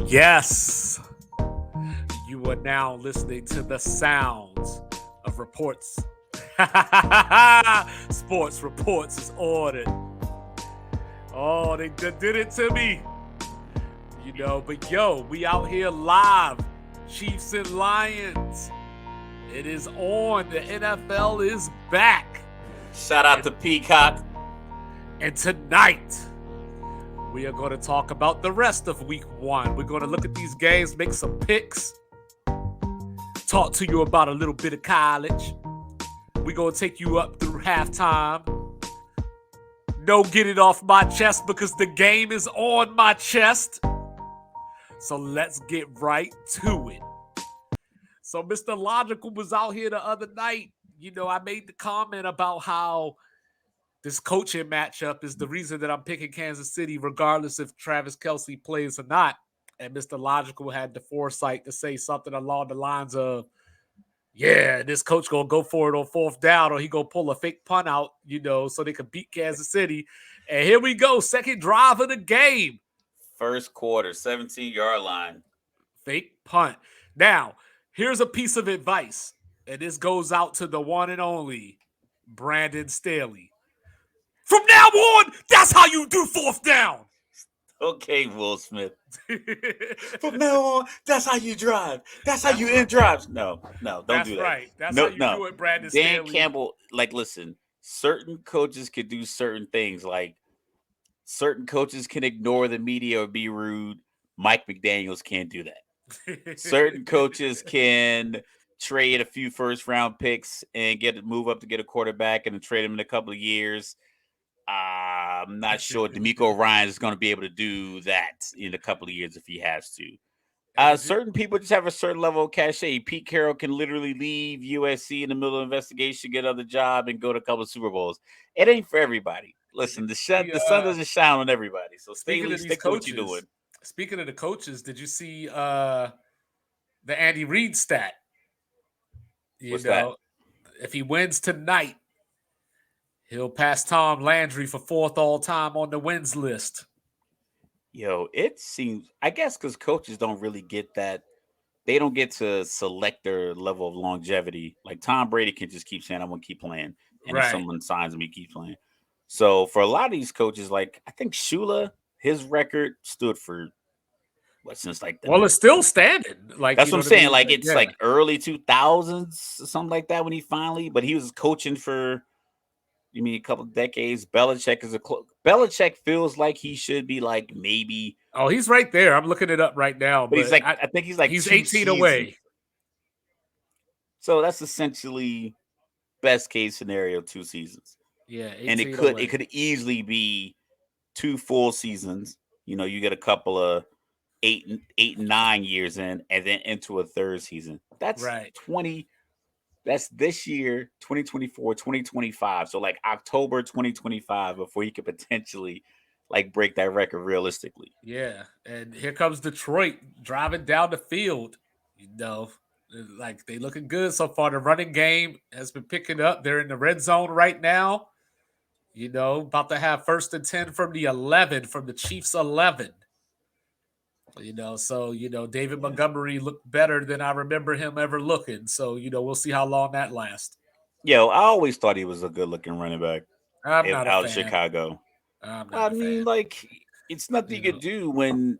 Yes, you are now listening to the sounds of reports. Sports reports is ordered. Oh, they did it to me. But we out here live. Chiefs and Lions. It is on. The NFL is back. Shout out to Peacock. And tonight, we are going to talk about the rest of week one. We're going to look at these games, make some picks, talk to you about a little bit of college. We're going to take you up through halftime. No, get it off my chest because the game is on my chest. So let's get right to it. So Mr. Logical was out here the other night. I made the comment about how this coaching matchup is the reason that I'm picking Kansas City, regardless if Travis Kelce plays or not. And Mr. Logical had the foresight to say something along the lines of, yeah, this coach going to go for it on fourth down or he going to pull a fake punt out, so they can beat Kansas City. And here we go, second drive of the game. First quarter, 17-yard line. Fake punt. Now, here's a piece of advice, and this goes out to the one and only Brandon Staley. From now on, that's how you do fourth down. Okay, Will Smith. From now on, that's how you drive. That's how you end drives. No, don't do that. Right. That's how you do it, Brandon Dan Staley. Campbell, listen, certain coaches can do certain things. Like, certain coaches can ignore the media or be rude. Mike McDaniels can't do that. Certain coaches can trade a few first-round picks and move up to get a quarterback and then trade him in a couple of years. I'm not sure DeMeco Ryan is going to be able to do that in a couple of years if he has to. Certain people just have a certain level of cachet. Pete Carroll can literally leave USC in the middle of investigation, get another job, and go to a couple of Super Bowls. It ain't for everybody. Listen, the sun doesn't shine on everybody. So stick with what you're doing. Speaking of the coaches, did you see the Andy Reid stat? What's that? If he wins tonight, he'll pass Tom Landry for fourth all-time on the wins list. It seems, I guess, because coaches don't really get that. They don't get to select their level of longevity. Like Tom Brady can just keep saying, I'm going to keep playing. And if someone signs him, he keeps playing. So for a lot of these coaches, like I think Shula, his record stood for since like well, it's still standing. Like that's what I'm saying. Like it's like early 2000s, something like that when he finally. But he was coaching for, a couple of decades. Belichick feels like he should be like maybe. Oh, he's right there. I'm looking it up right now. But he's like, I think he's like 18 seasons away. So that's essentially best case scenario, 2 seasons. Yeah, and it could easily be 2 full seasons. You get a couple of 8 and 9 years in, and then into a third season. That's right. 20. That's this year, 2024, 2025. So like October 2025 before he could potentially like break that record realistically. Yeah, and here comes Detroit driving down the field. Like they looking good so far. The running game has been picking up. They're in the red zone right now. About to have 1st and 10 from the 11, from the Chiefs 11. David Montgomery looked better than I remember him ever looking. So, we'll see how long that lasts. I always thought he was a good-looking running back. I'm not out a of fan. Chicago. I mean, like, it's nothing you could do when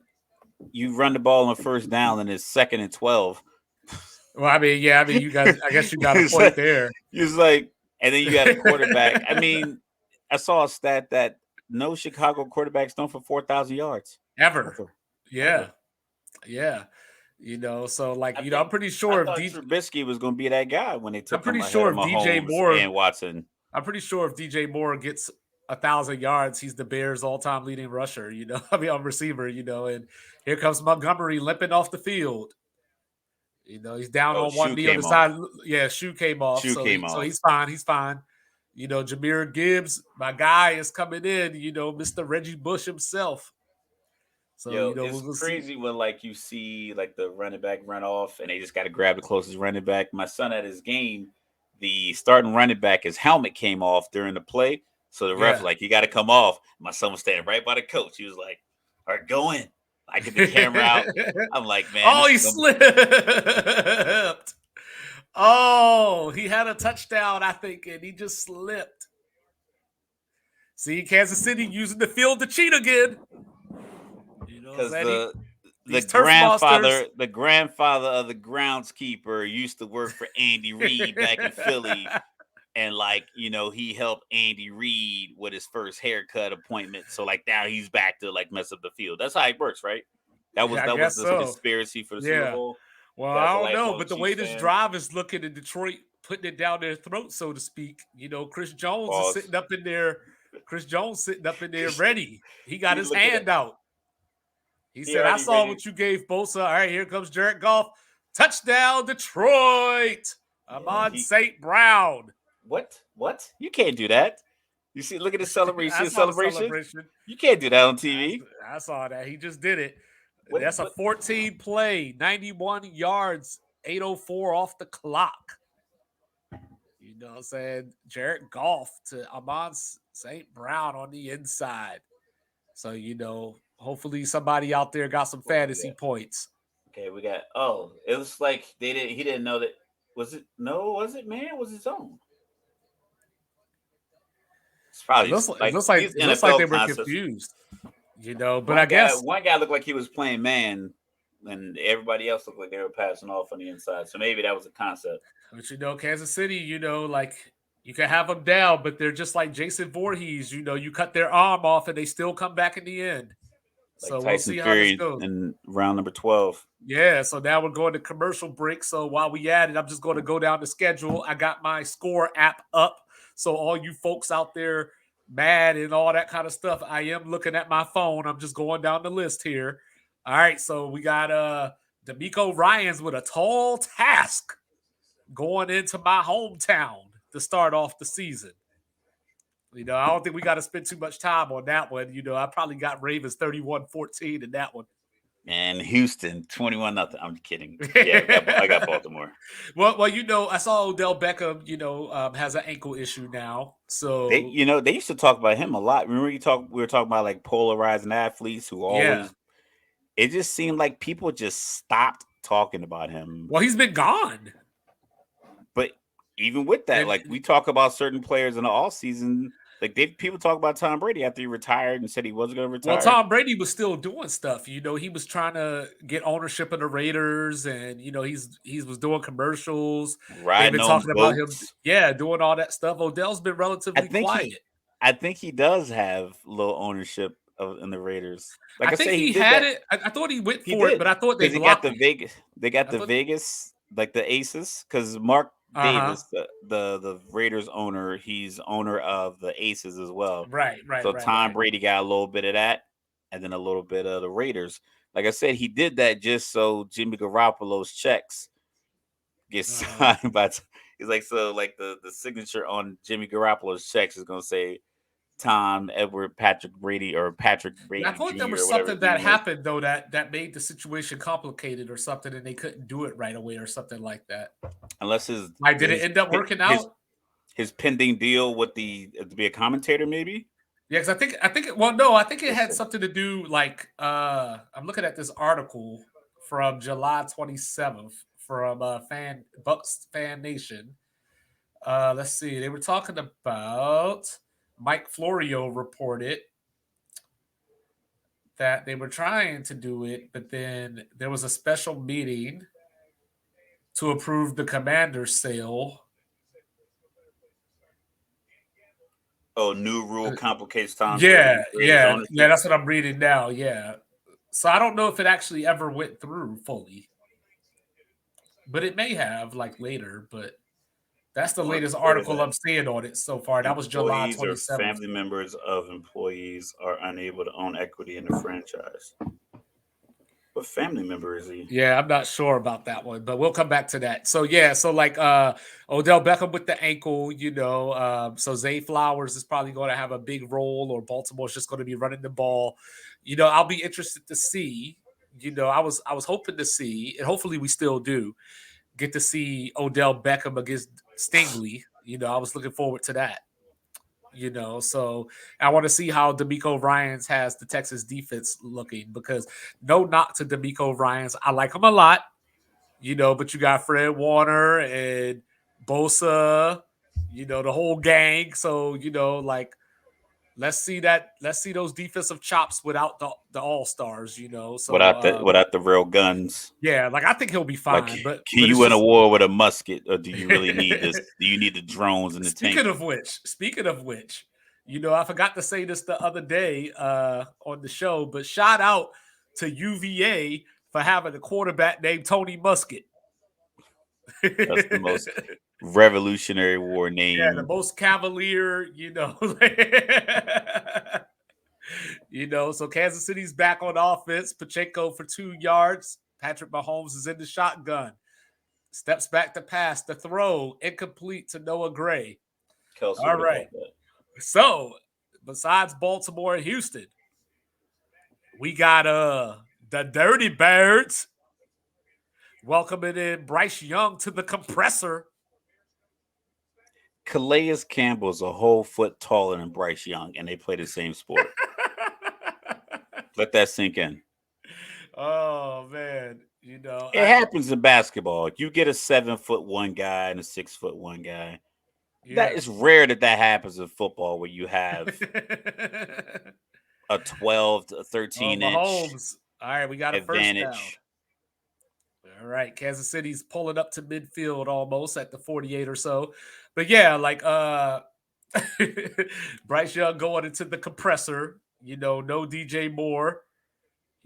you run the ball on first down and it's 2nd and 12. Well, you guys, I guess you got a point there. It's like, and then you got a quarterback. I saw a stat that no Chicago quarterbacks thrown for 4,000 yards. Ever. Yeah. So like, I'm pretty sure if Trubisky was going to be that guy when they took I'm pretty sure if DJ Moore and Watson. I'm pretty sure if DJ Moore gets 1,000 yards, he's the Bears' all-time leading rusher, on receiver, and here comes Montgomery limping off the field. He's down on one knee on the side. Yeah, shoe came off. So he's fine. He's fine. Jahmyr Gibbs, my guy, is coming in, Mr. Reggie Bush himself. So, it's crazy when, like, you see, like, the running back run off and they just got to grab the closest running back. My son at his game, the starting running back, his helmet came off during the play. So the ref, like, you got to come off. My son was standing right by the coach. He was like, all right, go in. I get the camera out. I'm like, man, Oh, this he is gonna slipped. Oh, he had a touchdown, I think, and he just slipped. See, Kansas City using the field to cheat again. You know what I'm because saying? the These turf monsters. the grandfather of the groundskeeper used to work for Andy Reid back in Philly, and like he helped Andy Reid with his first haircut appointment. So like now he's back to like mess up the field. That's how it works, right? Yeah, I That was guess the so. conspiracy for the Super Yeah. Bowl. Well, You guys I are don't like know, all but the way Chiefs this fans. drive is looking in Detroit, putting it down their throat, so to speak. Chris Jones is Pause. sitting up in there. Chris Jones sitting up in there ready. He got He's his looking at. hand out. He He said, I already saw ready. what you gave Bosa. All right, here comes Jared Goff. Touchdown, Detroit. I'm Yeah. on St. Brown. What? What? You can't do that. You see, look at the celebration. You see I the saw the celebration? celebration. You can't do that on TV. I saw that. He just did it. What? That's a What? 14 play, 91 yards, 8:04 off the clock. You know what I'm saying? Jared Goff to Amon St. Brown on the inside. So, hopefully somebody out there got some What we fantasy got? points. Okay, we got. Oh, it was like they didn't. He didn't know that. Was it? No, was it man? Was his own? It's It probably looks, it like looks like these it looks like they NFL were concepts. confused, but I guess One guy looked like he was playing man, and everybody else looked like they were passing off on the inside. So maybe that was a concept. but Kansas City, like you can have them down, but they're just like Jason Voorhees, you cut their arm off and they still come back in the end. Like So we'll Tyson see how this Fury goes. in round number 12. Yeah, so now we're going to commercial break. So while we at it, I'm just going to go down the schedule. I got my score app up. So all you folks out there mad and all that kind of stuff, I am looking at my phone. I'm just going down the list here. All right, so we got D'Amico Ryans with a tall task going into my hometown to start off the season. I don't think we got to spend too much time on that one. I probably got Ravens 31-14 in that one. And Houston 21-0. I'm kidding. Yeah, I got Baltimore. Well, I saw Odell Beckham, has an ankle issue now. So They used to talk about him a lot. Remember we were talking about like polarizing athletes who always. yeah. It just seemed like people just stopped talking about him. Well, he's been gone. But even with that, like we talk about certain players in the off season, like people talk about Tom Brady after he retired and said he wasn't going to retire. Well, Tom Brady was still doing stuff. He was trying to get ownership of the Raiders, and he was doing commercials. They've been talking about him, doing all that stuff. Odell's been relatively quiet. I think he does have low ownership in the Raiders. Like I think he had it. I thought he went for it, but I thought they blocked it. They got the Vegas, like the Aces, because Mark Davis, the Raiders owner, he's owner of the Aces as well. Right. So Tom Brady got a little bit of that, and then a little bit of the Raiders. Like I said, he did that just so Jimmy Garoppolo's checks get signed by. He's like, so like the signature on Jimmy Garoppolo's checks is gonna say Tom Edward Patrick Brady or Patrick Brady. I thought Jr. there was something that happened though that made the situation complicated or something, and they couldn't do it right away or something like that. Unless did it end up working out? His pending deal with to be a commentator, maybe. Yeah, because I think. Well, no, I think it had something to do. Like, I'm looking at this article from July 27th from Bucks Fan Nation. Let's see. They were talking about Mike Florio reported that they were trying to do it, but then there was a special meeting to approve the Commander's sale. Oh, new rule complicates Tom. Yeah. That's what I'm reading now. Yeah. So I don't know if it actually ever went through fully, but it may have like later. But that's the latest article I'm seeing on it so far. That was July 27th. Or family members of employees are unable to own equity in the franchise. What family member is he? Yeah, I'm not sure about that one, but we'll come back to that. So like Odell Beckham with the ankle, so Zay Flowers is probably going to have a big role, or Baltimore's just going to be running the ball. I'll be interested to see. I was hoping to see, and hopefully we still do get to see Odell Beckham against Stingley. I was looking forward to that. So I want to see how D'Amico Ryans has the Texas defense looking because no knock to D'Amico Ryans. I like him a lot, but you got Fred Warner and Bosa, the whole gang. So, let's see those defensive chops without the all-stars, So without the real guns. yeah, like I think he'll be Like, fine, but can but you it's win a just war with a musket, or do you really need this? Do you need the drones and the tanks? speaking of which, I forgot to say this the other day on the show, but shout out to UVA for having a quarterback named Tony Musket. Yeah, That's the most Revolutionary War the name. most cavalier, So Kansas City's back on offense. Pacheco for 2 yards. Patrick Mahomes is in the shotgun. Steps back to pass. The throw incomplete to Noah Gray. Kelsey All would have right. got that. So besides Baltimore and Houston, we got the Dirty Birds welcoming in Bryce Young to the compressor. Calais Campbell's a whole foot taller than Bryce Young, and they play the same sport. Let that sink in. Oh man, It happens in basketball. You get a 7'1" guy and a 6'1" guy. That yeah. is rare that happens in football, where you have a 12 to Oh, 13-inch Mahomes. All right, we got a first down. advantage. All right, Kansas City's pulling up to midfield almost at the 48 or so. But yeah, like Bryce Young going into the compressor, no DJ Moore.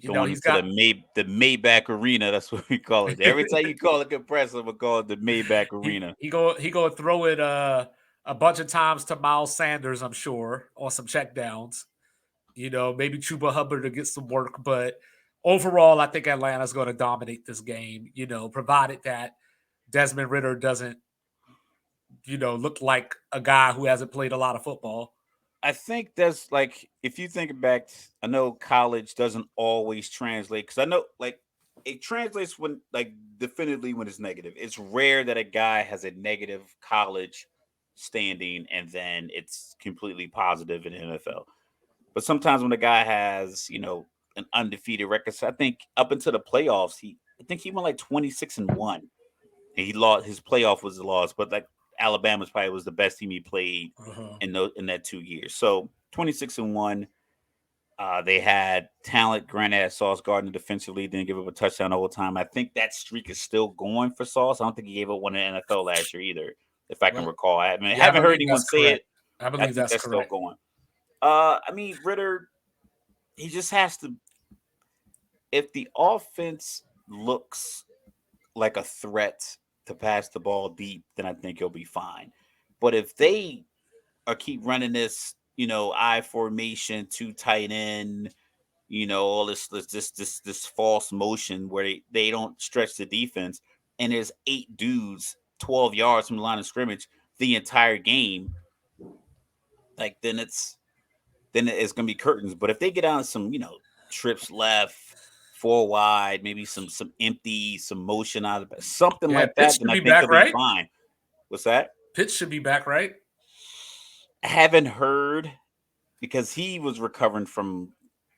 Going He's into got the Maybach Arena. That's what we call it. Every time you call it compressor, we call it the Maybach Arena. he go throw it a bunch of times to Miles Sanders, I'm sure, on some checkdowns. Maybe Chuba Hubbard to get some work, but overall, I think Atlanta's going to dominate this game. Provided that Desmond Ritter doesn't, look like a guy who hasn't played a lot of football. I think that's like, if you think back, I know college doesn't always translate, because I know, like, it translates when, like, definitively when it's negative. It's rare that a guy has a negative college standing and then it's completely positive in the NFL. But sometimes when a guy has, an undefeated record, so I think up until the playoffs, I think he went like 26-1. And he lost, his playoff was a loss, but like Alabama's probably was the best team he played Uh-huh. in that 2 years. So 26-1. They had talent. Granted, had Sauce Gardner defensively, didn't give up a touchdown the whole time. I think that streak is still going for Sauce. I don't think he gave up one in the NFL last year either, if I can Well, recall. I yeah, I haven't heard believe anyone that's say correct. it. I I believe think that's that's still correct. going. I mean, Ritter, he just has to. If the offense looks like a threat to pass the ball deep, then I think he'll be fine. But if they keep running this, I formation, two tight end, all this false motion where they don't stretch the defense, and there's 8 dudes 12 yards from the line of scrimmage the entire game, like, then it's gonna be curtains. But if they get on some, trips left, four wide, maybe some empty, some motion out of something Yeah, like Pitts that, then should I be think back, he'll be right? fine. What's that? Pitts should be back, right? I haven't heard, because he was recovering from,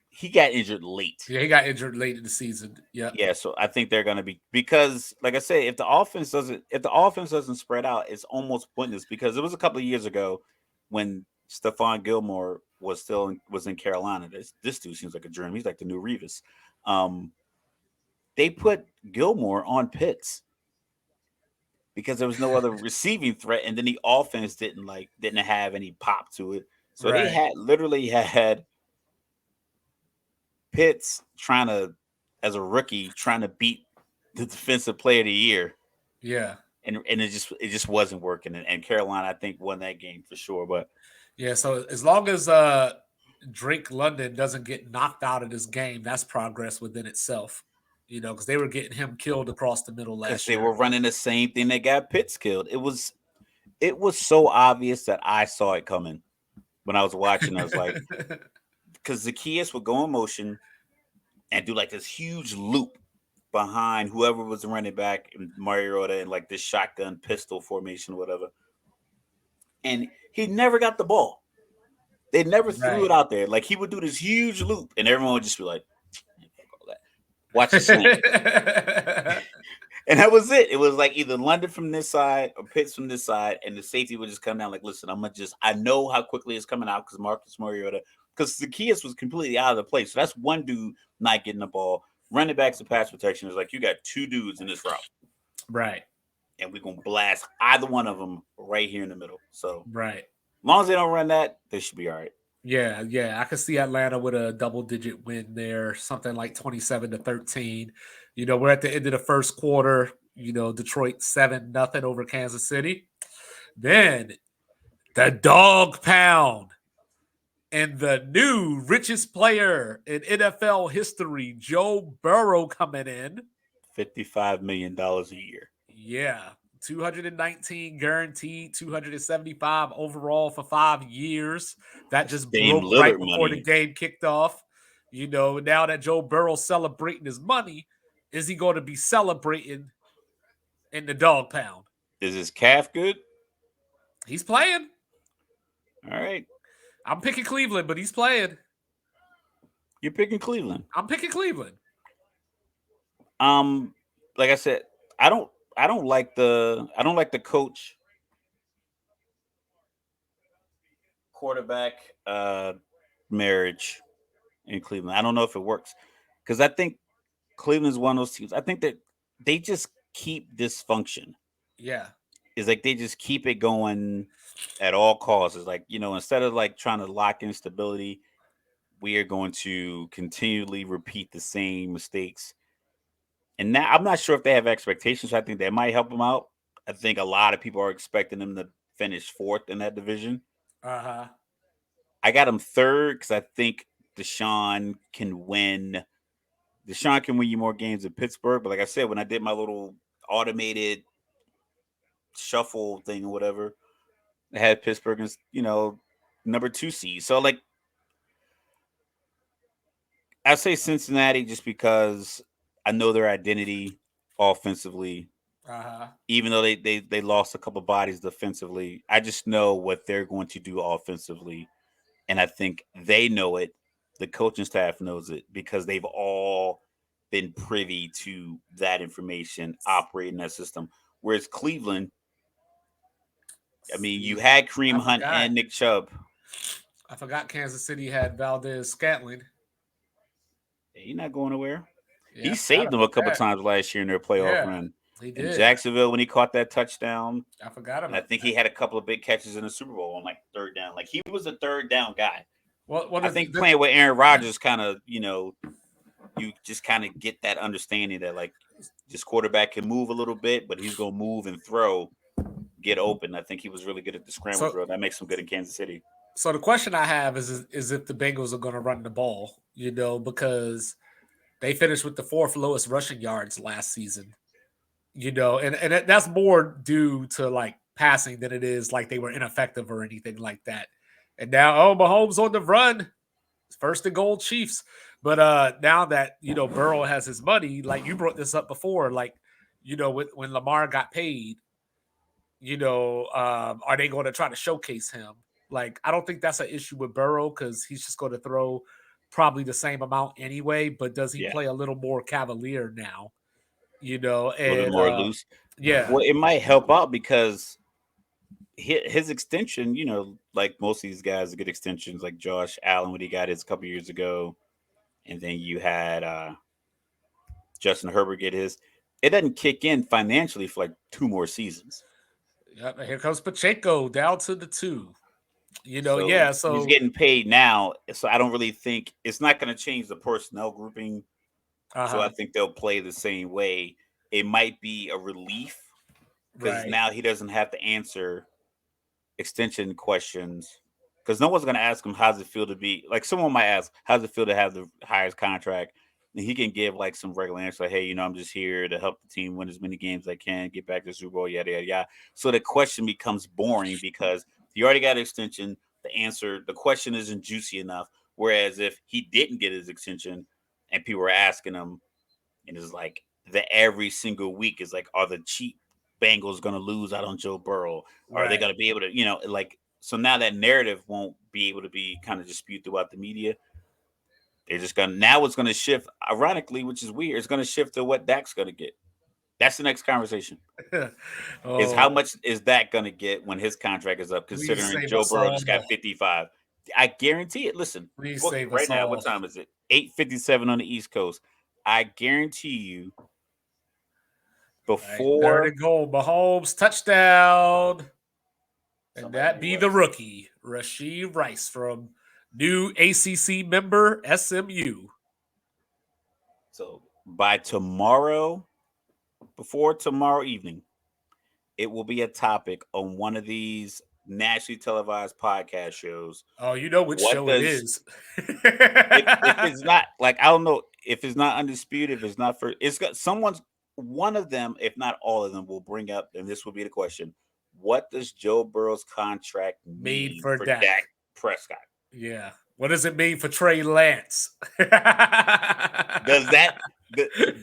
he got injured late. Yeah, he got injured late in the season. Yeah. Yeah, so I think they're gonna be, because, like I said, if the offense doesn't spread out, it's almost pointless. Because it was a couple of years ago when Stephon Gilmore was in Carolina. This dude seems like a dream. He's like the new Revis. Um, they put Gilmore on Pitts because there was no other receiving threat, and then the offense didn't have any pop to it. So they Right. had literally had Pitts trying to, as a rookie, trying to beat the defensive player of the year, Yeah. and it just wasn't working. And Carolina, I think, won that game for sure. But Yeah. So as long as Drake London doesn't get knocked out of this game, that's progress within itself. Because they were getting him killed across the middle because last they year. were running the same thing that got Pitts killed, it was so obvious that I saw it coming when I was watching. I was like, because Zacchaeus would go in motion and do like this huge loop behind whoever was the running back in Mariota, and like this shotgun pistol formation or whatever. And he never got the ball. They never threw it Right. out there. Like he would do this huge loop, and everyone would just be like, "Fuck all that. Watch the slant." And that was it. It was like either London from this side or Pitts from this side, and the safety would just come down like, "Listen, I'm gonna just. I know how quickly it's coming out because Marcus Mariota, because Zacchaeus was completely out of the play. So that's one dude not getting the ball. Running backs and pass protection is like you got two dudes in this route, Right. and we're gonna blast either one of them right here in the middle. So Right. as long as they don't run that, they should be all right. Yeah, yeah, I could see Atlanta with a double-digit win there, something like 27-13. We're at the end of the first quarter. Detroit 7-0 over Kansas City. Then the dog pound and the new richest player in NFL history, Joe Burrow, coming in. $55 million a year. Yeah, 219 guaranteed, 275 overall for 5 years. That That's just Dame broke right Lillard before the money. game kicked off. Now that Joe Burrow's celebrating his money, is he going to be celebrating in the dog pound? Is his calf good? He's playing. All right. I'm picking Cleveland, but he's playing. You're picking Cleveland. I'm picking Cleveland. Um, like I said, I don't I don't like the coach quarterback marriage in Cleveland. I don't know if it works because I think Cleveland's one of those teams. I think that they just keep dysfunction. Yeah. It's like they just keep it going at all costs. It's like instead of like trying to lock in stability, we are going to continually repeat the same mistakes. And now I'm not sure if they have expectations. So I think that might help them out. I think a lot of people are expecting them to finish fourth in that division. Uh huh. I got them third because I think Deshaun can win. Deshaun can win you more games than Pittsburgh. But like I said, when I did my little automated shuffle thing or whatever, I had Pittsburgh as number two seed. So like I say Cincinnati just because I know their identity offensively. Uh huh. Even though they lost a couple bodies defensively, I just know what they're going to do offensively, and I think they know it. The coaching staff knows it because they've all been privy to that information, operating that system. Whereas Cleveland, I mean, you See, had I Kareem Hunt forgot. and Nick Chubb. I forgot Kansas City had Valdez Scantling. He's not going nowhere. Yeah, He I forgot saved them about a couple that. times last year in their playoff Yeah, run. he In did. Jacksonville, when he caught that touchdown, I forgot and I about think he that. had a couple of big catches in the Super Bowl on like third down. Like he was a third down guy. Well, I think playing with Aaron Rodgers kind of, you just kind of get that understanding that like this quarterback can move a little bit, but he's gonna move and throw, get open. I think he was really good at the scramble so drill. That makes him good in Kansas City. so the question I have is if the Bengals are going to run the ball, because they finished with the fourth lowest rushing yards last season, and that's more due to like passing than it is like they were ineffective or anything like that. And now, Mahomes on the run, first and goal Chiefs. But now that Burrow has his money, like you brought this up before, like when Lamar got paid, are they going to try to showcase him? Like, I don't think that's an issue with Burrow because he's just going to throw probably the same amount anyway. But does he Yeah, play a little more cavalier now? a little bit And more loose. yeah, Well, it might help out because his extension, like most of these guys get extensions, like Josh Allen when he got his a couple years ago, and then you had Justin Herbert get his. It doesn't kick in financially for like two more seasons. yep, here comes Pacheco down to the two. So Yeah. he's So getting paid now. So I don't really think it's not going to change the personnel grouping. uh So I huh, think they'll play the same way. It might be a relief because right, now he doesn't have to answer extension questions because no one's going to ask him how's it feel to be like someone might ask how's it feel to have the highest contract, and he can give like some regular answer like, hey, I'm just here to help the team win as many games as I can, get back to the Super Bowl, yada yada yada. So the question becomes boring because you already got an extension. The question isn't juicy enough. Whereas if he didn't get his extension and people were asking him, and it's like the every single week is like, are the cheap Bengals going to lose out on Joe Burrow? Are they right. going to be able to, like So now that narrative won't be able to be kind of disputed throughout the media. They're just gonna now it's gonna shift, ironically, which is weird. It's gonna shift to what Dak's gonna get. That's the next conversation. Is how Oh, much is Dak gonna get when his contract is up, please considering save Joe us Burrow just got all. 55. I guarantee it. Listen, Please book it save right us now. What all. time is it? 8:57 on the East Coast. I guarantee you All right, third before and goal. Mahomes touchdown. And somebody that give me be what. the rookie, Rashee Rice from new ACC member SMU. So by tomorrow, before tomorrow evening, it will be a topic on one of these nationally televised podcast shows. Oh, you know which What show it does is. if it's not like, I don't know if it's not undisputed, if it's not for, it's got someone's, one of them, if not all of them, will bring up, and this will be the question: what does Joe Burrow's contract Made mean for for Dak. Dak Prescott? Yeah. What does it mean for Trey Lance? Does that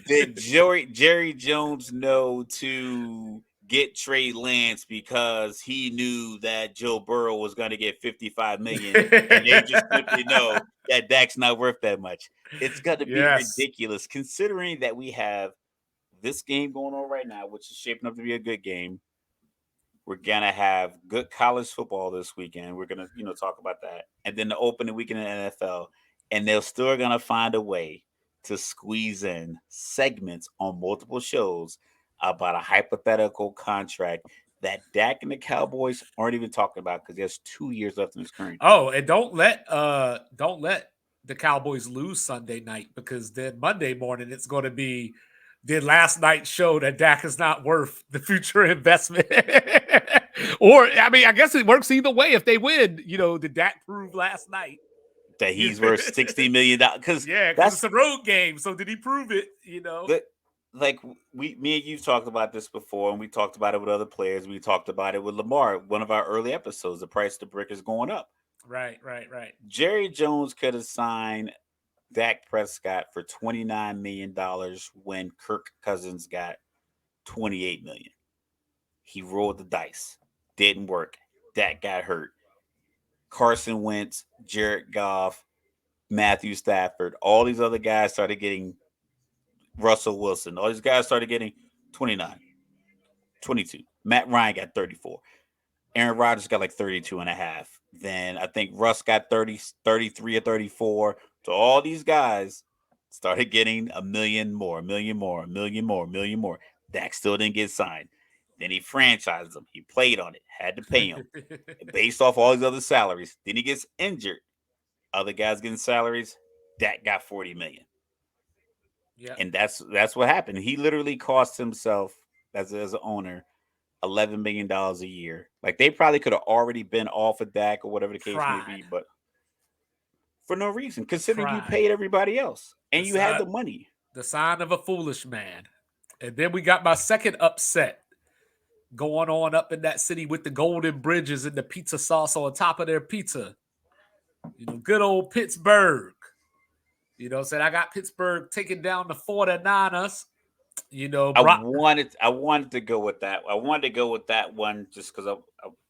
did Jerry Jones know to get Trey Lance because he knew that Joe Burrow was going to get 55 million, and they just simply know that Dak's not worth that much? It's going to be Yes. ridiculous considering that we have this game going on right now, which is shaping up to be a good game. We're gonna have good college football this weekend. We're gonna, talk about that, and then the opening weekend in the NFL, and they're still gonna find a way to squeeze in segments on multiple shows about a hypothetical contract that Dak and the Cowboys aren't even talking about because there's 2 years left in his current deal. Oh, and don't let the Cowboys lose Sunday night, because then Monday morning it's going to be, did last night show that Dak is not worth the future investment? Or I mean, I guess it works either way. If they win, did Dak prove last night? That he's worth $60 million, because Yeah, because it's that's a road game. So did he prove it? the like me and you've talked about this before, and we talked about it with other players. We talked about it with Lamar, one of our early episodes. The price of the brick is going up. Right, right, right. Jerry Jones could have signed Dak Prescott for $29 million when Kirk Cousins got 28 million. He rolled the dice, didn't work. Dak got hurt. Carson Wentz, Jared Goff, Matthew Stafford, all these other guys started getting, Russell Wilson, all these guys started getting 29, 22. Matt Ryan got 34. Aaron Rodgers got like 32 and a half. Then I think Russ got 30, 33 or 34. So all these guys started getting a million more, a million more, a million more, a million more. Dak still didn't get signed. Then he franchised him. He played on it, had to pay him based off all these other salaries. Then he gets injured. Other guys getting salaries. Dak got 40 million. Yeah. And that's what happened. He literally cost himself as an owner $11 million a year. Like, they probably could have already been off of Dak or whatever the case may Pride. be, but for no reason, considering you Pride. paid everybody else The and you had sign, the money. the sign of a foolish man. And then we got my second upset going on up in that city with the golden bridges and the pizza sauce on top of their pizza. Good old Pittsburgh. Said I got Pittsburgh taking down the 49ers. Brock. I wanted to go with that. I wanted to go with that one just because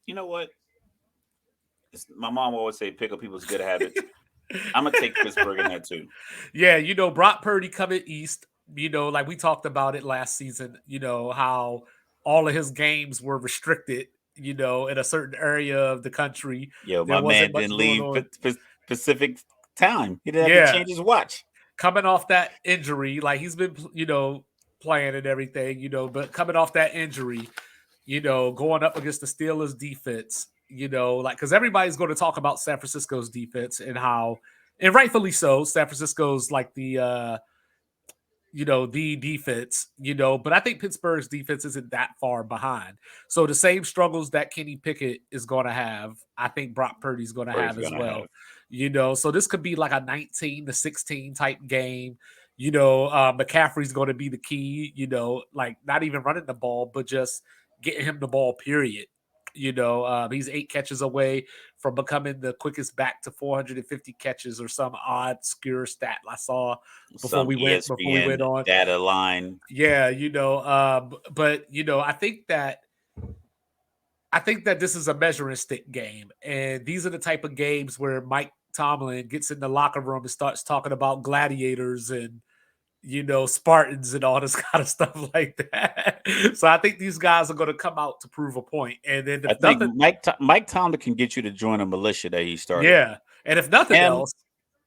you know what? My mom always say pick up people's good habits. I'm gonna take Pittsburgh in that too. Yeah, Brock Purdy coming east. Like we talked about it last season. How all of his games were restricted. In a certain area of the country, Yo, there my wasn't man much didn't going leave on. Pacific time. He didn't have to Yeah, change his watch. coming off that injury, like he's been, playing and everything, but coming off that injury, going up against the Steelers defense, like, because everybody's going to talk about San Francisco's defense and how, and rightfully so, San Francisco's like the defense, but I think Pittsburgh's defense isn't that far behind. So the same struggles that Kenny Pickett is going to have, I think Brock Purdy's going to Purdy's have as gonna well. have. So this could be like a 19-16 type game. McCaffrey's going to be the key, like not even running the ball, but just getting him the ball, period. He's 8 catches away from becoming the quickest back to 450 catches or some odd obscure stat I saw before Some we went ESPN on. data line. Yeah, but I think that I think that this is a measuring stick game, and these are the type of games where Mike Tomlin gets in the locker room and starts talking about gladiators and Spartans and all this kind of stuff like that. So I think these guys are going to come out to prove a point, and then I if think nothing, Mike Tomlin can get you to join a militia that he started. yeah, and if nothing Him, else,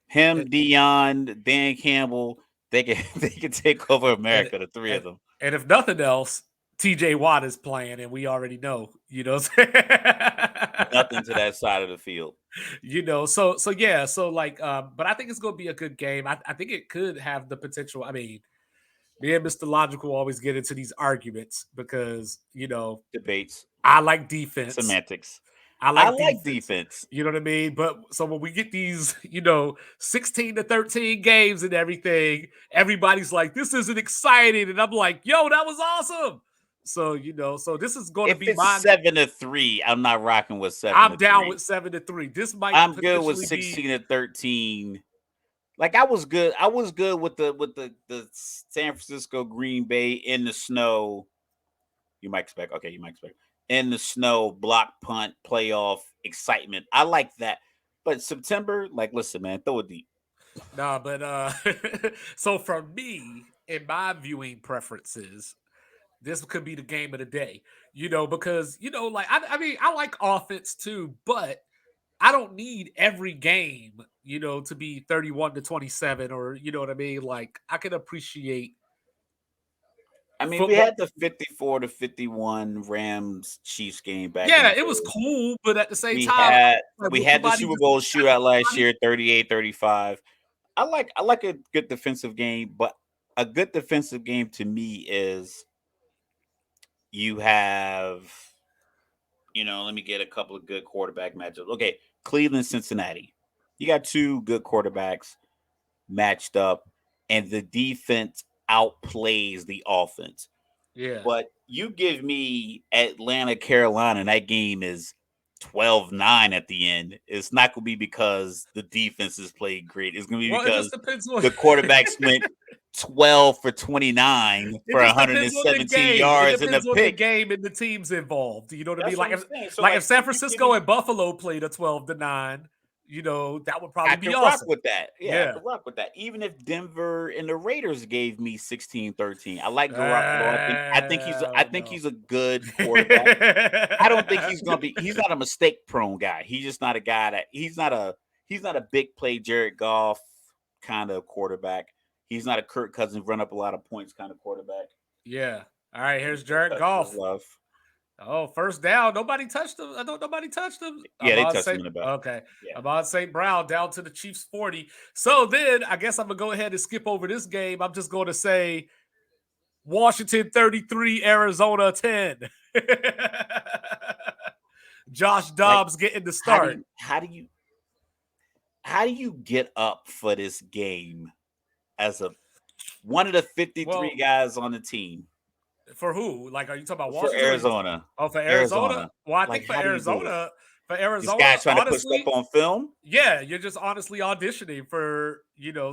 him, Dion, Dan Campbell, they can they can take over and America. The three of and, them. and if nothing else, TJ Watt is playing, and we already know, what I'm Nothing saying? to that side of the field. So yeah, so like but I think it's gonna be a good game. I think it could have the potential. I mean, me and Mr. Logical always get into these arguments because, Debates, I like defense. semantics. I I like like defense. defense. You know what I mean? But so when we get these, 16 to 13 games and everything, everybody's like, this isn't exciting. And I'm like, yo, that was awesome. So, so this is going to If be it's 7-3, I'm not rocking with seven I'm to down three. with 7-3. This might I'm good with potentially be 16-13. Like I was good. I was good with the San Francisco Green Bay in the snow. You might expect. Okay, you might expect in the snow block punt playoff excitement. I like that. But September, like, listen, man, throw it deep. nah, but so for me, in my viewing preferences, this could be the game of the day, because like I mean, I like offense too, but I don't need every game, to be 31-27 or you know what I mean? Like I can appreciate I mean, we football. had the 54-51 Rams Chiefs game back in Yeah, the it was day. cool, but at the same We time, had like, we will had the somebody Super just Bowl sack shootout last somebody? year, 38-35. I like a good defensive game, but a good defensive game to me is you have, let me get a couple of good quarterback matchups. Okay, Cleveland, Cincinnati. You got two good quarterbacks matched up, and the defense outplays the offense. Yeah. But you give me Atlanta, Carolina, and that game is 12-9 at the end. It's not going to be because the defense has played great. It's going to be Well, it because just depends on the quarterbacks went 12 for 29 it for just depends on the 117 game. It yards and a depends on the pick. game and the teams involved. You know what I mean? That's what Like I'm if saying. So, like if like, San if you give Francisco me, and Buffalo played a 12-9, that would I probably be could rock awesome. with that. Yeah, I Yeah. could rock with that. Even if Denver and the Raiders gave me 16-13. I like Garoppolo. I I don't think know. he's a good quarterback. I don't think he's not a mistake prone guy. He's just not a guy that he's not a big play Jared Goff kind of quarterback. He's not a Kirk Cousins run up a lot of points kind of quarterback. Yeah. All right, He here's Jared touches his Goff. love. Oh, first down. Nobody touched him. I don't nobody touched him. Yeah, they touched him in the back. Okay. Yeah. Amon St. Brown down to the Chiefs 40. So then I guess I'm gonna go ahead and skip over this game. I'm just going to say Washington 33, Arizona 10. Josh Like, Dobbs getting the how do start. you how do you how do you get up for this game as a one of the 53 Well, guys on the team for who? Like, are you talking about for Washington? Or are you Arizona? oh for Arizona? Arizona. Well, I Like, think how do you do it? for This Arizona, guy's trying to put stuff honestly, on film. yeah, you're just honestly auditioning for,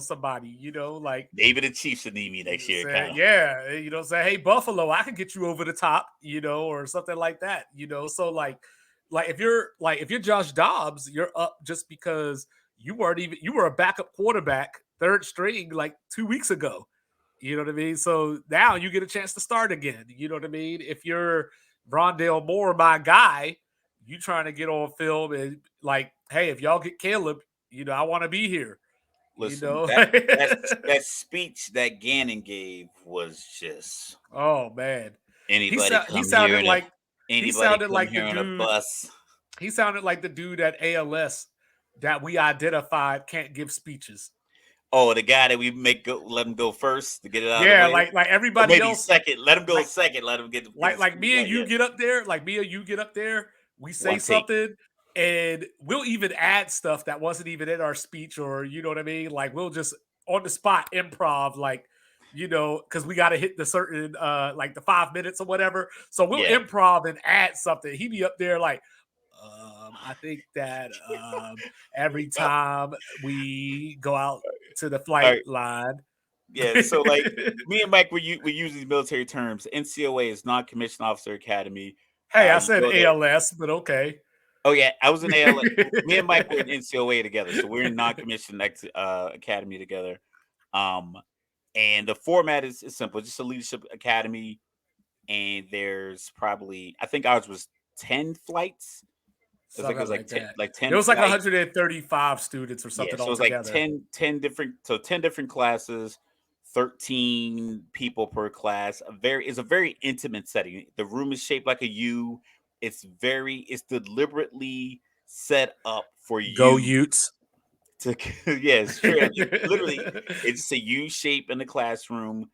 somebody, like Maybe the Chiefs would need me next year, say, Kyle. yeah, say, hey, Buffalo, I can get you over the top, or something like that, So if you're Josh Dobbs, you're up just because you were a backup quarterback, third string like 2 weeks ago. You know what I mean? So now you get a chance to start again. You know what I mean? If you're Rondale Moore, my guy, you trying to get on film and like, hey, if y'all get Caleb, I want to be here. You Listen, know? that speech that Gannon gave was just Oh man. He anybody sound he come here sounded in a like he anybody sounded come like the here on a dude. bus. He sounded like the dude at ALS that we identified can't give speeches. Oh, the guy that we let him go first to get it out of the Yeah, way, like or everybody maybe else, second. Let him go like second. Let him get like the like speech me and out. you Yeah, get up there, like me and you get up there, we say one take. something and we'll even add stuff that wasn't even in our speech, or you know what I mean? Like we'll just on the spot improv, like, because we got to hit the certain like the 5 minutes or whatever. So we'll Yeah. improv and add something. He be up there like, I think that every time we go out to the All flight right. line. Yeah. So like me and Mike, we use these military terms. NCOA is non-commissioned officer academy. Hey, I You said go there. ALS, but okay. Oh yeah, I was in AL. Me and Mike were in NCOA together, so we're in non-commissioned academy together. Um, and the format is simple, just a leadership academy. And there's probably, I think ours was 10 flights. It was like Something like that. like It 10 was like flights. 135 students or Yeah, something so it was like altogether. 10 different classes, 13 people per class. It's a very intimate setting. The room is shaped like a U. It's deliberately set up for Go you Utes. to yeah, straight up. Literally, it's a U shape in the classroom.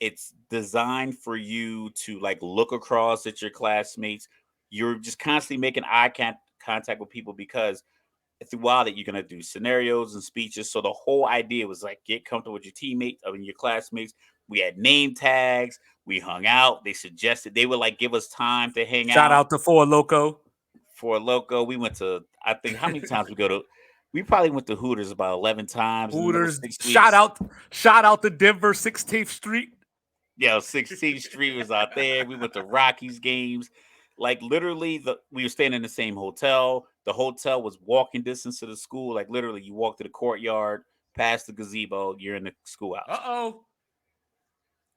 It's designed for you to like look across at your classmates. You're just constantly making contact with people because throughout it, you're gonna do scenarios and speeches. So the whole idea was like get comfortable with your teammates, I mean your classmates. We had name tags. We hung out. They suggested they would like give us time to hang Shout out out to Four Loco. for a loco. We went to, I think, how many times we go to? We probably went to Hooters about 11 times in those Hooters. 6 weeks. Shout out to Denver 16th Street. Yeah, 16th Street was out there. We went to Rockies games. Like literally, we were staying in the same hotel. The hotel was walking distance to the school. Like literally, you walk to the courtyard, past the gazebo, you're in the schoolhouse. Uh-oh.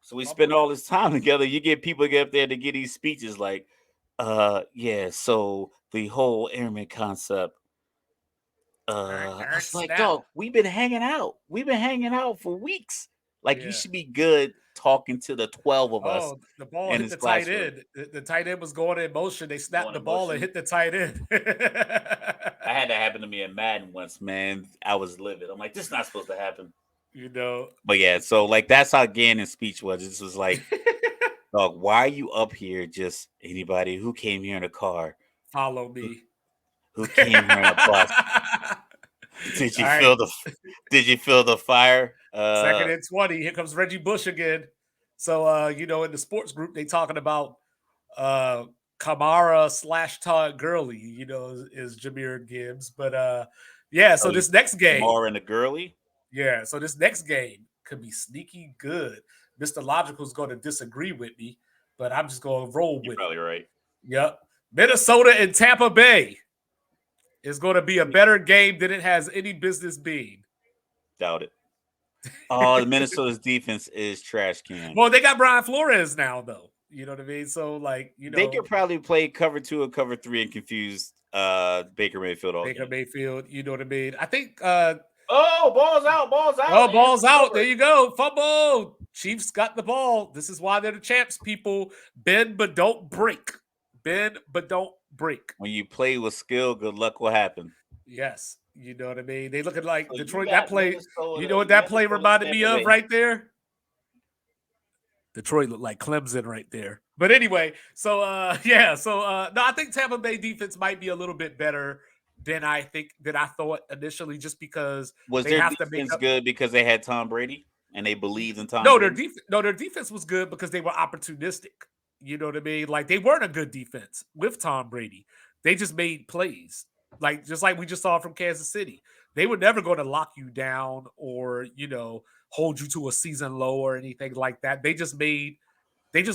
So we spend Fumble. all this time together. You get people get up there to get these speeches like, yeah, so the whole airman concept. I was like, Snap. dog, we've been hanging out. We've been hanging out for weeks. Like, you Yeah. should be good talking to the 12 of us Oh, the ball in hit this the tight classroom. end. The tight end was going in motion. They snapped Going the in ball and motion. hit the tight end. I had that happen to me in Madden once, man. I was livid. I'm like, this is not supposed to happen. you know. But yeah, so like that's how Gannon's speech was. This was like, dog, why are you up here? Just anybody who came here in a car, Follow who, me. who All came here in a bus. Did you right. feel the did you feel the fire? Second and 20. Here comes Reggie Bush again. So in the sports group, they talking about uh Kamara / Todd Gurley, is Jameer Gibbs. But yeah, so Oh, you this next game, Kamara and the girly? could be sneaky good. Mr. Logical's going to disagree with me, but I'm just going to roll You're with it. probably right. Yep. Minnesota and Tampa Bay is going to be a better game than it has any business being. Doubt it. Oh, the Minnesota's defense is trash can. Well, they got Brian Flores now, though. You know what I mean? So, like, They could probably play cover 2 or cover 3 and confuse Baker Mayfield all Baker game. Mayfield, you know what I mean? I think Oh, ball's out, and ball's it's out. There over. you go. Fumble. Chiefs got the ball. This is why they're the champs, people. Bend but don't break. Bend but don't break. When you play with skill, good luck will happen. Yes. You know what I mean? They looking like So you Detroit. That got play, you know what that play Minnesota, reminded me Tampa of Bay. right there? Detroit looked like Clemson right there. But anyway, so no, I think Tampa Bay defense might be a little bit better than I thought initially, just because Was they their have to make defense up. good because they had Tom Brady and they believed in Tom Brady? Their defense was good because they were opportunistic. You know what I mean? Like, they weren't a good defense with Tom Brady. They just made plays. Like, just like we just saw from Kansas City. They were never going to lock you down or, hold you to a season low or anything like that. They just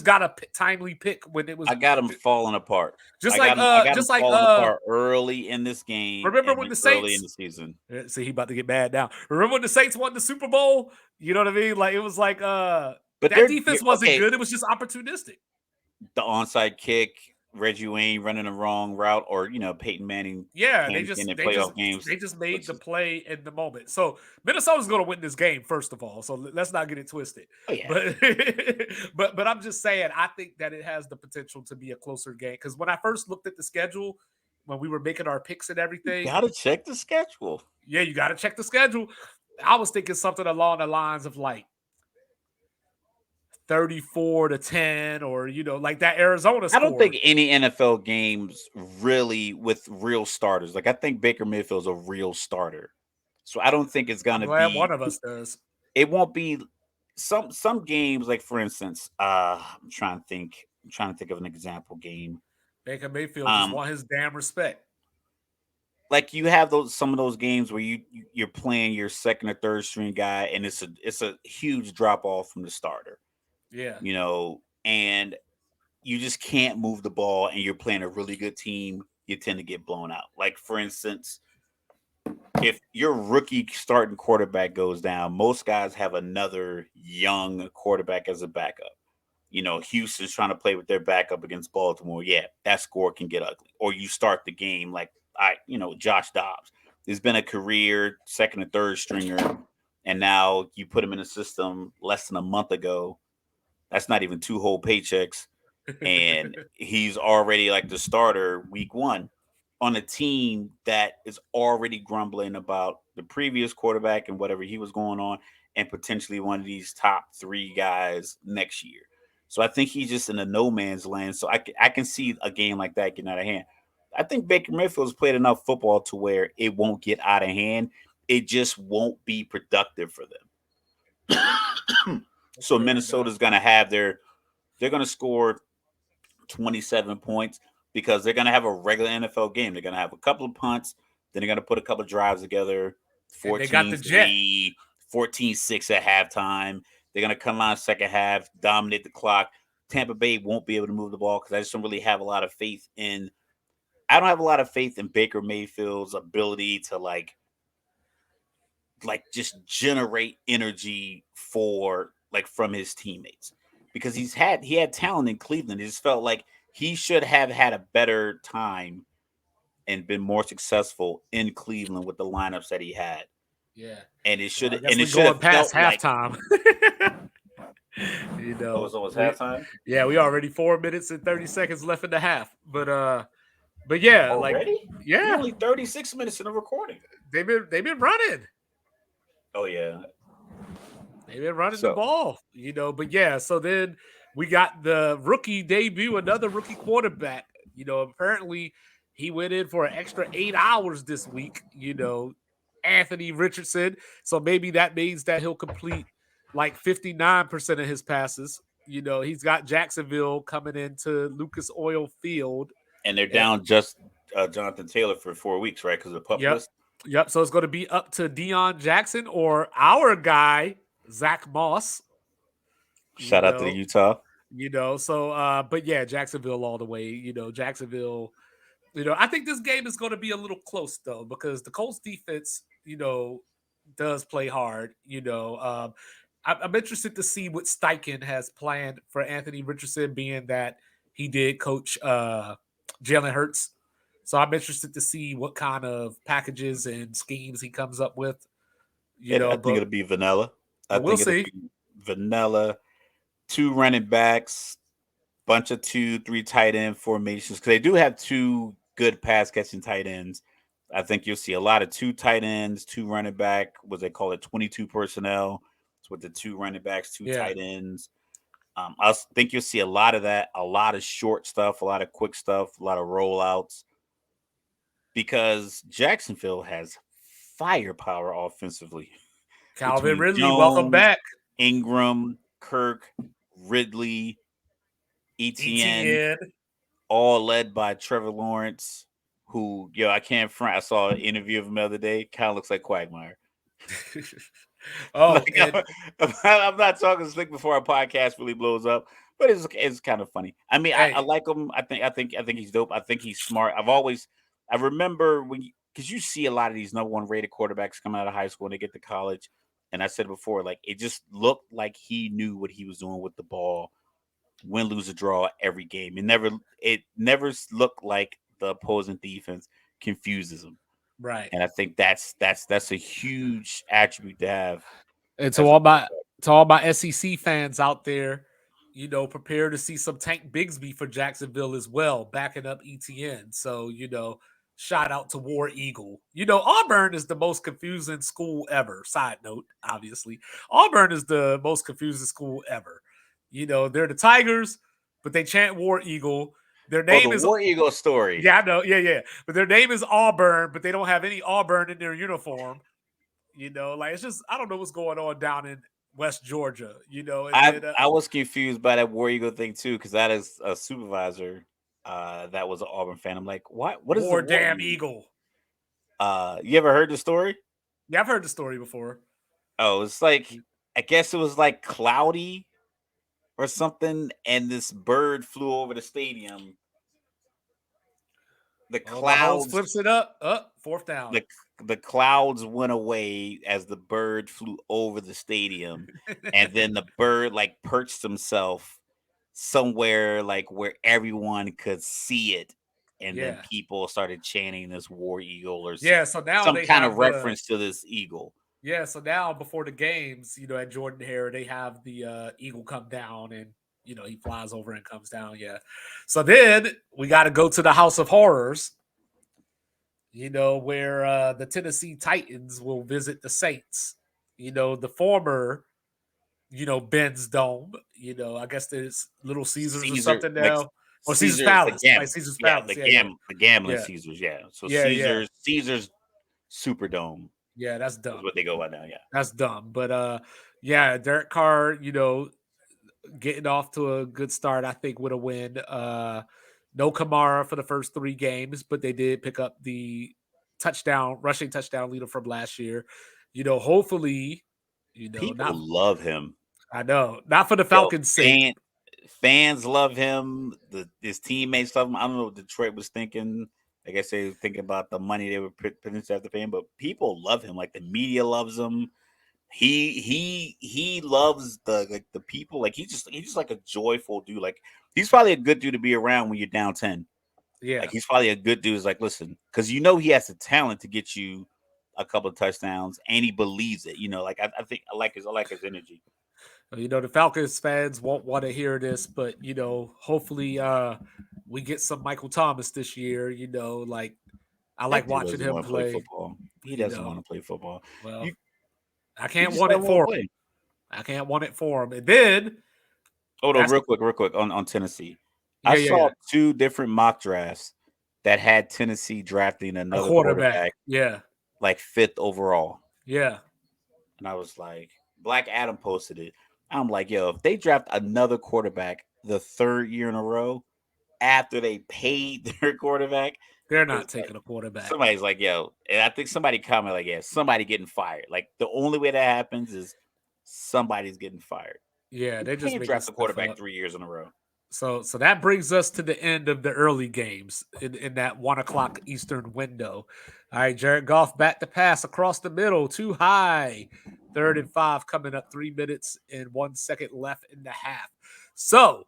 got a timely pick when it was I got them falling apart. just I like got them. I got them falling apart early in this game remember and when the early in Saints. the season. See, he about to get mad now. Remember when the Saints won the Super Bowl? You know what I mean? Like, it was like But that defense wasn't okay. good. It was just opportunistic. The onside kick, Reggie Wayne running the wrong route, or Peyton Manning Yeah, came in the playoff games. they just made Which the is, play in the moment. So Minnesota's going to win this game, first of all. So let's not get it twisted. oh yeah, But but I'm just saying, I think that it has the potential to be a closer game. Because when I first looked at the schedule, when we were making our picks and everything, gotta check the schedule. yeah, you got to check the schedule. I was thinking something along the lines of like 34-10, or like that Arizona I score. don't think any NFL games really with real starters. Like I think Baker Mayfield's a real starter, so I don't think it's I'm gonna glad one be. of us does. It won't be some games like for instance. I'm trying to think. I'm trying to think of an example game. Baker Mayfield just Um, want his damn respect. like you have some of those games where you're playing your second or third string guy, and it's a huge drop off from the starter. Yeah. And you just can't move the ball and you're playing a really good team, you tend to get blown out. Like for instance, if your rookie starting quarterback goes down, most guys have another young quarterback as a backup. Houston's trying to play with their backup against Baltimore. Yeah, that score can get ugly. Or you start the game like Josh Dobbs. There's been a career second or third stringer, and now you put him in a system less than a month ago. That's not even two whole paychecks, and he's already like the starter week one on a team that is already grumbling about the previous quarterback and whatever he was going on, and potentially one of these top three guys next year. So I think he's just in a no man's land. So I can see a game like that getting out of hand. I think Baker Mayfield's played enough football to where it won't get out of hand. It just won't be productive for them. That's So fair enough. Minnesota's going to have they're going to score 27 points because they're going to have a regular NFL game. They're going to have a couple of punts, then they're going to put a couple of drives together, And they got the jet. 14-3, 14-6 at halftime. They're going to come on second half, dominate the clock. Tampa Bay won't be able to move the ball because I just don't really have a lot of faith in I don't have a lot of faith in Baker Mayfield's ability to just generate energy for from his teammates because he had talent in Cleveland. It just felt like he should have had a better time and been more successful in Cleveland with the lineups that he had. Yeah. And Well, I guess it we're should going have past felt like halftime. oh, it's almost we halftime yeah, we already 4 minutes and 30 seconds left in the half. But yeah, like already. We yeah, only 36 minutes in the recording. they've been running. Oh yeah. They've been running the So ball. But yeah, so then we got the rookie debut, another rookie quarterback. Apparently he went in for an extra 8 hours this week, Anthony Richardson. So maybe that means that he'll complete like 59% of his passes. He's got Jacksonville coming into Lucas Oil Field. and they're Eh, down just Jonathan Taylor for 4 weeks, right? Because of the pup Yep. list. Yep. So it's going to be up to Deion Jackson or our guy, Zach Moss, you Shout out to the know. Utah. But yeah, Jacksonville all the way. Jacksonville. I think this game is going to be a little close though because the Colts defense, does play hard. I'm interested to see what Steichen has planned for Anthony Richardson, being that he did coach Jalen Hurts. So I'm interested to see what kind of packages and schemes he comes up with. I think But it'll be vanilla. I we'll think it'll see. be vanilla. Two running backs, bunch of 2, 3 tight end formations because they do have two good pass catching tight ends. I think you'll see a lot of two tight ends, two running back. What they call it, 22 personnel. It's with the two running backs, two Yeah, tight ends. Think you'll see a lot of that, a lot of short stuff, a lot of quick stuff, a lot of rollouts because Jacksonville has firepower offensively Calvin between Ridley, welcome Jones, back. Ingram, Kirk, Ridley, ETN, ETN. all led by Trevor Lawrence, who, I can't front. I saw an interview of him the other day. Kind of looks like Quagmire. Oh, Like, and I'm not talking slick before our podcast really blows up, but it's kind of funny. I mean, I hey, like him. I think he's dope. I think he's smart. I remember because you see a lot of these number one rated quarterbacks coming out of high school and they get to college, and I said before, like it just looked like he knew what he was doing with the ball, win, lose, or draw every game. It never looked like the opposing defense confuses him, right. and I think that's a huge attribute to have And as a quarterback. to all my SEC fans out there, prepare to see some Tank Bigsby for Jacksonville as well, backing up ETN. So, shout out to War Eagle. Auburn is the most confusing school ever. Side note, obviously. Auburn is the most confusing school ever. They're the Tigers, but they chant War Eagle. Their Oh, the name is War Eagle story. yeah, I know, yeah. But their name is Auburn, but they don't have any Auburn in their uniform. It's just I don't know what's going on down in West Georgia. And I then I was confused by that War Eagle thing too because that is a supervisor that was an Auburn fan. I'm like, what is the War War Damn Eagle? Eagle. You ever heard the story? Yeah, I've heard the story before. Oh, it's like I guess it was like cloudy or something, and this bird flew over the stadium. The Oh, Mahomes clouds, flips it up. Up, fourth down. the the clouds went away as the bird flew over the stadium, and then the bird like perched himself somewhere like where everyone could see it, and then Yeah. people started chanting this war eagle or Yeah. So now some they kind of have the reference to this eagle. yeah. So now before the games, at Jordan Hare, they have the eagle come down and he flies over and comes down. Yeah. So then we got to go to the House of Horrors. Where the Tennessee Titans will visit the Saints. The former Ben's Dome. I guess there's Little Caesars or Caesar, something like now, or Caesar's Caesar, the Palace, gam, right? Caesar's yeah, Palace. Yeah, yeah, the gambling yeah, Caesars, yeah. So yeah, yeah, Caesar's Superdome yeah. That's is dumb. what they go by now. Yeah, That's dumb. But yeah, Derek Carr, getting off to a good start, I think, with a win. No Kamara for the first 3 games, but they did pick up the rushing touchdown leader from last year. Hopefully, people not love him. I know, not for the Yo, Falcons' sake. fans love him. His teammates love him. I don't know what Detroit was thinking. I guess they were thinking about the money they were putting into the fan, but people love him. Like the media loves him. He loves the people. Like he's just like a joyful dude. Like he's probably a good dude to be around when you're down 10. Yeah. Like he's probably a good dude. Is like, listen, because he has the talent to get you a couple of touchdowns, and he believes it. Like I think I like his energy. The Falcons fans won't want to hear this, but hopefully we get some Michael Thomas this year. Like I like That dude watching doesn't him want to play play. football. He You doesn't know, want to play football. well, You I he can't just want doesn't it want to for him. play. I can't want it for him. And then Oh no, that's real quick on Tennessee. I yeah, yeah, saw yeah. two different mock drafts that had Tennessee drafting A another quarterback. quarterback Yeah, like fifth overall. yeah, And I was like, Black Adam posted it. I'm like, yo, if they draft another quarterback the third year in a row after they paid their quarterback, they're it's not like taking a quarterback. somebody's like, yo, and I think somebody commented like, yeah, somebody getting fired. Like the only way that happens is somebody's getting fired. Yeah, You they're just can't making draft a stuff quarterback up. 3 years in a row. So that brings us to the end of the early games in that 1 o'clock Eastern window. All right, Jared Goff back to pass across the middle, too high. 3rd and 5 coming up, 3 minutes and 1 second left in the half. So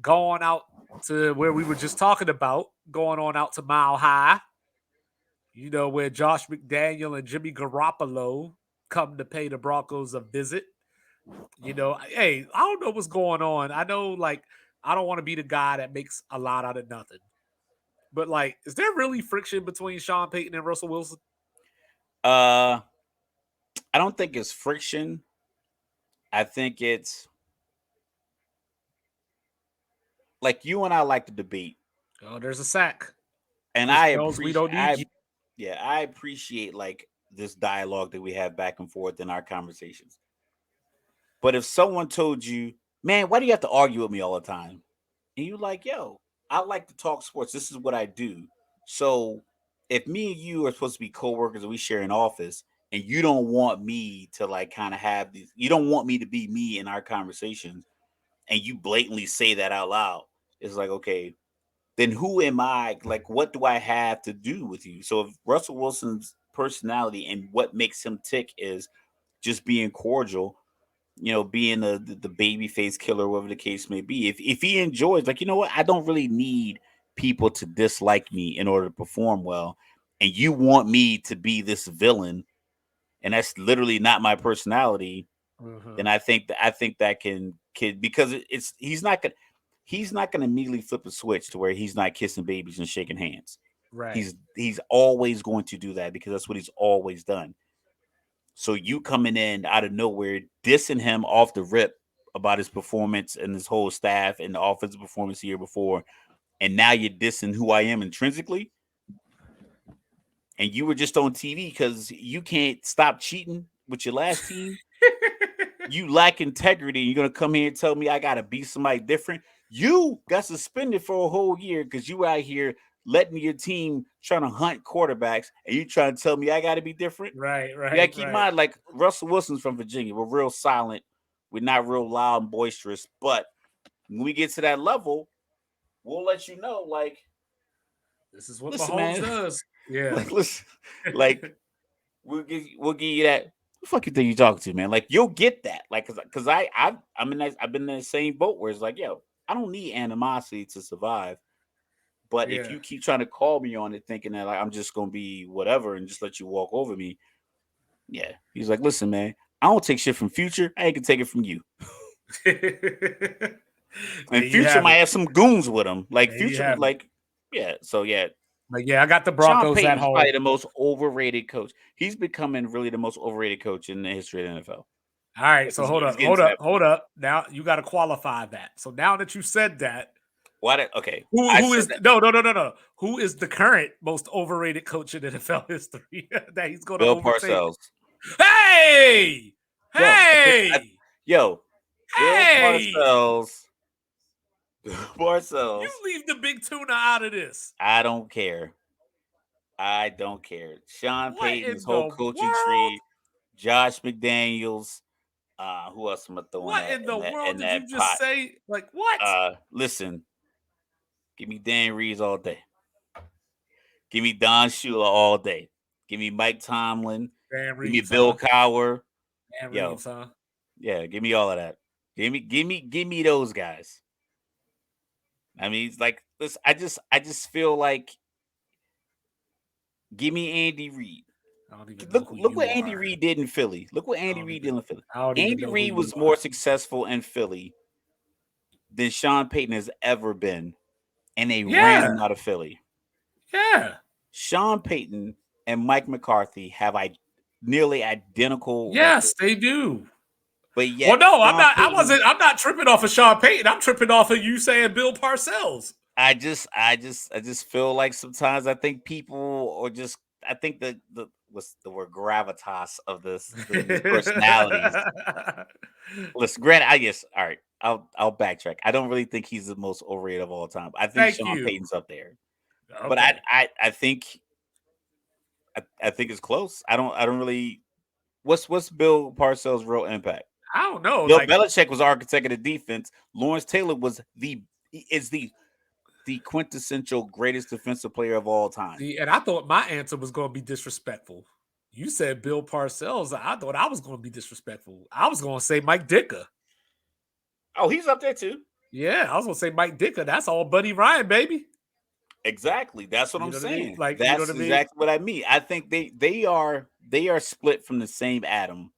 going out to where we were just talking about, going on out to Mile High, where Josh McDaniel and Jimmy Garoppolo come to pay the Broncos a visit. Hey, I don't know what's going on. I know, like, I don't want to be the guy that makes a lot out of nothing. But, like, is there really friction between Sean Payton and Russell Wilson? Uh, I don't think it's friction. I think it's like you and I like to debate, Oh, there's a sack. and Chris Jones, we don't need you. I appreciate like this dialogue that we have back and forth in our conversations. But if someone told you, man, why do you have to argue with me all the time? And you like, yo, I like to talk sports. This is what I do. So if me and you are supposed to be coworkers and we share an office, and you don't want me to like kind of have these, you don't want me to be me in our conversations, and you blatantly say that out loud, it's like, okay, then who am I? Like, what do I have to do with you? So if Russell Wilson's personality and what makes him tick is just being cordial, being the baby face killer, whatever the case may be. If he enjoys, like, you know what, I don't really need people to dislike me in order to perform well, and you want me to be this villain, and that's literally not my personality, then Uh-huh. I think that can because it's he's not gonna immediately flip a switch to where he's not kissing babies and shaking hands. Right. He's always going to do that because that's what he's always done. So you coming in out of nowhere, dissing him off the rip about his performance and his whole staff and the offensive performance the year before, and now you're dissing who I am intrinsically, and you were just on TV because you can't stop cheating with your last team. You lack integrity. You're gonna come here and tell me I gotta be somebody different. You got suspended for a whole year because you out here letting your team trying to hunt quarterbacks, and you trying to tell me I gotta be different. Right, You gotta right, keep in right. mind, like Russell Wilson's from Virginia. We're real silent. We're not real loud and boisterous, but When we get to that level, we'll let you know. Like, This is what listen, Mahomes man. does. Yeah. Like, listen, like we'll give you that. Who the fuck you think you talking to, man? Like, you'll get that. Like, cause I've been in the same boat where it's like, yo, I don't need animosity to survive. But if Yeah. you keep trying to call me on it, thinking that like I'm just gonna be whatever and just let you walk over me, yeah. He's like, listen, man, I don't take shit from Future. I ain't gonna take it from you. There And you Future have might it. have some goons with him. Like There you Future, have it. like, yeah. So yeah, But yeah, I got the Sean Broncos at Payton's probably home. the most overrated coach. He's becoming really the most overrated coach in the history of the NFL. All right, Like so hold he's up, getting hold to up, that hold point. up. Now you got to qualify that. So now that you said that, Why did okay? who I who said is that. no. Who is the current most overrated coach in NFL history that he's going to Bill overtake? Parcells. Hey, Yo, hey, yo, Bill hey! Parcells. Bill You Parcells. leave the big tuna out of this. I don't care. I don't care. Sean What Payton's in whole the coaching world? tree, Josh McDaniels. Who else am I throwing What that in the world in did you that just pot? say? Like what? Listen, give me Dan Reeves all day. Give me Don Shula all day. Give me Mike Tomlin. Dan Give me Reeves, Bill huh? Cowher. Dan Yo, Reeves, huh? yeah, give me all of that. Give me those guys. I mean, it's like this. I just feel like give me Andy Reid. I don't even know Look, who look what you Andy are. Reid did in Philly. Look what I Andy don't Reid did even in Philly. I don't even Andy know who Reid you was are. more successful in Philly than Sean Payton has ever been, and they ran Yeah, him out of Philly. yeah, Sean Payton and Mike McCarthy have nearly identical yes, records, they do. but Well, yet no, I'm Sean not. I Payton. wasn't. I'm not tripping off of Sean Payton. I'm tripping off of you saying Bill Parcells. I just feel like sometimes I think people or just I think the what's the word gravitas of these personalities. Listen, granted, I guess all right. I'll backtrack. I don't really think he's the most overrated of all time. I think Thank Sean you. Payton's up there, but Okay. I think I think it's close. I don't really. What's Bill Parcells' real impact? I don't know. Bill Like, Belichick was architect of the defense. Lawrence Taylor was the quintessential greatest defensive player of all time. see, and I thought my answer was going to be disrespectful. You said Bill Parcells. I thought I was going to be disrespectful. I was going to say Mike Dicker. Oh, he's up there too. Yeah, I was going to say Mike Dicker. That's all Buddy Ryan, baby. Exactly. That's what You I'm know what I mean? saying. Like, you know what That's I mean? exactly what I mean. I think they are split from the same atom,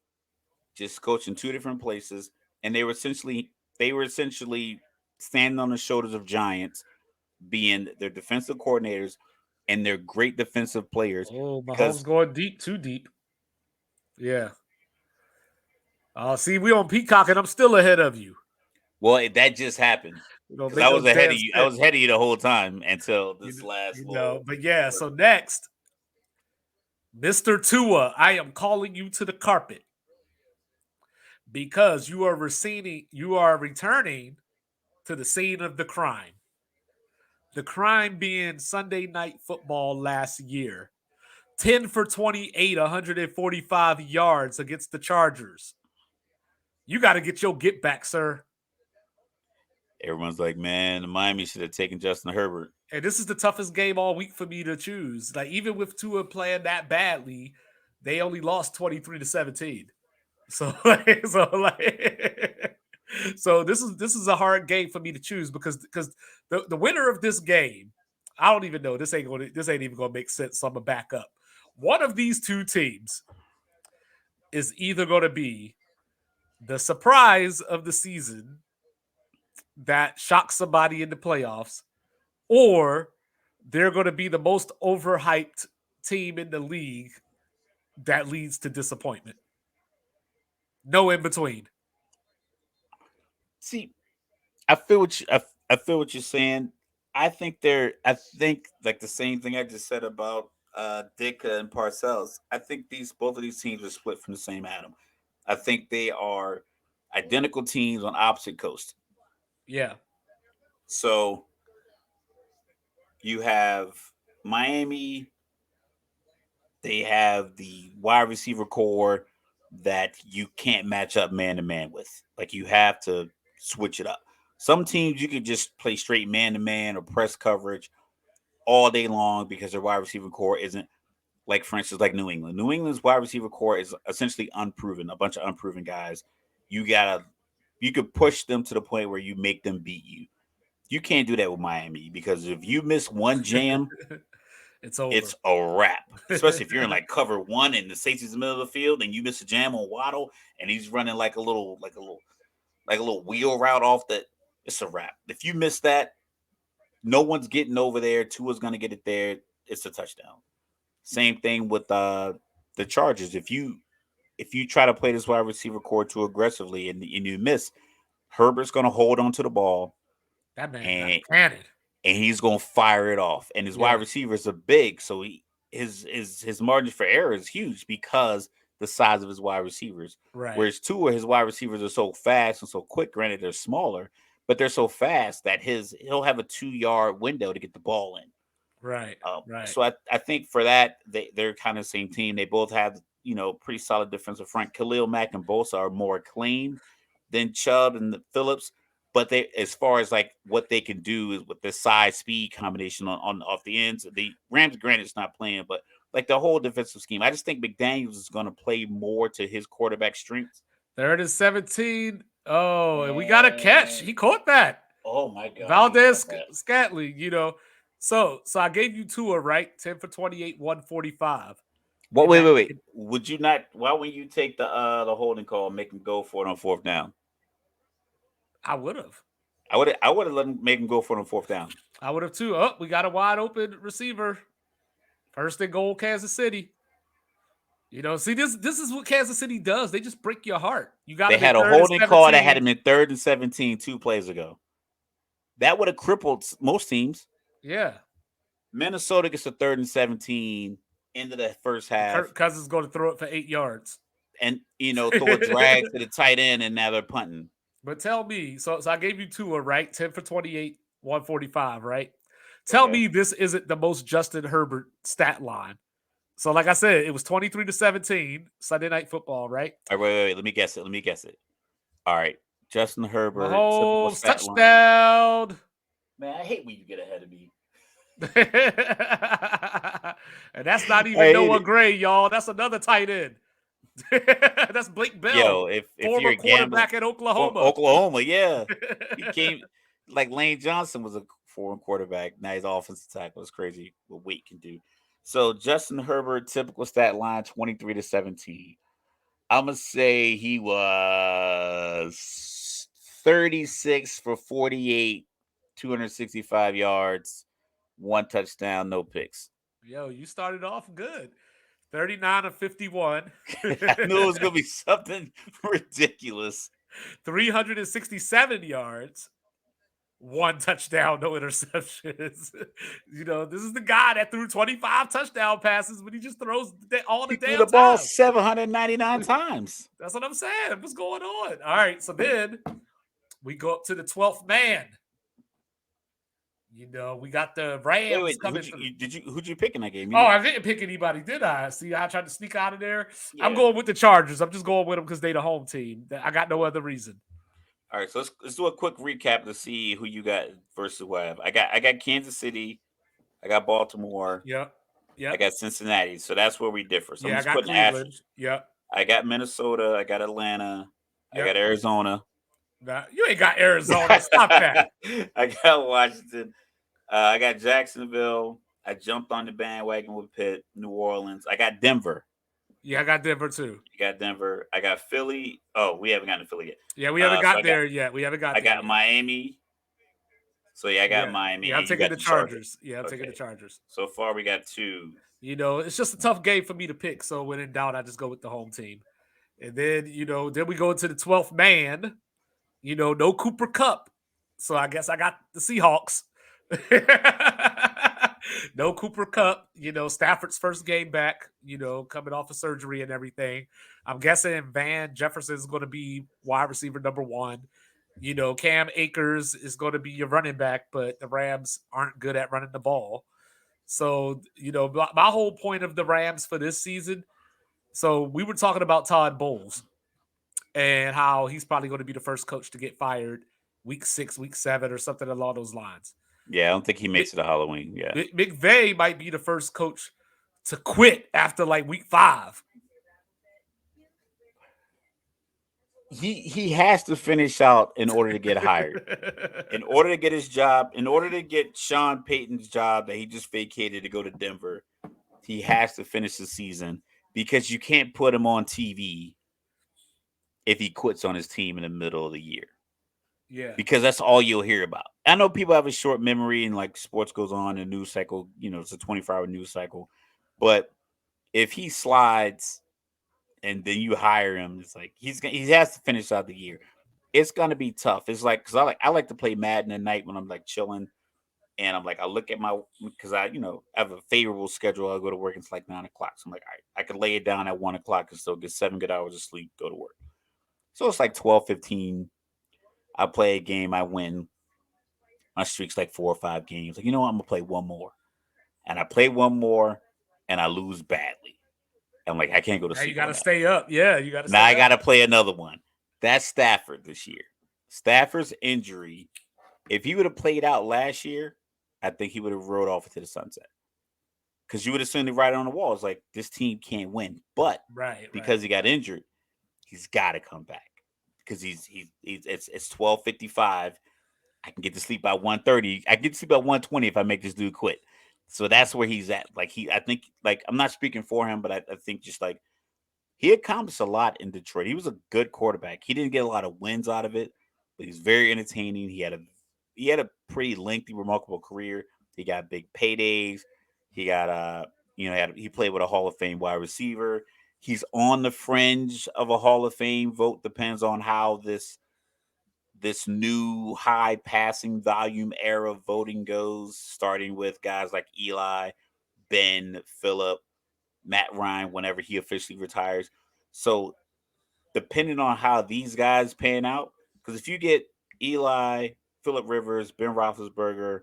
just coaching two different places, and they were essentially standing on the shoulders of giants, being their defensive coordinators and their great defensive players. Oh, Mahomes Because going deep, too deep. Yeah. See, we on Peacock, and I'm still ahead of you. well, that just happened You know, because make I no was ahead damn of you. I sense. was ahead of you the whole time until this You, last you know, little. but yeah. So next, Mr. Tua, I am calling you to the carpet because you are returning to the scene of the crime. The crime being Sunday night football last year. 10 for 28, 145 yards against the Chargers. You got to get your get back, sir. Everyone's like, man, Miami should have taken Justin Herbert. And this is the toughest game all week for me to choose. Like, even with Tua playing that badly, they only lost 23-17. So like so this is a hard game for me to choose because the winner of this game, I don't even know. This ain't even gonna make sense. So I'm gonna back up. One of these two teams is either gonna be the surprise of the season that shocks somebody in the playoffs, or they're gonna be the most overhyped team in the league that leads to disappointment. No in between. See, I feel I feel what you're saying. I think like the same thing I just said about Ditka and Parcells. I think these both of these teams are split from the same atom. I think they are identical teams on opposite coast. Yeah. So you have Miami, they have the wide receiver core that you can't match up man to man with. Like you have to switch it up. Some teams you can just play straight man to man or press coverage all day long because their wide receiver core isn't like, for instance, like New England. New England's wide receiver core is essentially unproven, a bunch of unproven guys. You could push them to the point where you make them beat you. You can't do that with Miami because if you miss one jam, It's over. it's a wrap. Especially if you're in like cover one and the safety's in the middle of the field and you miss a jam on Waddle and he's running like a little wheel route off that, it's a wrap. If you miss that, no one's getting over there. Tua's gonna get it there. It's a touchdown. Same thing with the Chargers. If you try to play this wide receiver core too aggressively and you miss, Herbert's gonna hold on to the ball That man got and cannon. he's gonna fire it off. And his Yeah, wide receivers are big, so his margin for error is huge because the size of his wide receivers. right, Whereas two of his wide receivers are so fast and so quick. Granted, they're smaller, but they're so fast that he'll have a 2 yard window to get the ball in. right, right. So I think for that they're kind of the same team. They both have pretty solid defensive front. Khalil Mack and Bosa are more acclaimed than Chubb and Phillips, but they as far as like what they can do is with the size speed combination on off the ends. The Rams, granted, is not playing, but like the whole defensive scheme, I just think McDaniels is going to play more to his quarterback strengths. 3rd and 17. Oh, and we got a catch. And He caught that. oh my god, he caught Valdez that. Scantling, So I gave you Tua, right? 10 for 28, 145. What? And Wait, that wait, wait. Would you not? Why wouldn't you take the holding call and make him go for it on fourth down? I would have. I would have let him make him go for it on fourth down. I would have too. Oh, we got a wide open receiver. 1st and goal, Kansas City. See, this is what Kansas City does. They just break your heart. You got They them in had a third and holding call that had 17. him in 3rd and 17 2 plays ago. That would have crippled most teams. Yeah. Minnesota gets a 3rd and 17 into the first half, Kirk Cousins going to throw it for 8 yards. and throw a drag to the tight end, and now they're punting. But tell me, so I gave you Tua, right? 10 for 28, 145, right? Tell Okay. me this isn't the most Justin Herbert stat line. So, like I said, it was 23-17, Sunday Night Football, right? All right, wait. Let me guess it. All right. Justin Herbert, typical Mahomes, stat line. touchdown. Man, I hate when you get ahead of me. And that's not I even hate Noah it. Gray, y'all. That's another tight end. That's Blake Bell, Yo, if former you're gambling, quarterback at Oklahoma. Oklahoma, yeah, he came like Lane Johnson was a foreign quarterback. Now he's offensive tackle. It's crazy what weight can do. So Justin Herbert, typical stat line, 23-17. I'm gonna say he was 36 for 48, 265 yards, 1 touchdown, no picks. Yo, you started off good. 39-51. I knew it was gonna be something ridiculous. 367 yards, 1 touchdown, no interceptions. This is the guy that threw 25 touchdown passes, but he just throws all the He threw damn the ball time. 799 times. That's what I'm saying. What's going on? All right, so then we go up to the 12th man. We got the Rams Wait. coming Who'd you pick in that game? Oh, I didn't pick anybody, did I? See, I tried to sneak out of there. Yeah. I'm going with the Chargers. I'm just going with them because they the home team. I got no other reason. All right, so let's do a quick recap to see who you got versus who I have. I got Kansas City, I got Baltimore, Yep. I got Cincinnati. So that's where we differ. So Yeah, I'm I just got putting Cleveland. asterisks. Yep. I got Minnesota, I got Atlanta, I Yep. got Arizona. Nah, you ain't got Arizona. Stop that. I got Washington. I got Jacksonville. I jumped on the bandwagon with Pitt, New Orleans. I got Denver. Yeah, I got Denver too. You got Denver. I got Philly. Oh, we haven't gotten to Philly yet. Yeah, we haven't So got there yet. We haven't got I there got yet. Miami. So yeah, I got Miami. Yeah, I'm You taking got the Chargers. Yeah, I'm taking Okay. the Chargers. So far, we got 2. It's just a tough game for me to pick. So when in doubt, I just go with the home team. And then, then we go into the 12th man. No Cooper Cup. So I guess I got the Seahawks. No Cooper Cup. Stafford's first game back, coming off of surgery and everything. I'm guessing Van Jefferson is going to be wide receiver number 1. Cam Akers is going to be your running back, but the Rams aren't good at running the ball. So, my whole point of the Rams for this season. So we were talking about Todd Bowles and how he's probably going to be the first coach to get fired week 6, week 7, or something along those lines. Yeah, I don't think he makes it to Halloween. Yeah. McVay might be the first coach to quit after like week 5. He has to finish out in order to get hired. In order to get his job, in order to get Sean Payton's job that he just vacated to go to Denver, he has to finish the season because you can't put him on TV if he quits on his team in the middle of the year. Yeah. Because that's all you'll hear about. I know people have a short memory and like sports goes on, a news cycle, it's a 24-hour news cycle. But if he slides and then you hire him, it's like he has to finish out the year. It's gonna be tough. It's like because I like to play Madden at night when I'm like chilling, and I'm like I look at my because I have a favorable schedule. I go to work. It's like 9 o'clock. So I'm like I could lay it down at 1 o'clock and still get 7 good hours of sleep. Go to work. So it's like 12:15. I play a game. I win. My streak's like 4 or 5 games. Like I'm gonna play one more, and I play one more, and I lose badly. I'm like I can't go to Now you sleep got on to that. stay up. Yeah, you got to Now stay I got up. to play another one. That's Stafford this year. Stafford's injury, if he would have played out last year, I think he would have rode off into the sunset. Because you would have seen it right on the wall. It's like, this team can't win. But Right, right. because he got injured, he's got to come back. Because it's 12:55. I can get to sleep by 1:30. I can get to sleep by 1:20 if I make this dude quit. So that's where he's at. Like I think, like I'm not speaking for him, but I think just like he accomplished a lot in Detroit. He was a good quarterback. He didn't get a lot of wins out of it, but he's very entertaining. He had a pretty lengthy, remarkable career. He got big paydays. He got he played with a Hall of Fame wide receiver. He's on the fringe of a Hall of Fame vote. Depends on how this new high passing volume era voting goes, starting with guys like Eli, Ben, Phillip, Matt Ryan, whenever he officially retires. So depending on how these guys pan out, because if you get Eli, Phillip Rivers, Ben Roethlisberger,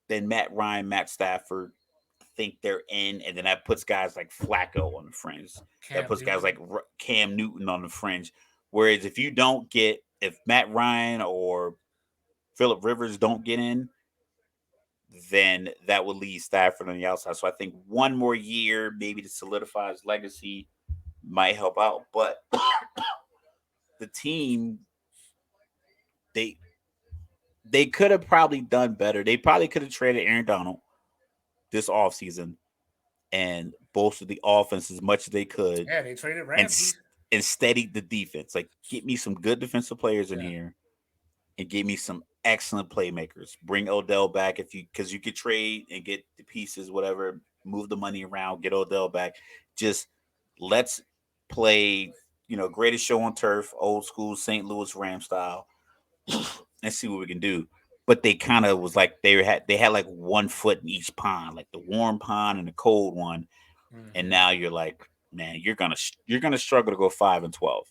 then Matt Ryan, Matt Stafford, I think they're in, and then that puts guys like Flacco on the fringe. That Cam puts guys Newton. like Cam Newton on the fringe. Whereas if Matt Ryan or Phillip Rivers don't get in, then that would leave Stafford on the outside. So I think one more year, maybe to solidify his legacy, might help out. But the team, they they could have probably done better. They probably could have traded Aaron Donald this offseason and bolstered the offense as much as they could Yeah, they traded and Ramsey. and steadied the defense. Like get me some good defensive players in Yeah. here and give me some excellent playmakers. Bring Odell back because you could trade and get the pieces, whatever, move the money around, get Odell back. Just let's play, greatest show on turf, old school St. Louis Ram style, and see what we can do. But they kind of was like they had like 1 foot in each pond, like the warm pond and the cold one. And Mm-hmm. now you're like, man, you're gonna struggle to go 5-12. All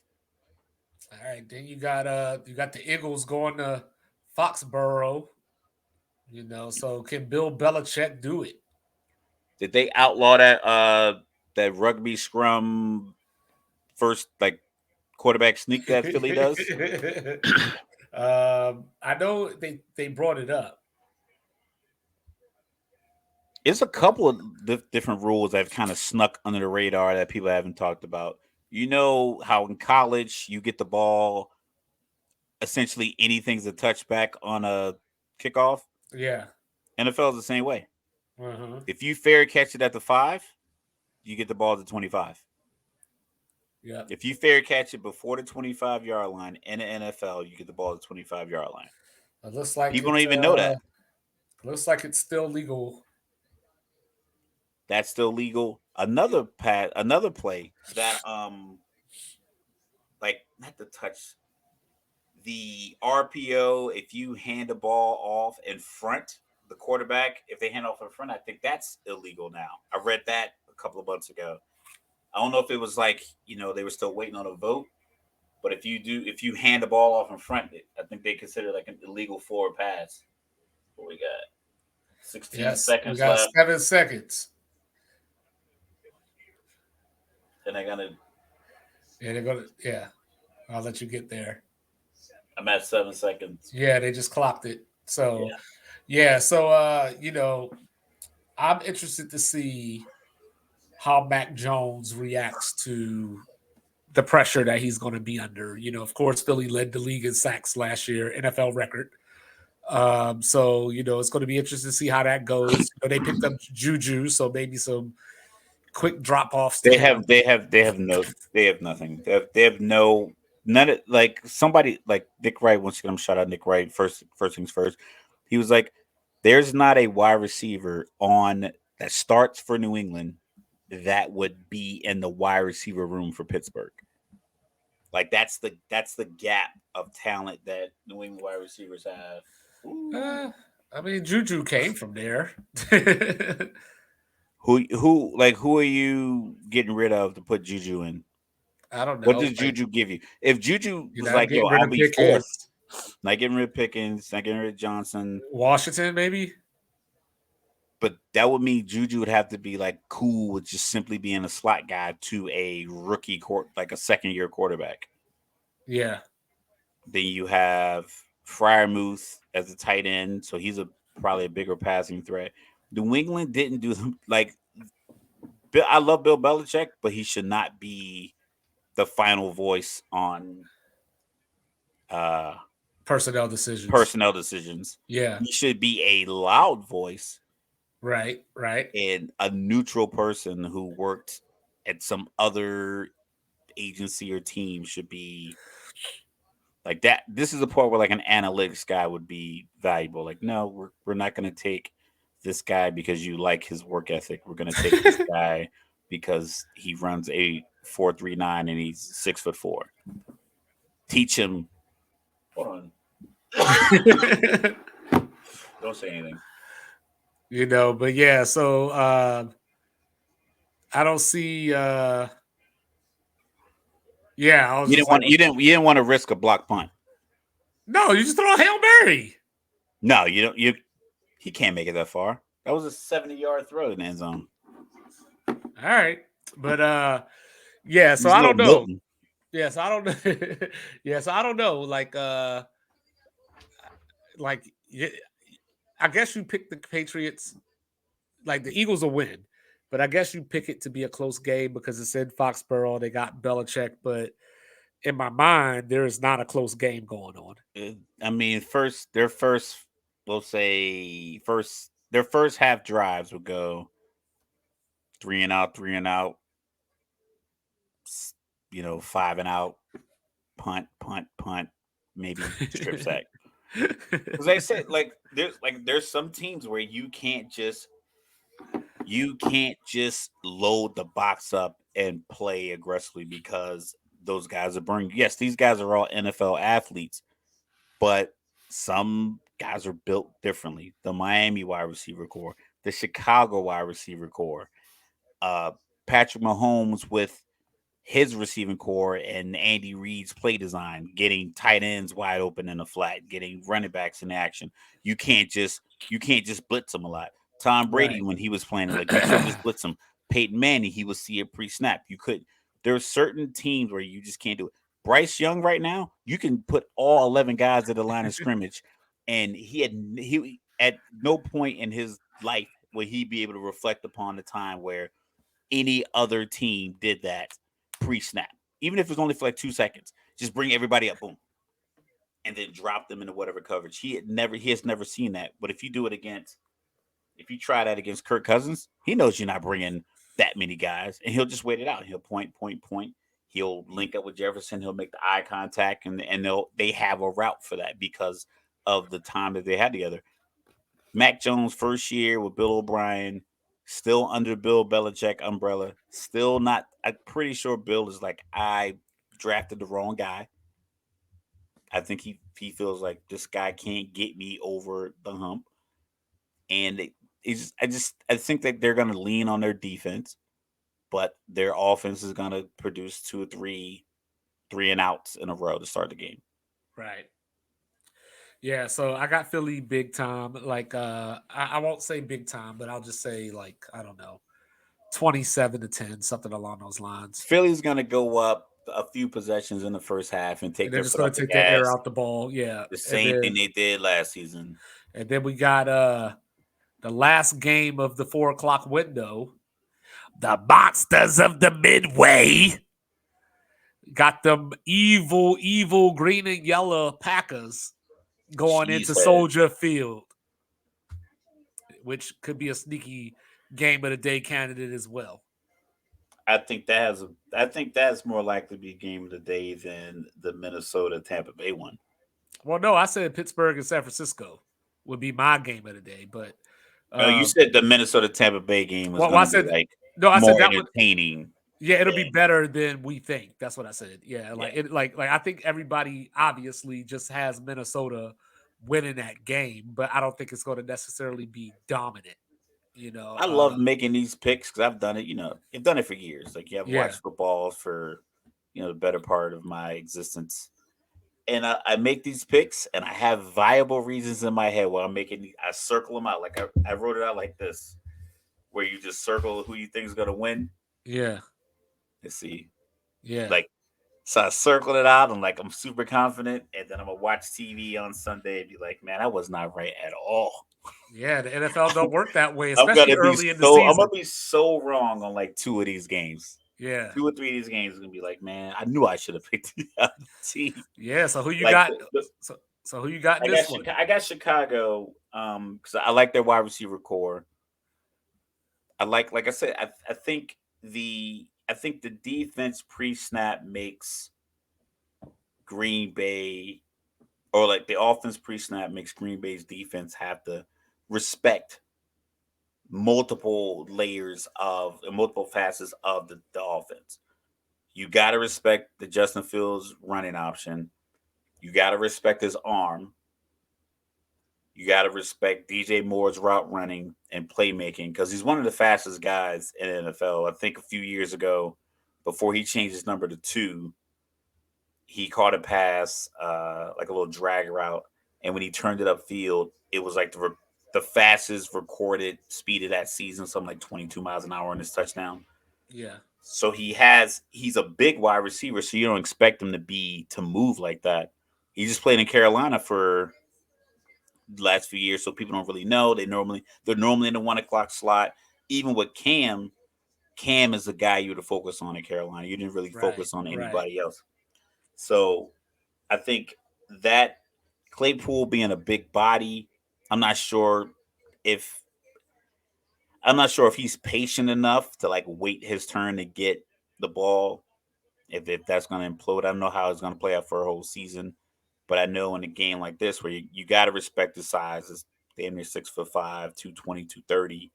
right, then you got the Eagles going to Foxborough. So can Bill Belichick do it? Did they outlaw that rugby scrum first like quarterback sneak that Philly does? I know they brought it up. It's a couple of different rules that have kind of snuck under the radar that people haven't talked about. You know how in college you get the ball, essentially anything's a touchback on a kickoff. Yeah. NFL is the same way. Uh-huh. If you fair catch it at the 5, you get the ball at the 25. Yep. If you fair catch it before the 25-yard line in the NFL, you get the ball at the 25-yard line. It looks like People don't even know that. it's still legal. That's still legal. Another play that like not to touch the RPO. If you hand the ball off in front, the quarterback, if they hand off in front, I think that's illegal now. I read that a couple of months ago. I don't know if it was like they were still waiting on a vote, but if you hand the ball off in front, I think they consider like an illegal forward pass. What we got? 16 Yes, we seconds got left, 7 seconds. and I gotta. Yeah, they're gonna. Yeah, I'll let you get there. I'm at 7 seconds. Yeah, they just clocked it. So Yeah. yeah, so I'm interested to see how Mac Jones reacts to the pressure that he's going to be under. Of course, Philly led the league in sacks last year, NFL record. So it's going to be interesting to see how that goes. They picked up Juju, so maybe some quick drop offs to They him. have they have they have no they have nothing. They have no none of like somebody like Nick Wright. Once again, I'm shout out Nick Wright. First things first. He was like, "There's not a wide receiver on that starts for New England that would be in the wide receiver room for Pittsburgh. Like that's the gap of talent that New England wide receivers have." Ooh. Uh, I mean, Juju came from there. Who are you getting rid of to put Juju in? I don't What know. does Like, Juju give you? If Juju you're was not like, "Yo, getting rid I'll of be fourth," Pickens. not getting rid of Pickens, not getting rid of Johnson, Washington, maybe. but that would mean Juju would have to be like cool with just simply being a slot guy to a rookie court, like a second year quarterback. Yeah. Then you have Fryermuth as a tight end, so he's probably a bigger passing threat. New England didn't do them like I love Bill Belichick, but he should not be the final voice on uh Personnel decisions. personnel decisions. Yeah. He should be a loud voice Right. Right. and a neutral person who worked at some other agency or team should be like that. This is a part where like an analytics guy would be valuable. Like, no, we're not going to take this guy because you like his work ethic. We're going to take this guy because he runs a 4.39 and he's 6'4". Teach him. Hold on. Don't say anything. But yeah, so I don't see yeah, I was You just didn't like, want you didn't want to risk a block punt. no, you just throw a Hail Mary. No, you don't. He can't make it that far. That was a 70-yard throw in the end zone. All right. But yeah, so He's I no don't know. Milton. Yeah, so I don't know. Yeah, so I don't know. Like yeah, I guess you pick the Patriots, like the Eagles will win. But I guess you pick it to be a close game because it's in Foxborough. They got Belichick, but in my mind, there is not a close game going on. I mean, we'll say their first half drives would go 3 and out, 3 and out, 5 and out, punt, punt, punt, maybe strip sack. Because I said, there's some teams where you can't just load the box up and play aggressively because those guys are burned. Yes, these guys are all NFL athletes, but some guys are built differently. The Miami wide receiver core, the Chicago wide receiver core, uh, Patrick Mahomes with his receiving core and Andy Reid's play design, getting tight ends wide open in the flat, getting running backs in action. You can't just you can't just blitz them a lot. Tom Brady Right. when he was playing, like you couldn't just blitz him. Peyton Manning, he would see it pre-snap. You could. There are certain teams where you just can't do it. Bryce Young right now, you can put all 11 guys at the line of scrimmage, and he at no point in his life would he be able to reflect upon the time where any other team did that pre-snap, even if it was only for like 2 seconds. Just bring everybody up, boom, and then drop them into whatever coverage. He has never seen that. But if you try that against Kirk Cousins, he knows you're not bringing that many guys, and he'll just wait it out. He'll point, point, point. He'll link up with Jefferson. He'll make the eye contact, and they have a route for that because of the time that they had together. Mac Jones' first year with Bill O'Brien, still under Bill Belichick umbrella. Still not. I'm pretty sure Bill is like, I drafted the wrong guy. I think he feels like this guy can't get me over the hump, and I think that they're going to lean on their defense, but their offense is going to produce two or three and outs in a row to start the game. Right. Yeah, so I got Philly big time. Like I won't say big time, but I'll just say like, I don't know, 27-10, something along those lines. Philly's going to go up a few possessions in the first half and take and they're their just foot going off to the take their air gas. out the ball. Yeah, The same thing they did last season. we got the last game of the 4 o'clock window. The Monsters of the Midway got them evil green and yellow Packers going into Cheesehead. Soldier Field, which could be a sneaky game of the day candidate as well. I think that's more likely to be game of the day than the Minnesota Tampa Bay one. Well, no, I said Pittsburgh and San Francisco would be my game of the day, but No, you um, said the Minnesota Tampa Bay game was well, going I to be said like no. I said more that would. entertaining Yeah, it'll be than better than we think. That's what I said. Yeah, yeah. like I think everybody obviously just has Minnesota winning that game, but I don't think it's going to necessarily be dominant. You know, I love making these picks because I've done it. I've done it for years. Like, you have yeah, watched football for the better part of my existence, and I make these picks, and I have viable reasons in my head while I'm making. I circle them out. Like I wrote it out like this, where you just circle who you think is going to win. yeah, Let's see, yeah, like so I circled it out. I'm like I'm super confident, and then I'm gonna watch TV on Sunday and be like, man, I was not right at all. yeah. The NFL don't work that way, especially early in the I'm season. gonna be so wrong on like two of these games. Yeah, 2 or 3 of these games are gonna be like, man, I knew I should have picked the other team. yeah. So who you Like got? So who you got in this one? I got Chicago, because I like their wide receiver core. Like I said, I think the defense pre snap makes Green Bay, or like the offense pre snap makes Green Bay's defense have to respect multiple layers of multiple facets of the offense. You got to respect the Justin Fields running option. You got to respect his arm. You got to respect DJ Moore's route running and playmaking because he's one of the fastest guys in the NFL. I think a few years ago, before he changed his number to 2, he caught a pass, like a little drag route, and when he turned it upfield, it was like the fastest recorded speed of that season, something like 22 miles an hour on his touchdown. Yeah, So he's a big wide receiver, so you don't expect him to move like that. He just played in Carolina for the last few years, so people don't really know. They're normally in the 1 o'clock slot. Even with Cam is the guy you to focus on in Carolina. You didn't really right, focus on right. anybody else. So I think that Claypool being a big body, I'm not sure if if he's patient enough to like wait his turn to get the ball. If that's going to implode, I don't know how it's going to play out for a whole season. But I know in a game like this where you got to respect the size, it's damn near 6'5", 220, 230,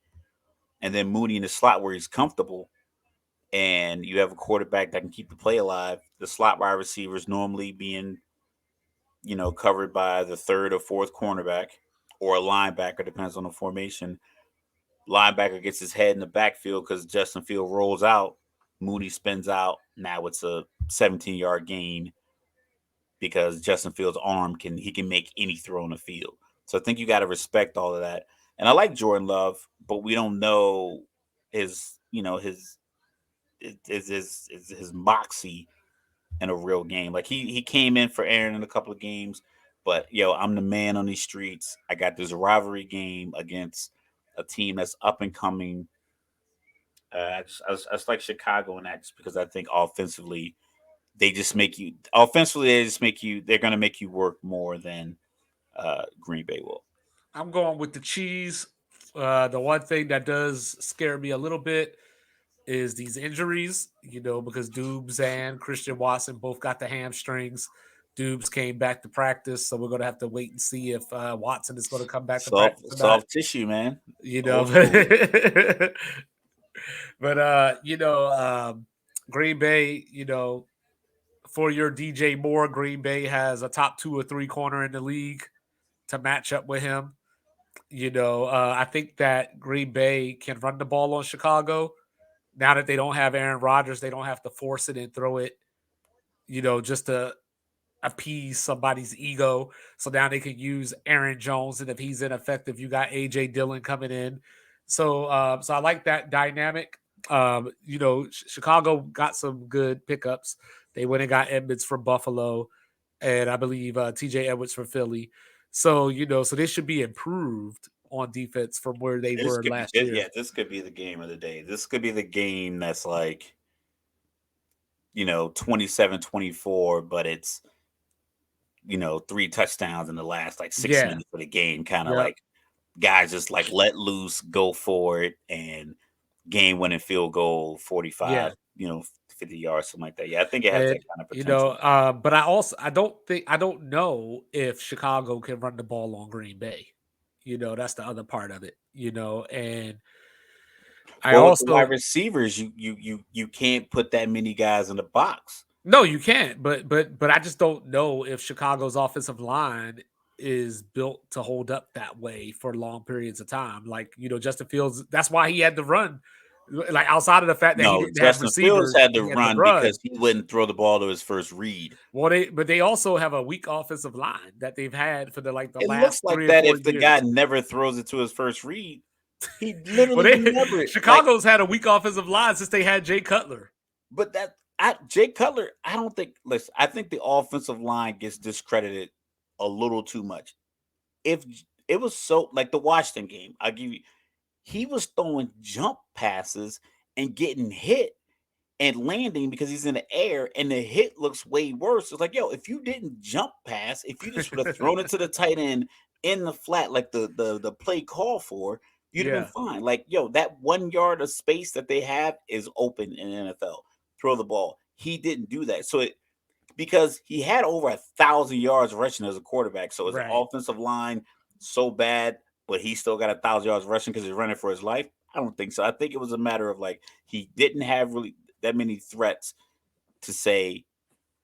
and then Mooney in the slot where he's comfortable, and you have a quarterback that can keep the play alive. The slot wide receivers normally being covered by the third or fourth cornerback or a linebacker, depends on the formation. Linebacker gets his head in the backfield because Justin Field rolls out. Mooney spins out. Now it's a 17-yard gain because Justin Fields' arm can make any throw on the field. So I think you got to respect all of that. And I like Jordan Love, but we don't know his his moxie in a real game. Like he came in for Aaron in a couple of games, but I'm the man on these streets. I got this rivalry game against a team that's up and coming. I just like Chicago in that just because I think they're going to make you work more than Green Bay will. I'm going with the cheese. The one thing that does scare me a little bit is these injuries, because Dubes and Christian Watson both got the hamstrings. Dubes came back to practice, so we're going to have to wait and see if Watson is going to come back to practice or not. Soft tissue, man. You know, Old school. but Green Bay, for your DJ Moore, Green Bay has a top 2 or 3 corner in the league to match up with him. I think that Green Bay can run the ball on Chicago. Now that they don't have Aaron Rodgers, they don't have to force it and throw it, just to appease somebody's ego. So now they can use Aaron Jones, and if he's ineffective, you got AJ Dillon coming in. So I like that dynamic. Chicago got some good pickups. They went and got Edmonds from Buffalo, and I believe T.J. Edwards from Philly. So so they should be improved on defense from where they This were could be last year. yeah, this could be the game of the day. This could be the game that's like, 27-24, but it's, three touchdowns in the last like 6 Yeah. minutes of the game, kind of Yep. like guys just like let loose, go for it, and game winning field goal, 45, Yeah. 50 yards, something like that. Yeah, I think it has And that kind of potential. but I don't know if Chicago can run the ball on Green Bay. That's the other part of it. And I Well, with the wide also receivers, you can't put that many guys in the box. no, you can't. But I just don't know if Chicago's offensive line is built to hold up that way for long periods of time. Like Justin Fields. That's why he had to run. Like outside of the fact that he No, didn't have Justin Fields receivers, had to he had to run because run. he wouldn't throw the ball to his first read. Well, they also have a weak offensive line that they've had for the It looks last like three or that four if the guy years. never throws it to his first read. He Well, literally never like, Chicago's had a weak offensive line since they had Jay Cutler. but Jay Cutler, I don't think. Listen, I think the offensive line gets discredited a little too much. If it was so like the Washington game, I'll give you, he was throwing jump passes and getting hit and landing because he's in the air, and the hit looks way worse. It's like, yo, if you didn't jump pass, if you just would have thrown it to the tight end in the flat like the play call for, you'd have been Yeah, fine. Like, yo, that 1 yard of space that they have is open in the NFL. Throw the ball. He didn't do that. So because he had over 1,000 yards rushing as a quarterback. So his right. offensive line so bad, but he still got 1,000 yards rushing because he's running for his life? I don't think so. I think it was a matter of like he didn't have really that many threats to say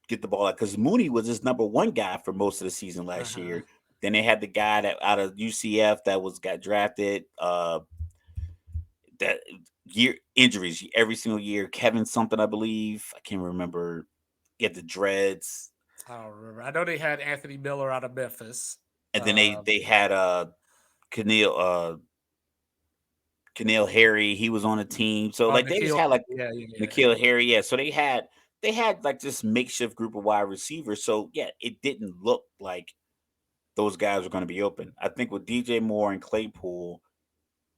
get the ball out because Mooney was his number one guy for most of the season last Uh-huh. year. Then they had the guy that out of UCF that got drafted. That year injuries every single year. Kevin something, I believe. I can't remember. Get the dreads. I don't remember. I know they had Anthony Miller out of Memphis. And then they Um, they had Keneal Keneal Harry, he was on the team. So like they just Nikhil. had like Yeah, yeah, yeah. Nikhil Harry, yeah. So they had like this makeshift group of wide receivers. So yeah, it didn't look like those guys were going to be open. I think with DJ Moore and Claypool,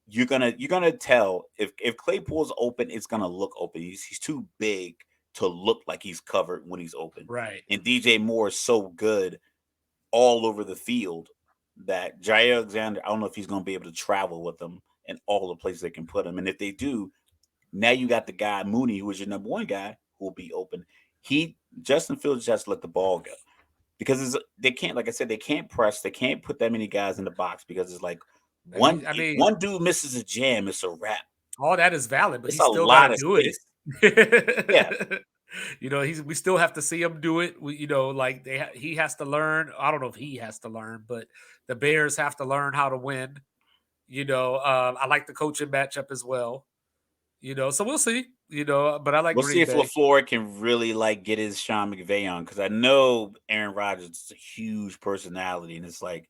you're gonna tell if Claypool's open, it's gonna look open. He's too big to look like he's covered when he's open. Right. And DJ Moore is so good all over the field that Jair Alexander, I don't know if he's going to be able to travel with them in all the places they can put him. And if they do, now you got the guy Mooney, who is your number one guy, who will be open. Justin Fields just has to let the ball go because they can't, like I said, they can't press, they can't put that many guys in the box because it's like one I if mean, one dude misses a jam, it's a wrap. all that is valid, but It's he's a still got to lot of do it. space. Yeah, We still have to see him do it. Like he has to learn. I don't know if he has to learn, but the Bears have to learn how to win. I like the coaching matchup as well. So we'll see. But I like we'll see Green if Bay. LaFleur can really like get his Sean McVay on because I know Aaron Rodgers is a huge personality, and it's like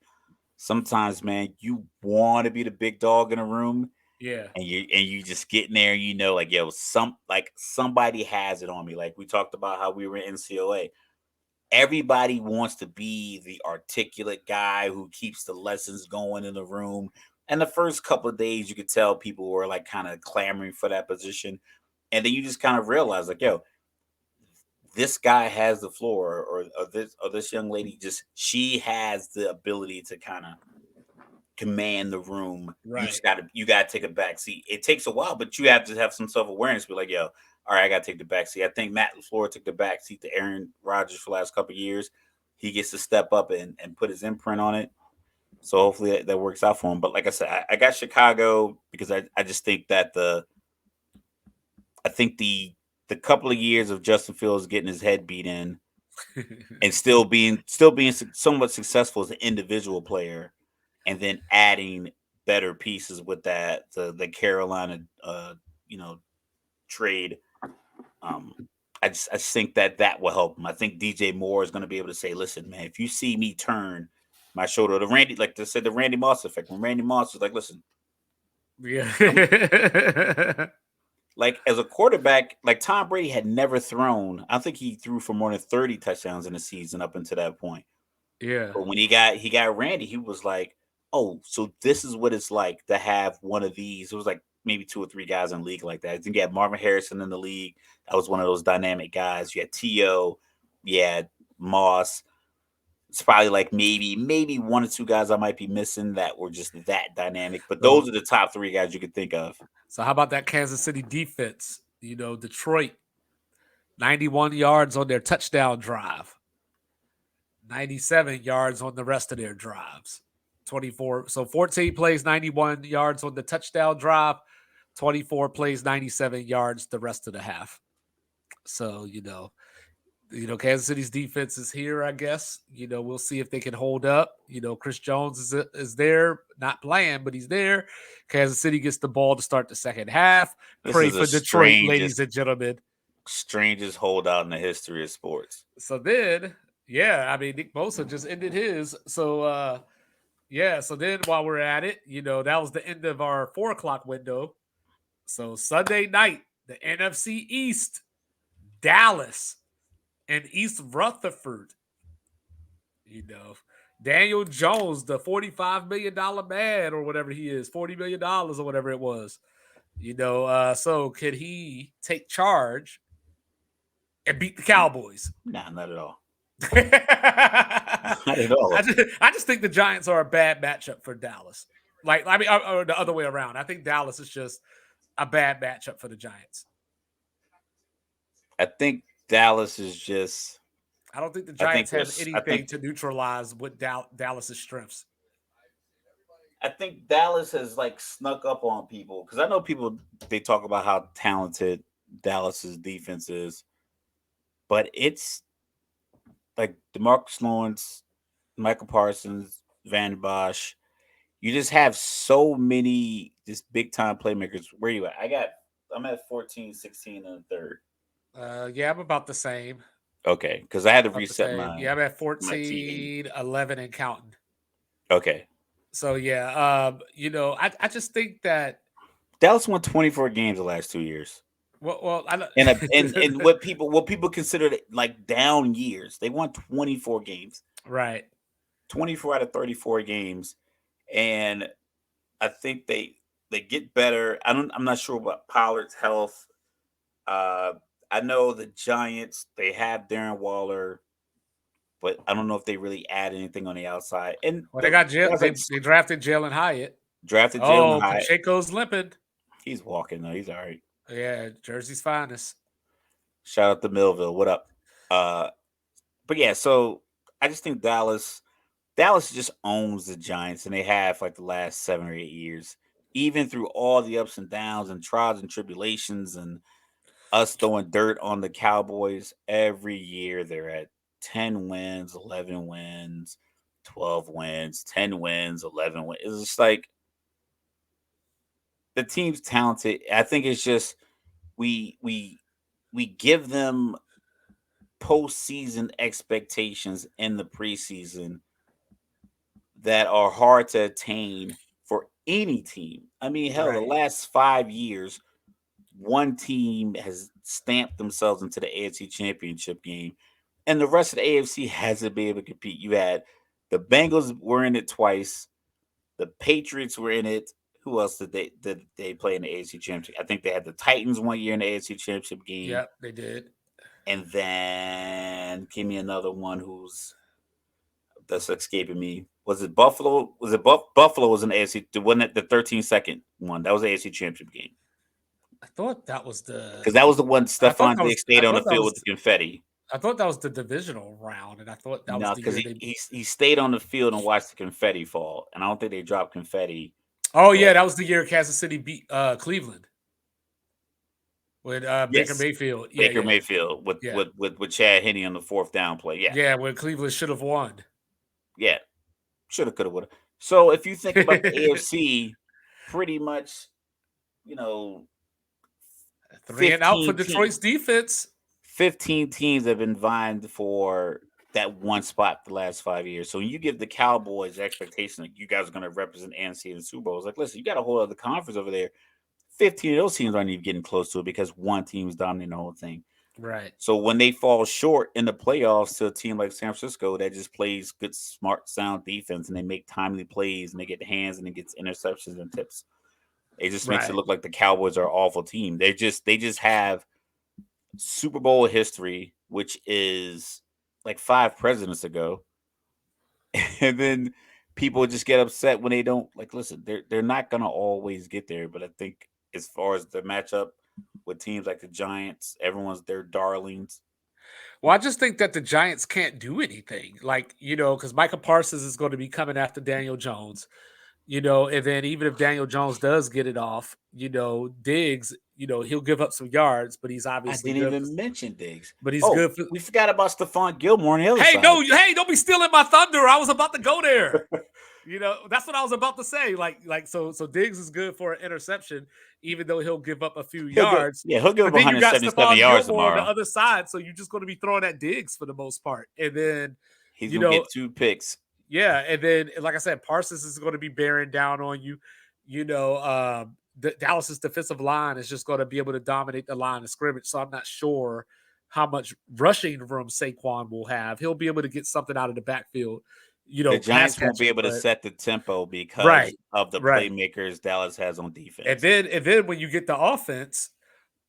sometimes, man, you want to be the big dog in a room, Yeah, and you just get in there, like yo, somebody has it on me. Like we talked about how we were in NCOA. Everybody wants to be the articulate guy who keeps the lessons going in the room. And the first couple of days, you could tell people were like kind of clamoring for that position, and then you just kind of realize, like, yo, this guy has the floor, or this young lady just she has the ability to kind of command the room. right. You gotta take a back seat. It takes a while, but you have to have some self awareness. Be like, yo, all right, I gotta take the back seat. I think Matt LaFleur took the back seat to Aaron Rodgers for the last couple of years. He gets to step up and put his imprint on it. So hopefully that works out for him. But like I said, I got Chicago because I just think that the couple of years of Justin Fields getting his head beat in and still being somewhat successful as an individual player, and then adding better pieces with that the Carolina you know trade. Um, I just think that will help him. I think DJ Moore is going to be able to say, "Listen, man, if you see me turn my shoulder, the Randy like they said the Randy Moss effect. When Randy Moss is like, listen, Yeah. I'm like as a quarterback, like Tom Brady had never thrown. I think he threw for more than 30 touchdowns in a season up until that point. Yeah. But when he got Randy, he was like, "Oh, so this is what it's like to have one of these." It was like maybe two or three guys in the league like that. I think you had Marvin Harrison in the league. That was one of those dynamic guys. You had T.O., you had Moss. It's probably like maybe one or two guys I might be missing that were just that dynamic. But So those are the top three guys you could think of. so how about that Kansas City defense? Detroit, 91 yards on their touchdown drive, 97 yards on the rest of their drives. 24. So 14 plays, 91 yards on the touchdown drive, 24 plays, 97 yards the rest of the half. So, Kansas City's defense is here, I guess. We'll see if they can hold up. Chris Jones is there, not playing, but he's there. Kansas City gets the ball to start the second half. This Pray is the for Detroit, ladies and gentlemen. strangest holdout in the history of sports. So then, yeah, I mean, Nick Bosa just ended his. So, yeah, so then while we're at it, that was the end of our 4 o'clock window. So Sunday night, the NFC East, Dallas and East Rutherford. You know, Daniel Jones, the $45 million man or whatever he is, $40 million or whatever it was. So could he take charge and beat the Cowboys? Nah, not at all. I Not at all. just think the Giants are a bad matchup for Dallas. Like, I mean, or the other way around. I think Dallas is just a bad matchup for the Giants. I think Dallas is just. I don't think the I think Giants have there's. I anything think. to neutralize what Dallas's strengths. I think Dallas has like snuck up on people because I know people they talk about how talented Dallas's defense is, but it's like DeMarcus Lawrence, Michael Parsons, Van Bosch. You just have so many just big time playmakers. Where you at? I'm at 14, 16, and a third. Yeah, I'm about the same. Okay, because I had to About the reset same. my Yeah, I'm at my TV. 14, 11, and counting. Okay, So yeah, I just think that Dallas won 24 games the last 2 years. I And what people consider like down years. They won 24 games, right, 24 out of 34 games, and I think they get better. I'm not sure about Pollard's health. Uh, I know the Giants they have Darren Waller, but I don't know if they really add anything on the outside. And well, they the got guys like they drafted Jalen Hyatt. drafted Jalen Oh, Hyatt. Pacheco's limping. He's walking though. He's all right. Yeah, Jersey's finest. Shout out to Millville. What up? Uh, but yeah, so I just think Dallas just owns the Giants, and they have like the last 7 or 8 years. Even through all the ups and downs and trials and tribulations, and us throwing dirt on the Cowboys every year, they're at 10 wins, 11 wins, 12 wins, 10 wins, 11 wins. It's just like the team's talented. I think it's just we we we give them postseason expectations in the preseason that are hard to attain for any team. I mean, hell, the Right, last 5 years, one team has stamped themselves into the AFC Championship game, and the rest of the AFC hasn't been able to compete. You had the Bengals were in it twice, the Patriots were in it. Who else did they play in the AFC Championship? I think they had the Titans one year in the AFC Championship game, yep, they did. and then give me another one who's that's escaping me. Was it Buffalo? Was it Buffalo was an AFC the one that the 13-second one? That was the AFC Championship game. I thought that was the. Because that was the one I thought Stephon that was. Diggs stayed I on the thought that field with was. the confetti. I thought that was the divisional round, and I thought that was No, the because year he, they. he he stayed on the field and watched the confetti fall. And I don't think they dropped confetti. Oh But yeah, that was the year Kansas City beat Cleveland with Baker yes, Mayfield. Yeah, Baker yeah, Mayfield with yeah, with with, with Chad Henne on the fourth down play. Yeah. yeah. When Cleveland should have won. Yeah. Shoulda, coulda, woulda. So if you think about the AFC, pretty much, you know, 3-and-out for 15 Detroit's teams. defense. 15 teams have been vying for that one spot the last 5 years. So when you give the Cowboys the expectation that you guys are going to represent ANC in the Super Bowl, it's like, listen, you got a whole other conference over there. 15 of those teams aren't even getting close to it because one team's dominating the whole thing. Right. So when they fall short in the playoffs to a team like San Francisco that just plays good, smart, sound defense, and they make timely plays and they get hands and it gets interceptions and tips, it just makes it Right. look like the Cowboys are an awful team. They just have Super Bowl history, which is like 5 presidents ago, and then people just get upset when they don't. Like, listen, they're not gonna always get there, but I think as far as the matchup with teams like the Giants, everyone's their darlings. Well, I just think that the Giants can't do anything. Like, because Micah Parsons is going to be coming after Daniel Jones, and then even if Daniel Jones does get it off, Diggs, he'll give up some yards, but he's I obviously didn't good. even mention Diggs. But he's Oh, good for. we forgot about Stephon Gilmore on the other Hey, side. no, hey, don't be stealing my thunder. I was about to go there. That's what I was about to say. So Diggs is good for an interception, even though he'll give up a few yards. He'll give up But then you got 177 Stephon yards Gilmore on the tomorrow. other side, so you're just going to be throwing at Diggs for the most part. And then, He's you gonna know, get 2 picks. yeah, and then like I said, Parsons is going to be bearing down on you. Dallas's defensive line is just going to be able to dominate the line of scrimmage. So I'm not sure how much rushing room Saquon will have. He'll be able to get something out of the backfield, The pass Giants won't be catching. able to But set the tempo because right, of the right, playmakers Dallas has on and defense. then when you get the offense,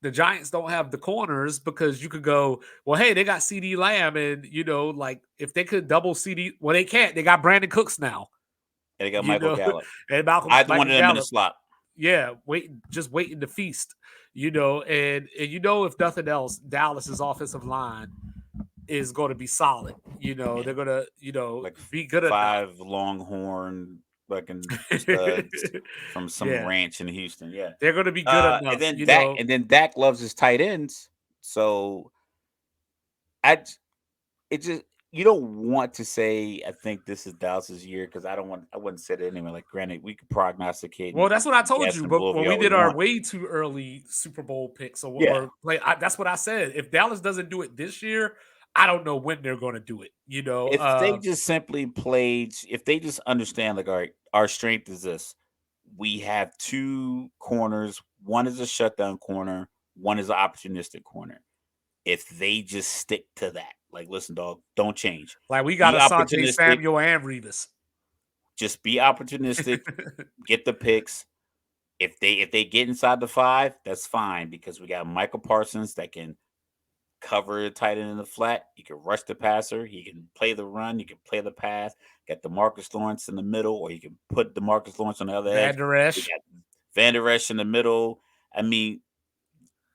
the Giants don't have the corners because you could go, well, hey, they got CD Lamb, and like if they could double CD, well, they can't. They got Brandon Cooks now, And they got you Michael know, Gallup. and Either one Michael of them in the Gallup. slot. Yeah, just waiting to feast, and if nothing else, Dallas's offensive line is going to be solid. Yeah. They're going to, Like be good enough. 5 Longhorn fucking studs from some Yeah, ranch in Houston. Yeah. they're going to be good And enough. then Dak loves his tight ends. So I it just you don't want to say I think this is Dallas's year because I wouldn't say it anyway. Like granted, we could prognosticate Well, and that's what I told guess you. and But when we all we did our want. way too early Super Bowl picks Yeah. or play, that's what I said. If Dallas doesn't do it this year, I don't know when they're going to do it. If they just simply played, if they just understand, like, all right, our strength is this. We have 2 corners. One is a shutdown corner. One is an opportunistic corner. If they just stick to that, like, listen, dog, don't change. Like we got Be Asante opportunistic. Samuel and Revis. Just be opportunistic. Get the picks. If they get inside the 5, that's fine because we got Michael Parsons that can cover the tight end in the flat. He can rush the passer. He can play the run. He can play the pass. Got DeMarcus Lawrence in the middle, or you can put DeMarcus Lawrence on the other edge. Van Der We Esch. got Van Der Esch in the middle. I mean,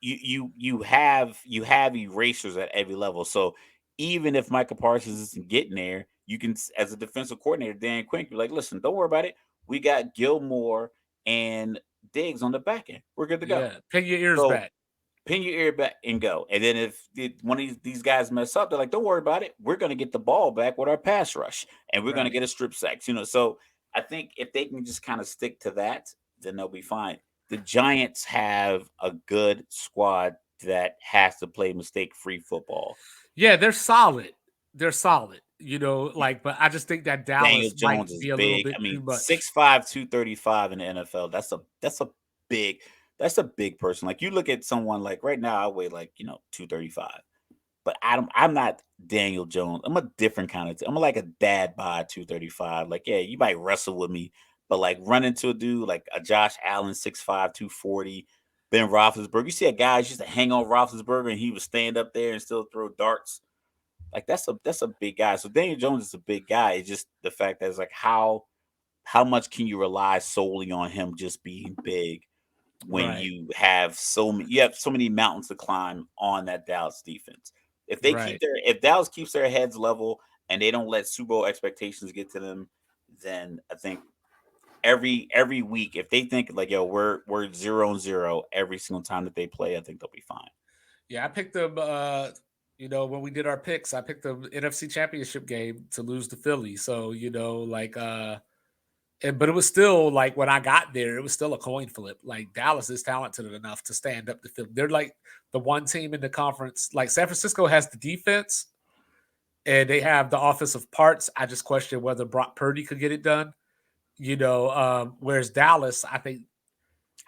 you have erasers at every level. So even if Michael Parsons isn't getting there, you can, as a defensive coordinator, Dan Quinn, be like, listen, don't worry about it. We got Gilmore and Diggs on the back end. We're good to go. Yeah, pin your ears So back. pin your ear back and go. And then if one of these guys mess up, they're like, don't worry about it. We're going to get the ball back with our pass rush and we're going to Right. get a strip sack. So I think if they can just kind of stick to that, then they'll be fine. The Giants have a good squad that has to play mistake-free football. Yeah, they're solid. They're solid. But I just think that Daniel Dallas might Jones is be a little big. bit I too mean, much. 6'5", 235 in the NFL. Big that's a big person. Like you look at someone like right now, I weigh like 235. But I'm not Daniel Jones. I'm a different kind of I'm like a dad by 235. Like, yeah, you might wrestle with me, but like run into a dude like a Josh Allen, 6'5", 240, Ben Roethlisberger. You see a guy used to hang on Roethlisberger and he would stand up there and still throw darts. Like that's a big guy. So Daniel Jones is a big guy. It's just the fact that it's like how much can you rely solely on him just being big when Right. you have so many mountains to climb on that Dallas defense. Right. If Dallas keeps their heads level and they don't let Super Bowl expectations get to them, then I think every week if they think like we're 0-0 every single time that they play, I think they'll be fine. Yeah, I picked them. When we did our picks, I picked the NFC Championship game to lose to Philly. So but it was still like when I got there, it was still a coin flip. Like Dallas is talented enough to stand up to Philly. They're like the one team in the conference. Like San Francisco has the defense and they have the offensive parts. I just question whether Brock Purdy could get it done. Whereas Dallas, I think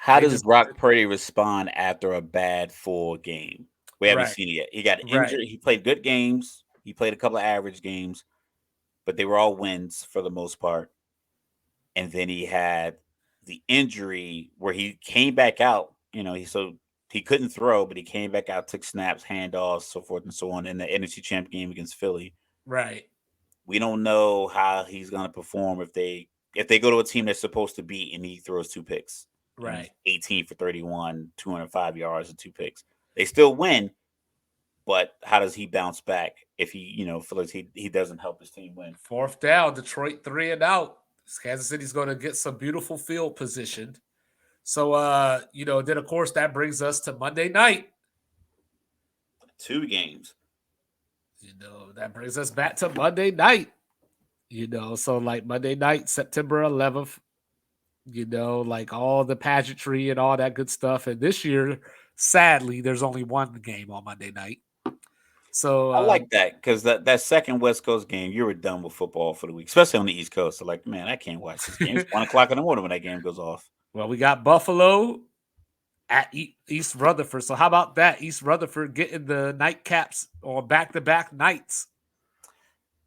How They does just Brock Purdy respond after a bad full game? We haven't right, seen it yet. He got right, injured. He played good games. He played a couple of average games, but they were all wins for the most part. And then he had the injury where he came back out. He couldn't throw, but he came back out, took snaps, handoffs, so forth and so on in the NFC Champ game against Philly. right, We don't know how he's going to perform if they go to a team that's supposed to beat and he throws two picks and he's right. 18 for 31, 205 yards and two picks. They still win, but how does he bounce back if he feels like he doesn't help his team win? Fourth down, Detroit 3 and out. Kansas City's going to get some beautiful field position. So, then of course that brings us to Monday night. Two games. That brings us back to Monday night. So like Monday night, September 11th. Like all the pageantry and all that good stuff. And this year, sadly, there's only one game on Monday night. So, I like that because that second West Coast game, you were done with football for the week, especially on the East Coast. So, like, man, I can't watch this game. It's 1 o'clock in the morning when that game goes off. well, we got Buffalo at East Rutherford. So how about that? East Rutherford getting the nightcaps on back-to-back nights.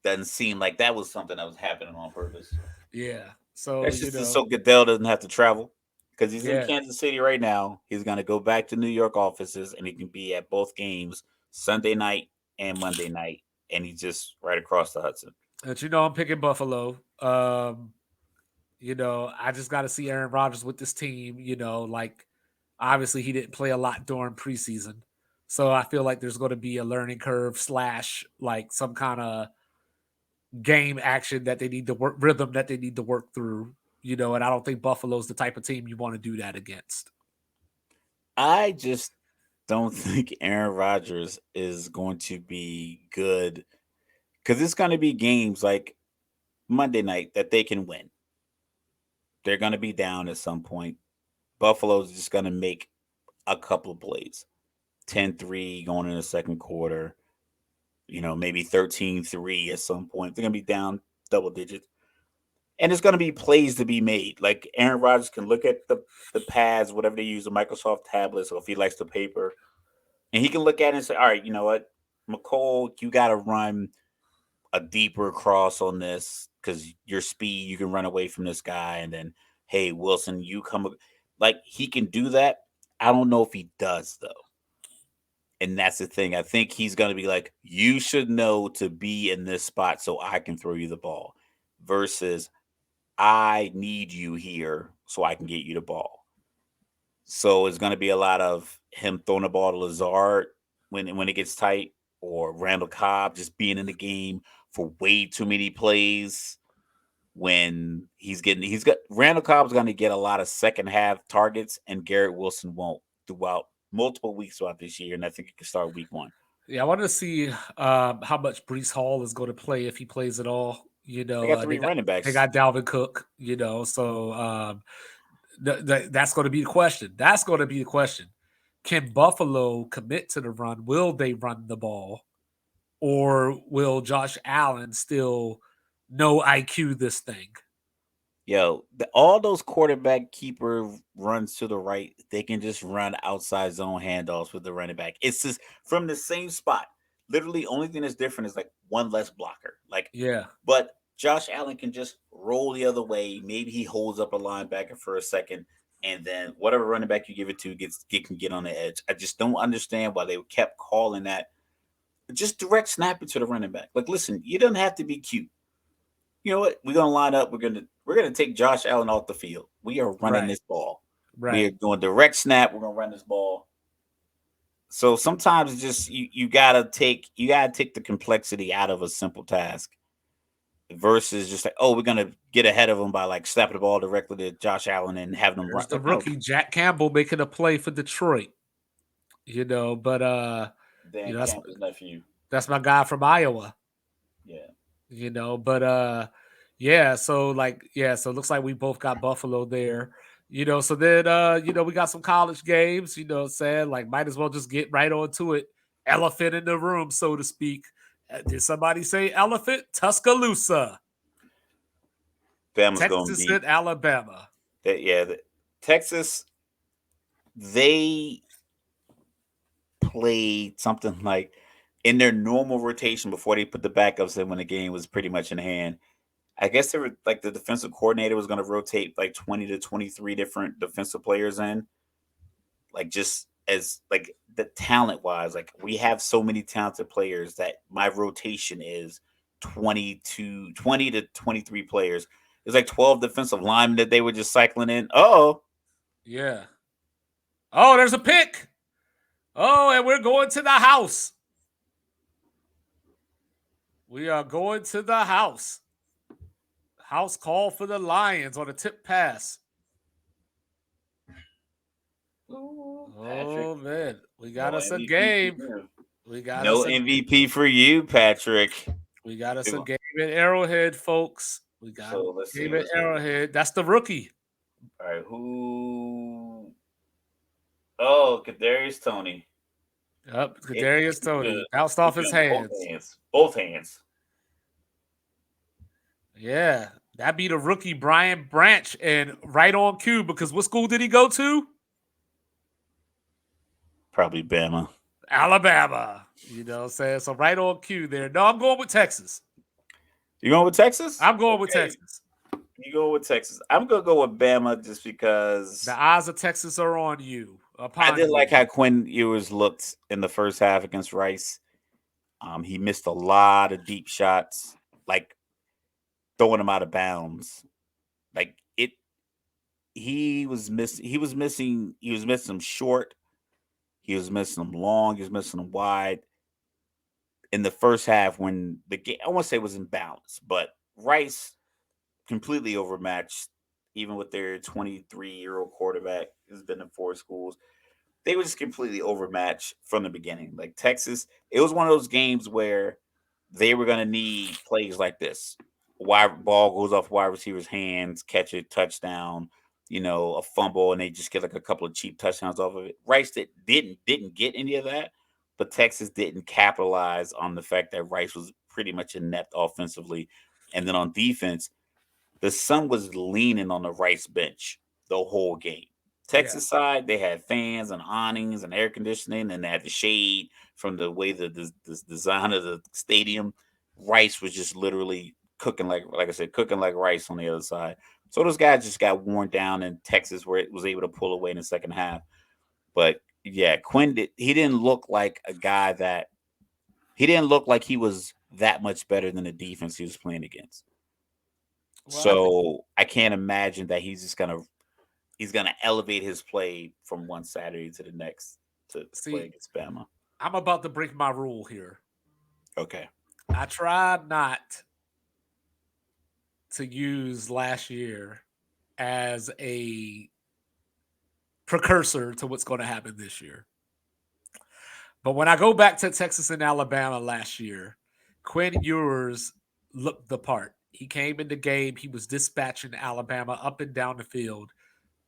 Doesn't seem like that was something that was happening on purpose. Yeah. So, That's just so Goodell doesn't have to travel because he's in yeah. Kansas City right now. He's going to go back to New York offices and he can be at both games Sunday night and Monday night. And he's just right across the Hudson. But I'm picking Buffalo. I just got to see Aaron Rodgers with this team. Like obviously he didn't play a lot during preseason, so I feel like there's going to be a learning curve / like some kind of game action that they need to work rhythm that they need to work through. And I don't think Buffalo's the type of team you want to do that against. I just don't think Aaron Rodgers is going to be good because it's going to be games like Monday night that they can win. They're going to be down at some point. Buffalo's just going to make a couple of plays. 10-3 going in the second quarter, maybe 13-3 at some point. They're going to be down double digits. And there's going to be plays to be made. Like Aaron Rodgers can look at the pads, whatever they use, the Microsoft tablets, or if he likes the paper, and he can look at it and say, all right, you know what, McCole, you got to run a deeper cross on this because your speed, you can run away from this guy. And then, hey, Wilson, you come. Like he can do that. I don't know if he does, though. And that's the thing. I think he's going to be like, you should know to be in this spot so I can throw you the ball versus I need you here so I can get you the ball. So it's going to be a lot of him throwing the ball to Lazard when it gets tight, or Randall Cobb just being in the game for way too many plays. When he's got Randall Cobb's going to get a lot of second half targets, and Garrett Wilson won't throughout multiple weeks throughout this year. And I think it can start week 1. Yeah, I want to see how much Brees Hall is going to play if he plays at all. They got 3 running They backs. got Dalvin Cook. So that's going to be the question. That's going to be the question. Can Buffalo commit to the run? Will they run the ball, or will Josh Allen still no IQ this thing? Yo, all those quarterback keeper runs to the right, they can just run outside zone handoffs with the running back. It's just from the same spot. Literally, only thing that's different is like one less blocker. Yeah, But Josh Allen can just roll the other way. Maybe he holds up a linebacker for a second, and then whatever running back you give it to can get on the edge. I just don't understand why they kept calling that. Just direct snap it to the running back. Like, listen, you don't have to be cute. You know what? We're gonna line up. We're gonna take Josh Allen off the field. We are running right, this ball. We are right. going direct snap. We're gonna run this ball. So sometimes it's just you gotta take the complexity out of a simple task versus just like, oh, we're gonna get ahead of them by like slapping the ball directly to Josh Allen and having them run. There's the Like, no, rookie Jack Campbell making a play for Detroit. But Dan that's Campbell's nephew. my guy from Iowa. Yeah. But yeah, so it looks like we both got Buffalo there. So then we got some college games, saying like might as well just get right on to it. Elephant in the room, so to speak. Did somebody say elephant? Tuscaloosa, Bama's gonna Texas beat and Alabama. that. Yeah, Texas. they played something like in their normal rotation before they put the backups in when the game was pretty much in hand. I guess they were like the defensive coordinator was going to rotate like 20 to 23 different defensive players in, like just as like the talent wise, like we have so many talented players that my rotation is 20 to 23 players. There's like 12 defensive linemen that they were just cycling in. Oh, Yeah. Oh, there's a pick. Oh, and we're going to the house. We are going to the house. House call for the Lions on a tip pass. Patrick. Oh, man. We got No us a MVP game. for you. We got No us a MVP for you, Patrick. game at Arrowhead, folks. We got So let's a see. game at Arrowhead. That's the rookie. All right, who? Oh, Kadarius Tony. Yep, Kadarius Tony bounced off his Both hands. hands. Both hands. Yeah, that be the rookie Brian Branch, and right on cue because what school did he go to? Probably Bama. Alabama. You know what I'm saying? So right on cue there. No, I'm going with Texas. You going with Texas? I'm going with Texas. You go with Texas. I'm gonna go with Bama just because The eyes of Texas are on you. I did like how Quinn Ewers looked in the first half against Rice. He missed a lot of deep shots, like throwing them out of bounds. Like it, he was missing them short. He was missing them long. He was missing them wide. In the first half, when the game, I won't say it was in balance, but Rice completely overmatched, even with their 23-year-old quarterback who's been in 4 schools. They were just completely overmatched from the beginning. Like Texas, it was one of those games where they were going to need plays like this. Wide ball goes off wide receiver's hands, catch it, touchdown, a fumble, and they just get like a couple of cheap touchdowns off of it. Rice didn't get any of that, but Texas didn't capitalize on the fact that Rice was pretty much inept offensively. And then on defense, the sun was leaning on the Rice bench the whole game. Texas side, they had fans and awnings and air conditioning, and they had the shade from the way the design of the stadium. Rice was just literally cooking like I said, cooking like rice on the other side. So those guys just got worn down, and Texas was able to pull away in the second half. But yeah, he didn't look like a guy that he didn't look like he was that much better than the defense he was playing against. Well, so I can't imagine that he's gonna elevate his play from one Saturday to the next to play against Bama. I'm about to break my rule here. Okay. I tried not to use last year as a precursor to what's going to happen this year. But when I go back to Texas and Alabama last year, Quinn Ewers looked the part. He came in the game. He was dispatching Alabama up and down the field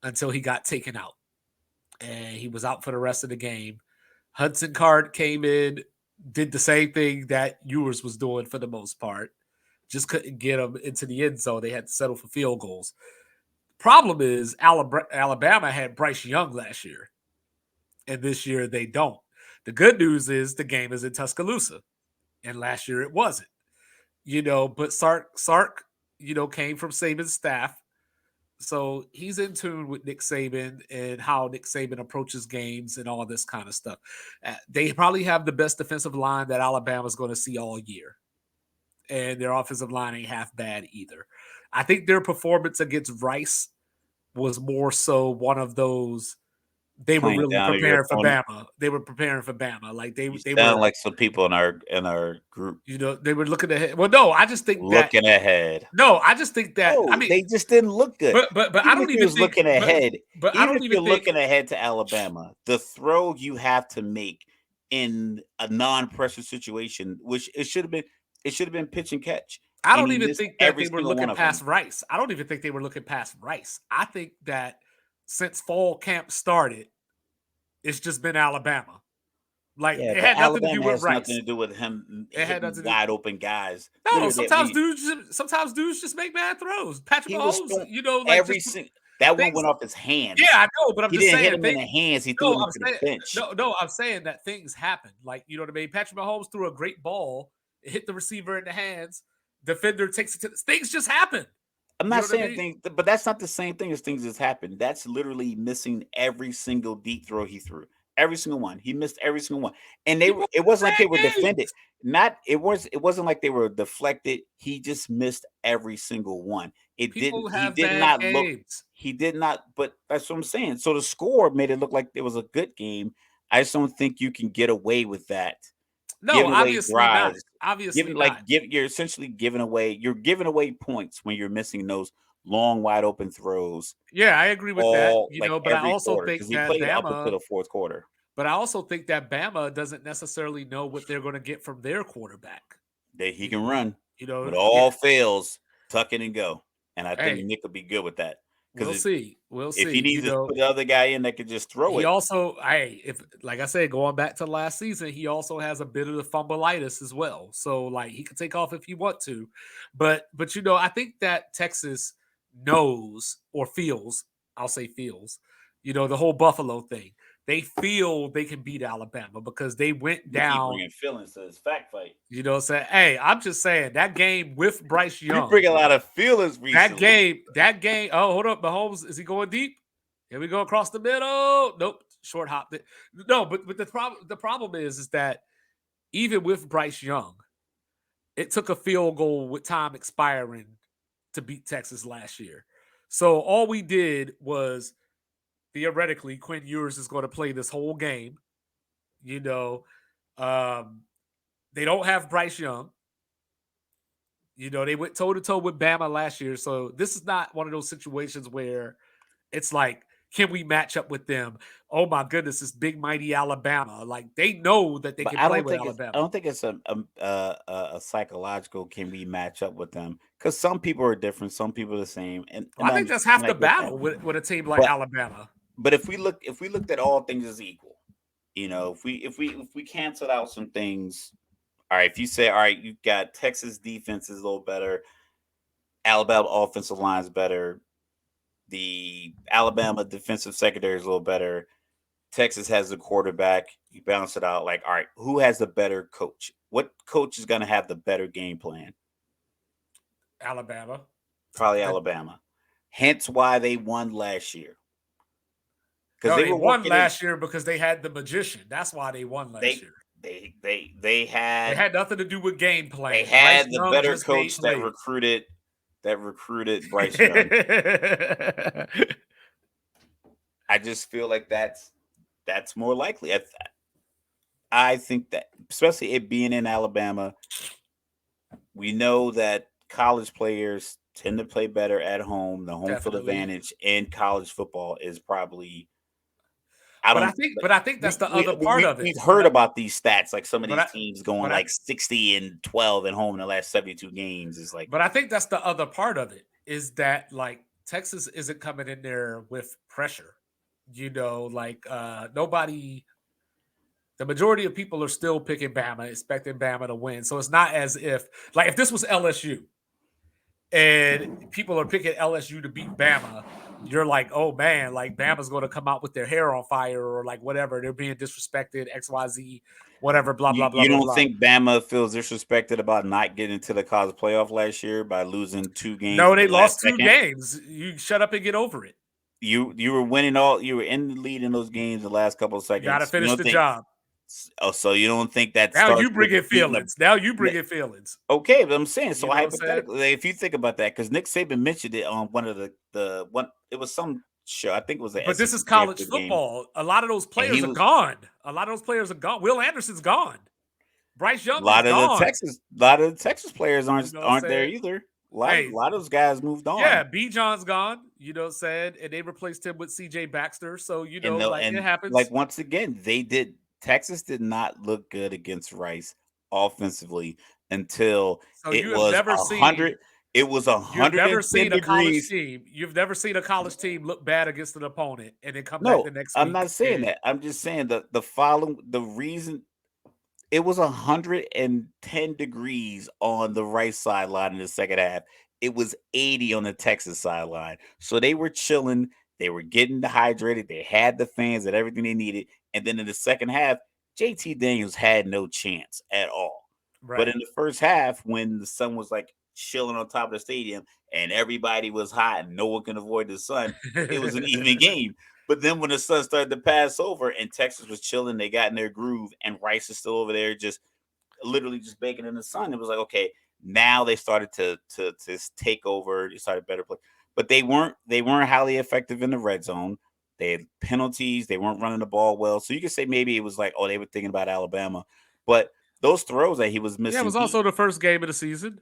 until he got taken out. And he was out for the rest of the game. Hudson Card came in, did the same thing that Ewers was doing for the most part. Just couldn't get him into the end zone. They had to settle for field goals. Problem is, Alabama had Bryce Young last year. And this year they don't. The good news is the game is in Tuscaloosa. And last year it wasn't. But Sark, came from Saban's staff. So he's in tune with Nick Saban and how Nick Saban approaches games and all this kind of stuff. They probably have the best defensive line that Alabama's going to see all year. And their offensive line ain't half bad either. I think their performance against Rice was more so one of those. They were really preparing for Bama. They were preparing for Bama. Like they sound like some people in our group. They were looking ahead. Well, no, I just think looking ahead. No, I just think that. I mean, they just didn't look good. But I don't even think looking ahead. But I don't even think looking ahead to Alabama. The throw you have to make in a non-pressure situation, which it should have been pitch and catch. I don't even think that they were looking past Rice. I don't even think they were looking past Rice. I think that since fall camp started, it's just been Alabama. Like it had nothing to do with Rice. Nothing to do with him. It had nothing wide open guys. No, sometimes dudes just make bad throws. Patrick Mahomes, That one things. went off his hands. Yeah, I know, but I'm He just didn't hit saying him in things. the hands. He threw No, him I'm into the saying bench. no. I'm saying that things happen. Like you know what I mean. Patrick Mahomes threw a great ball, it hit the receiver in the hands. Defender takes it to things just happen. I'm You not know what I saying mean? things, but that's not the same thing as things that's happened. That's literally missing every single deep throw he threw. Every single one. He missed every single one. And they were People it wasn't like they bad were defended. games. It wasn't like they were deflected. He just missed every single one. People He have did bad not look games. he did not, but that's what I'm saying. So the score made it look like it was a good game. I just don't think you can get away with that. No, Giving away obviously not. drives, Obviously not. you're essentially you're giving away points when you're missing those long wide open throws Yeah, I agree with that. all You like know, but I every also quarter think because he that played up until Bama. the fourth quarter. But I also think that Bama doesn't necessarily know what they're going to get from their quarterback. That he You can know. run. You know. When Yeah. all fails, tuck it and go. And I think Hey, Nick will be good with that. we'll Because see. We'll if see. he You needs to know. put the other guy in that can just throw He it, also, if like I said, going back to last season, he also has a bit of the fumbleitis as well. So like he can take off if he want to, but you know, I think that Texas knows or feels, I'll say feels, you know, the whole Buffalo thing. They feel they can beat Alabama because they went you keep down. bringing feelings to this fact fight. You know, saying, hey, I'm just saying that game with Bryce You Young. bring a lot of feelings recently. That game. Oh, hold up, Mahomes, is he going deep? Here we go across the middle. Nope, short hop. No, but the problem is that even with Bryce Young, it took a field goal with time expiring to beat Texas last year. So all we did was theoretically Quinn Ewers is going to play this whole game. You know, um, they don't have Bryce Young. You know, they went toe to toe with Bama last year. So this is not one of those situations where it's like, can we match up with them? Oh my goodness, it's big mighty Alabama. Like they know that they But can play with I Alabama. don't think it's a psychological can we match up with them because some people are different, some people are the same, Well, and I I think that's half the like with that. battle with a team like But Alabama. if we looked at all things as equal, you know, if we canceled out some things, all right. If you say all right, you got Texas defense is a little better, Alabama offensive line is better, the Alabama defensive secondary is a little better. Texas has the quarterback. You balance it out. Like, all right, who has the better coach? What coach is going to have the better game plan? Alabama. Probably The, Alabama. Hence why they won last year because no, they they were won working in. last year because they had the magician. That's why they won last They year. they They had had nothing to do with game they plan. Bryce had the Young better just made coach that plays. recruited Bryce Young. I just feel like that's more likely. I think that especially it being in Alabama, we know that college players tend to play better at home. The home field Definitely. advantage in college football is probably I don't But I think that's the other part of it. we've heard about these stats like some of But these I teams going but I like 60 and 12 at home in the last 72 games is like but I think that's the other part of it is that like Texas isn't coming in there with pressure. You know, like nobody the majority of people are still picking Bama, expecting Bama to win. So it's not as if like if this was LSU and people are picking LSU to beat Bama, you're like, oh man, like Bama's going to come out with their hair on fire or like whatever. They're being disrespected, XYZ, whatever, blah, blah, blah, you blah, don't blah. think Bama feels disrespected about not getting to the college playoff last year by losing 2 games No, at the they last lost two second? games. You shut up and get over it. You were winning all you were in the lead in those games the last couple of You got to seconds. You finish don't the think job. so you don't think that Now starts you with bring in beating a feelings. Now you bring in feelings. okay, but I'm saying so You know what I'm saying? hypothetically, if you think about that, because Nick Saban mentioned it on one of the one it was some show, I think it was the But this SEC is college championship game, football. A lot of those and he players are was gone. A lot of those players are gone. Will Anderson's gone. Bryce a Young is lot of the gone. Texas players You know what I'm aren't there saying? either. A Hey, lot of those guys moved yeah, on. B. John's gone, you know, said, and they replaced him with CJ Baxter. So, you know, like it And like happens. once again, they did Texas did not look good against Rice offensively until So it was a you've hundred never and ten seen a college degrees. team. You've never seen a college team look bad against an opponent and then come back No, the next I'm week not saying and that. I'm just saying that the reason it was 110 degrees on the right sideline in the second half. it was 80 on the Texas sideline. So they were chilling, they were getting dehydrated, they had the fans and everything they needed. And then in the second half, JT Daniels had no chance at all. But Right. in the first half, when the sun was like chilling on top of the stadium and everybody was hot and no one can avoid the sun, it was an even game. But then when the sun started to pass over and Texas was chilling, they got in their groove, and Rice is still over there just literally just baking in the sun. It was like, okay, now they started to take over. They started better play, but they weren't highly effective in the red zone. They had penalties. They weren't running the ball well. So you could say maybe it was like, oh, they were thinking about Alabama, but those throws that he was Yeah, it missing was deep. also the first game of the season.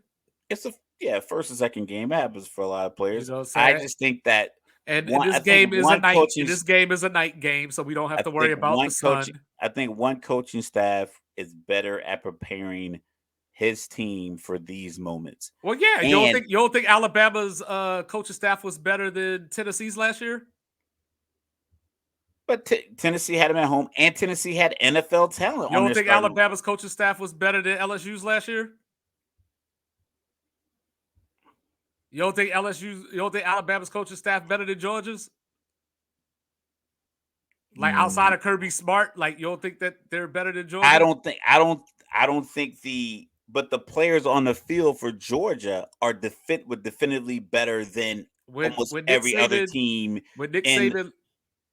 It's a yeah, first and second game. It happens for a lot of You players. know what I'm I saying? just think that And one. this I think game is a one night. coaching. This game is a night game, so we don't have I to worry think about the one coaching. sun. I think one coaching staff is better at preparing his team for these moments. Well, yeah, And you don't think Alabama's coaching staff was better than Tennessee's last year? but Tennessee had him at home, and Tennessee had NFL talent You on don't their think starting. Alabama's coaching staff was better than LSU's last year? You don't think Alabama's coaching staff better than Georgia's? Like outside Mm, of Kirby Smart, like you don't think that they're better than I Georgia? don't think. I don't think the. But the players on the field for Georgia are would definitively better than When almost when Nick every other Saban team. when Nick And Saban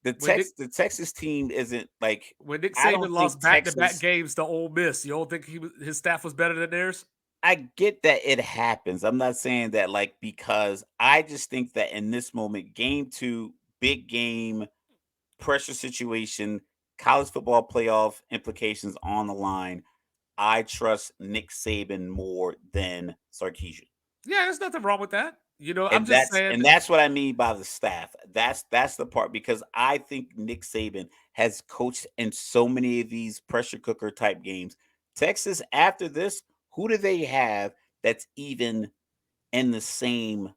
the when Nick The Texas team isn't like. when Nick I don't Saban think lost back to back Texas. games to Ole Miss, you don't think his staff was better than theirs? I get that it happens. I'm not saying that like because I just think that in this moment, game two, big game, pressure situation, college football playoff implications on the line. I trust Nick Saban more than Sarkisian. Yeah, there's nothing wrong with that. You know, I'm And just saying. that's what I mean by the staff. That's the part because I think Nick Saban has coached in so many of these pressure cooker type games. Texas after this, who do they have that's even in the same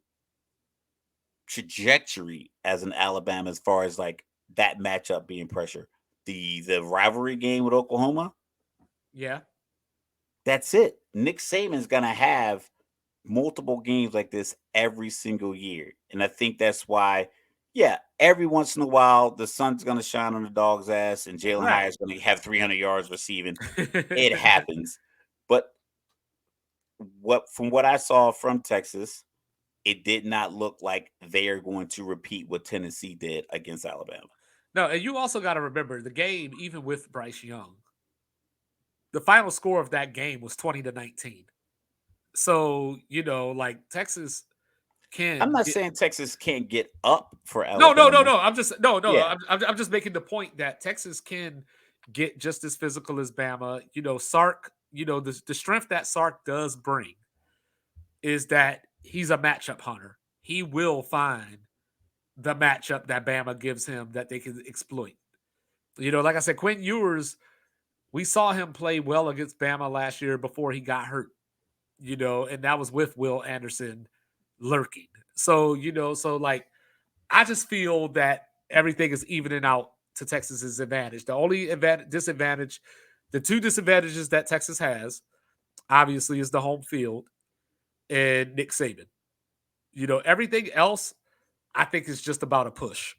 trajectory as an Alabama as far as like that matchup being pressure? The rivalry game with Oklahoma, Yeah. that's it. Nick Saban's gonna have multiple games like this every single year. And I think that's why, yeah, every once in a while, the sun's going to shine on the dog's ass and Jalen Right. Hyatt's going to have 300 yards receiving. It happens. But from what I saw from Texas, it did not look like they are going to repeat what Tennessee did against Alabama. No, and you also got to remember the game, even with Bryce Young, the final score of that game was 20-19. So, you know, like Texas I'm can not get. saying Texas can't get up for No, no, no, Alabama. no. I'm just no, no. Yeah. I'm just making the point that Texas can get just as physical as Bama. You know, Sark. You know, the strength that Sark does bring is that he's a matchup hunter. He will find the matchup that Bama gives him that they can exploit. You know, like I said, Quentin Ewers, we saw him play well against Bama last year before he got hurt. You know, and that was with Will Anderson lurking. So, you know, so like I just feel that everything is evening out to Texas's advantage. The only disadvantage, the two disadvantages that Texas has, obviously, is the home field and Nick Saban. You know, everything else, I think, is just about a push.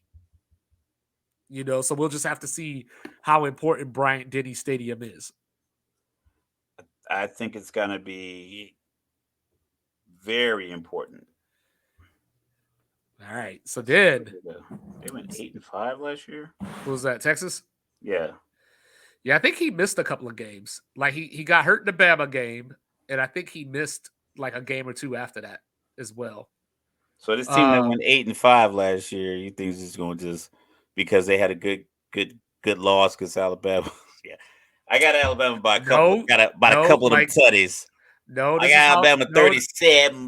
You know, so we'll just have to see how important Bryant Denny Stadium is. I think it's going to be very important. All right. So then, They went 8-5 last year. who was that? Texas? Yeah. Yeah, I think he missed a couple of games. Like he got hurt in the Bama game, and I think he missed like a game or two after that as well. So this team that Uh, went 8-5 last year, you think is just going to just because they had a good loss because Alabama. Yeah, I got Alabama by a couple. no, By a no, couple of them Mike. tutties. No, I this is got how Alabama no,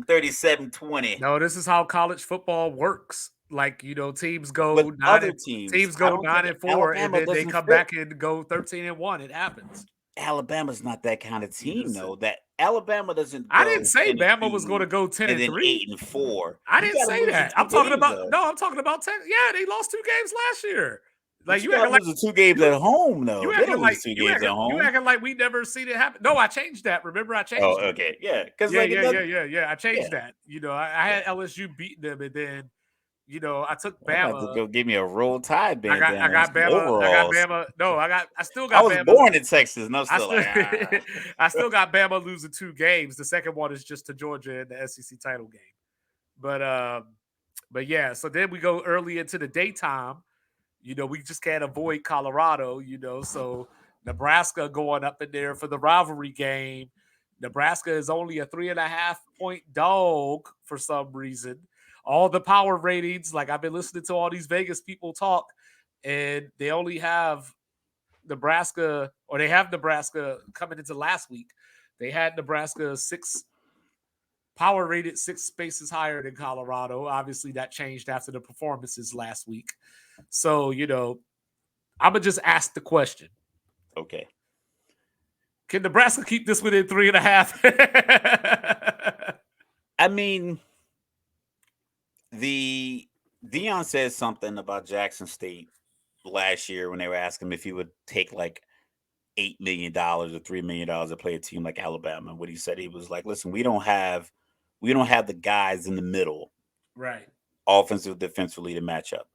37-20. no, this is how college football works. Like, you know, teams With go nine other and teams, teams I go don't nine think and four, and Alabama then they doesn't come fit. back and go 13-1. It happens. Alabama's not that kind of You team, just though. That Alabama doesn't I didn't go say ten and Bama was going to two go ten and and then three. 8-4. I You didn't got to say lose the that. two games though. I'm talking about Texas. Yeah, they lost 2 games last year. But Like you you acting got like losing 2 games you at home, though. you They acting don't like lose 2 games at you home. acting like we never seen it happen. No, I changed that. Remember, I Oh, changed it. okay, yeah, because Yeah, like it yeah, doesn't. yeah, yeah, yeah. I Yeah, changed that. I yeah. had LSU beating them, and then I took I'm about to Bama. go give me a Roll Tide I bandana and got some Bama. I got overalls. Bama. No, I still I got was Bama. born in Texas, and I'm I still still like, ah. I still got Bama losing 2 games. The second one is just to Georgia in the SEC title game. But but yeah, so then we go early into the daytime. We just can't avoid Colorado, so Nebraska going up in there for the rivalry game. Nebraska is only a 3.5 point dog for some reason. All the power ratings, like I've been listening to all these Vegas people talk, and they only have Nebraska, or they have Nebraska coming into last week. They had Nebraska power rated 6 spaces higher than Colorado. Obviously, that changed after the performances last week. So, I'm gonna just ask the question: Okay. can Nebraska keep this within 3.5? I mean, the Dion said something about Jackson State last year when they were asking him if he would take like $8 million or $3 million to play a team like Alabama. What he said, he was like, "Listen, we don't have the guys in the middle, Right. offensive, defensively to match up."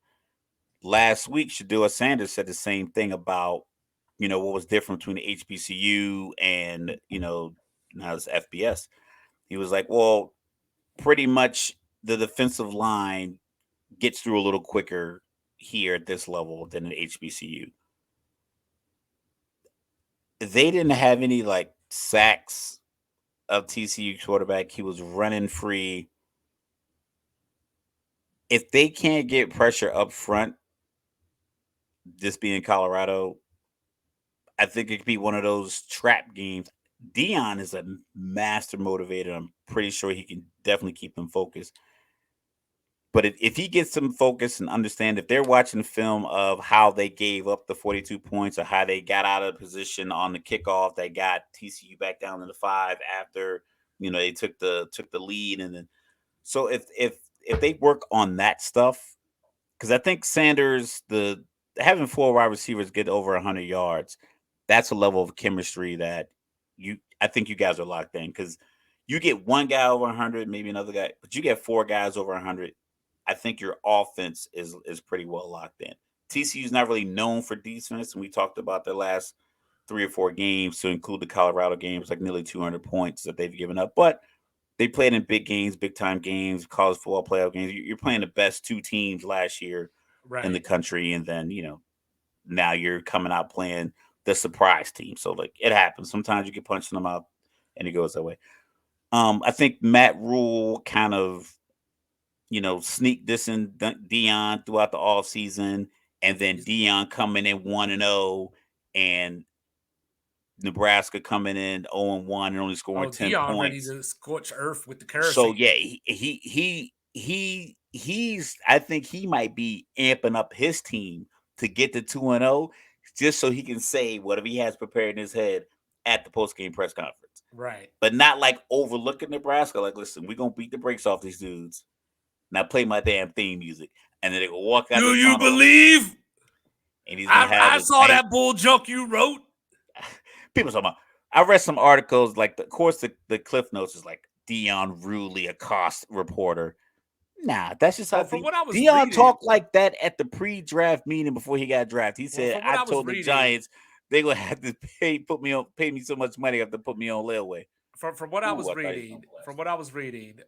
Last week, Shadua Sanders said the same thing about what was different between the HBCU and now it's FBS. He was like, "Well, pretty much the defensive line gets through a little quicker here at this level than an HBCU." They didn't have any like sacks of TCU quarterback. He was running free. If they can't get pressure up front, this being Colorado, I think it could be one of those trap games. Dion is a master motivator. I'm pretty sure he can definitely keep them focused. But if he gets them focused and understand, if they're watching the film of how they gave up the 42 points or how they got out of position on the kickoff, they got TCU back down to the 5 after they took the lead, and then so if they work on that stuff, because I think Sanders, the having 4 wide receivers get over 100 yards, that's a level of chemistry that I think you guys are locked in, because you get one guy over 100, maybe another guy, but you get 4 guys over 100. I think your offense is pretty well locked in. TCU's not really known for defense, and we talked about their last 3 or 4 games, to include the Colorado games, like nearly 200 points that they've given up. But they played in big games, big time games, college football playoff games. You're playing the best 2 teams last year in the Right. country, and then now you're coming out playing the surprise team. So like it happens. Sometimes you get punched in the mouth, and it goes that way. I think Matt Rule kind of sneak this in Dion throughout the off season, and then Dion coming in 1-0, and Nebraska coming in 0-1 and only scoring Oh, 10 Dion ready points. to scorch earth with the So kerosene. yeah, he's I think he might be amping up his team to get to 2-0, just so he can say whatever he has prepared in his head at the post game press conference. Right. But not like overlooking Nebraska. Like, listen, we're gonna beat the brakes off these dudes. Now play my damn theme music, and then they will walk out Do the you tunnel, believe and he's gonna have I his saw nice that bull junk you wrote? people talking about. I read some articles like of course the cliff notes is like Dion Ruley, a cost reporter. Nah, that's just how Well, from what I was Dion reading, talked like that at the pre-draft meeting before he got drafted. He well, said, from what "I I was told the reading, Giants they gonna have to pay me so much money, have to put me on layaway." from what I Ooh, was I thought he was gonna reading, from blast. what I was reading,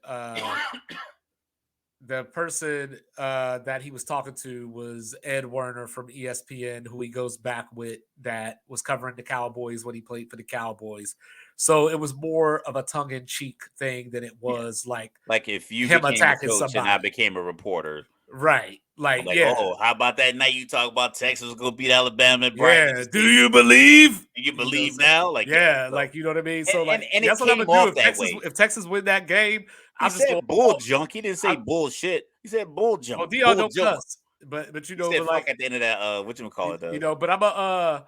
the person that he was talking to was Ed Werner from ESPN, who he goes back with, that was covering the Cowboys when he played for the Cowboys. So it was more of a tongue in cheek thing than it Yeah, was like like if you him became a attacking coach and I somebody. became a reporter, Right. I'm Like, like, yeah. "Oh, how about that night you talk about Texas was gonna beat Alabama and Bryant Yeah. Denny Do Stadium? you believe? Do you believe now?" Like, yeah, Yeah, so like you know what I mean. So like and it that's what I'm came gonna do off if that way. Texas win that game. He I'm just going. said bull junk. He didn't say I, bullshit. He said bull well, junk. Dion Bull don't junk. cuss, but He said but fuck like at the end of that. What you call it? but I'm a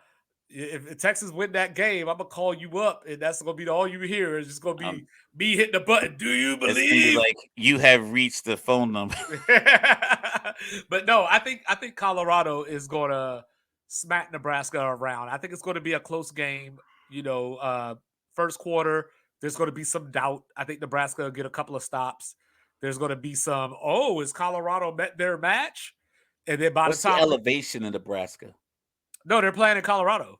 if Texas win that game, I'm gonna call you up, and that's gonna be all you hear. It's just gonna Um, be me hitting the button. Do you it's gonna be believe? like you have reached the phone number. But no, I think Colorado is going to smack Nebraska around. I think it's going to be a close game. First quarter, there's going to be some doubt. I think Nebraska will get a couple of stops. There's going to be some, is Colorado met their match? And then by the What's the time, elevation in Nebraska? no, they're playing in Colorado.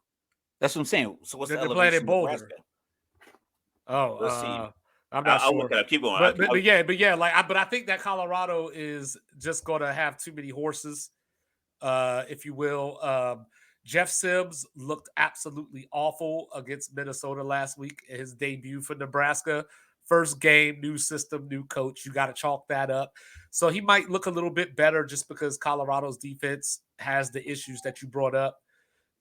That's what I'm saying. So what's the They're playing in elevation in Boulder. Nebraska? Oh, Let's see. I'm not I'll look sure. it up. Keep going. But I think that Colorado is just going to have too many horses, if you will. Jeff Sims looked absolutely awful against Minnesota last week. His debut for Nebraska. First game, new system, new coach. You got to chalk that up. So he might look a little bit better just because Colorado's defense has the issues that you brought up.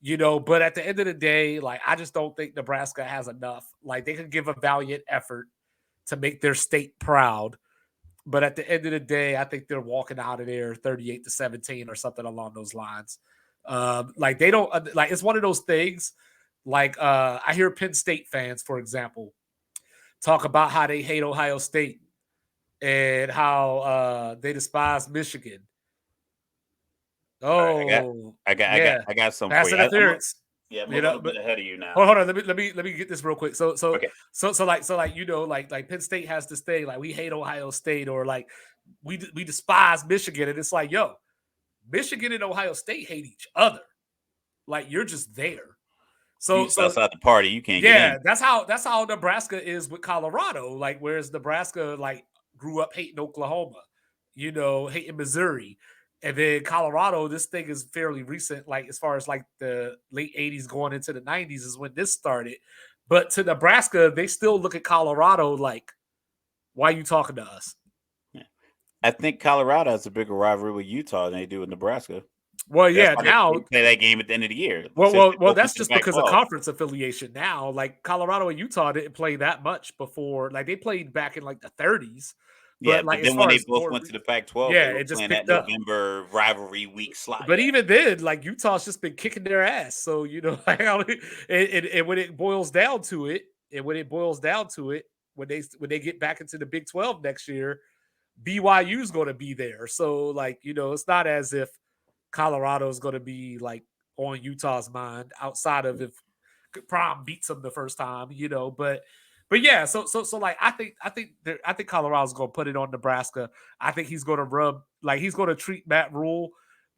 But at the end of the day, like, I just don't think Nebraska has enough. Like, they could give a valiant effort to make their state proud. But at the end of the day, I think they're walking out of there 38-17 or something along those lines. Like, they don't like, it's one of those things. Like, I hear Penn State fans, for example, talk about how they hate Ohio State and how they despise Michigan. All right, Oh, yeah, I got some for pass you. interference. I'm a little bit ahead of you now. Hold on, let me get this real quick. So Okay. like Penn State has this thing like we hate Ohio State, or like we despise Michigan, and it's like, yo, Michigan and Ohio State hate each other. Like, you're just there. You So outside the party, you can't get yeah, in. that's how Nebraska is with Colorado. Like, whereas Nebraska like grew up hating Oklahoma, hating Missouri. And then Colorado, this thing is fairly recent, like as far as like the late 80s going into the 90s is when this started. But to Nebraska, they still look at Colorado like, why are you talking to us? Yeah. I think Colorado has a bigger rivalry with Utah than they do with Nebraska. Well, That's yeah, why now they play that game at the end of the year. Well, Since well, they well. both went That's to the just because of Pac-12. conference affiliation. Now, like Colorado and Utah didn't play that much before. Like, they played back in like the 30s, Yeah, but like but as then when far they as both more, went to the Pac-12, yeah, they were it just playing that picked up. November rivalry week slot. But Yeah. even then, like Utah's just been kicking their ass. So like, and when it boils down to it, when they get back into the Big 12 next year, BYU's going to be there. So like, it's not as if Colorado's going to be like on Utah's mind outside of if Prom beats them the first time, but yeah, so like I think Colorado's going to put it on Nebraska. I think he's going to he's going to treat Matt Rule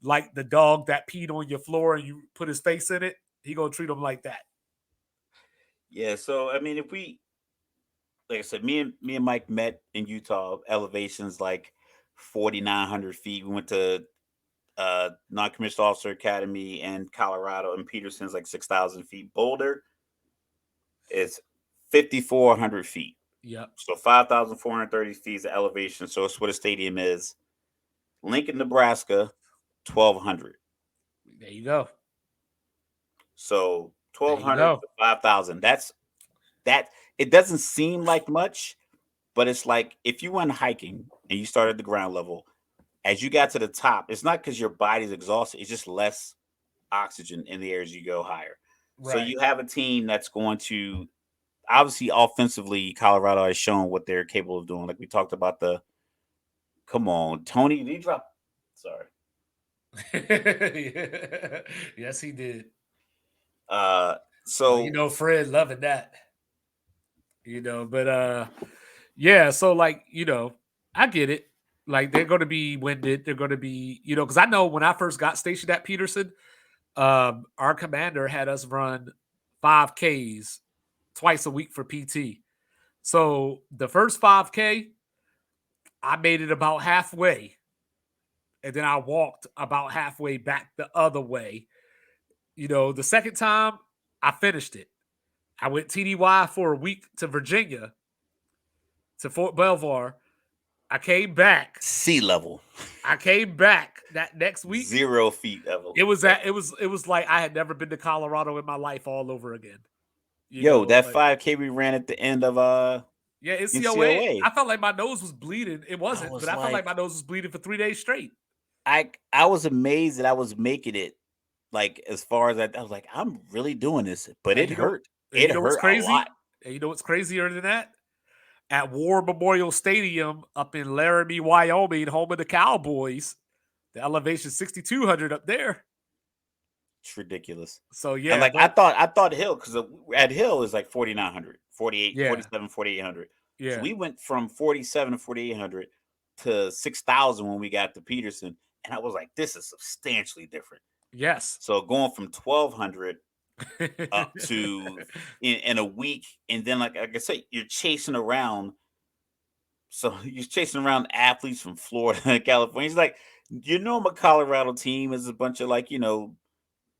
like the dog that peed on your floor and you put his face in it. He going to treat him like that. Yeah, so I mean, if we, like I said, me and Mike met in Utah. Elevations like 4,900 feet. We went to non-commissioned officer academy in Colorado, and Peterson's like 6,000 feet. Boulder is 5,400 feet. Yep. So 5,430 feet is elevation. So it's what a stadium is. Lincoln, Nebraska, 1,200. There you go. So There you 1,200 go. to 5,000. That. It doesn't seem like much, but it's like if you went hiking and you started at the ground level, as you got to the top, it's not because your body's exhausted. It's just less oxygen in the air as you go higher. So Right. you have a team that's going to, obviously, offensively, Colorado has shown what they're capable of doing. Like we talked about come on, Tony, did he drop? Sorry. Yes, he did. So Fred loving that. But yeah, so like, I get it. Like, they're going to be winded. They're going to be, because I know when I first got stationed at Peterson, our commander had us run 5Ks twice a week for PT. So the first 5K, I made it about halfway. And then I walked about halfway back the other way. The second time, I finished it. I went TDY for a week to Virginia, to Fort Belvoir. I came back. sea level. I came back that next week. 0 feet level. It was like I had never been to Colorado in my life all over again. That 5K we ran at the end of yeah, it's NCOA. COA. I felt like my nose was bleeding. It wasn't, but I felt like my nose was bleeding for 3 days straight. I was amazed that I was making it. Like, as far as that, I was like, I'm really doing this, but it hurt. It hurt a lot. And you know what's crazier than that? At War Memorial Stadium up in Laramie, Wyoming, home of the Cowboys, The elevation 6,200 up there. It's ridiculous. So And yeah, like I thought Hill, because at Hill is like 4,900, 48, yeah, 47, 4,800. So yeah. we went from 47 to 4,800 to 6,000 when we got to Peterson, and I was like, this is substantially different. Yes. So going from 1,200 up to in a week, and then like I said, you're chasing around. So you're chasing around athletes from Florida and California. He's like, my Colorado team is a bunch of like your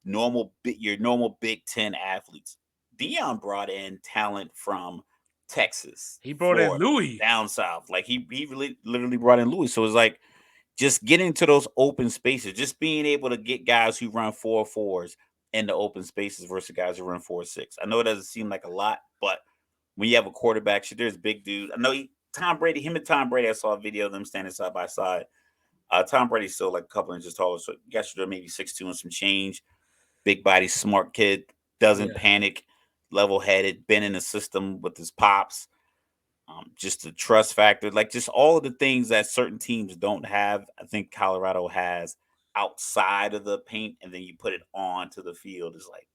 normal Big Ten athletes. Dion brought in talent from Texas, He brought in Florida, Louis. down south. Like he really literally brought in Louis. So it's like just getting to those open spaces, just being able to get guys who run 4.4s in the open spaces versus guys who run 4.6. I know it doesn't seem like a lot, but when you have a quarterback, there's big dudes. I know Tom Brady, him and Tom Brady, I saw a video of them standing side by side. Tom Brady's still like a couple inches taller, so you guys should do maybe 6'2" and some change. Big body, smart kid, doesn't Yeah. panic, level headed, been in the system with his pops. Just the trust factor, like just all of the things that certain teams don't have. I think Colorado has outside of the paint, and then you put it onto the field is like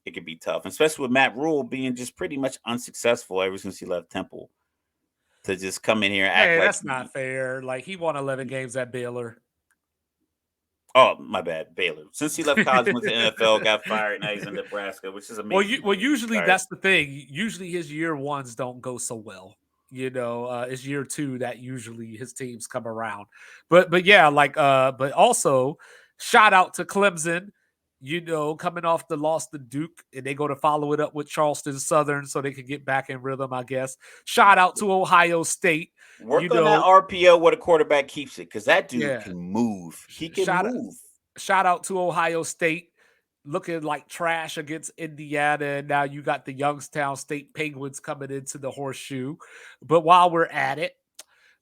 it could be tough, especially with Matt Rule being just pretty much unsuccessful ever since he left Temple. To just come in here and act Hey, like, that's not fair. Like he won 11 games at Baylor. oh my bad, Baylor. Since he left college, went to NFL, got fired. Now he's in Nebraska, which is amazing. Well, usually All right, that's the thing. Usually his year ones don't go so well. It's year two that usually his teams come around. But yeah, but also shout out to Clemson. Coming off the loss to Duke, and they go to follow it up with Charleston Southern so they can get back in rhythm, I guess. Shout out to Ohio State. work on that RPO where the quarterback keeps it, because that dude Yeah. can move. He can Shout move. shout out to Ohio State looking like trash against Indiana, and now you got the Youngstown State Penguins coming into the horseshoe. But while we're at it,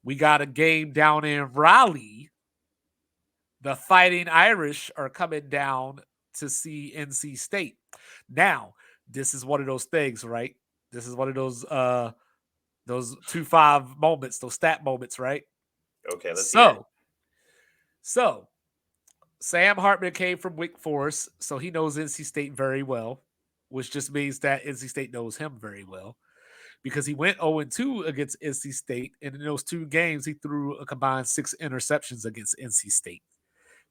we got a game down in Raleigh. The Fighting Irish are coming down to see NC State. Now, this is one of those things, right? This is one of those 2-5 moments, those stat moments, right? Okay, let's hear it. So Sam Hartman came from Wake Forest, so he knows NC State very well, which just means that NC State knows him very well because he went 0-2 against NC State. And in those two games, he threw a combined 6 interceptions against NC State.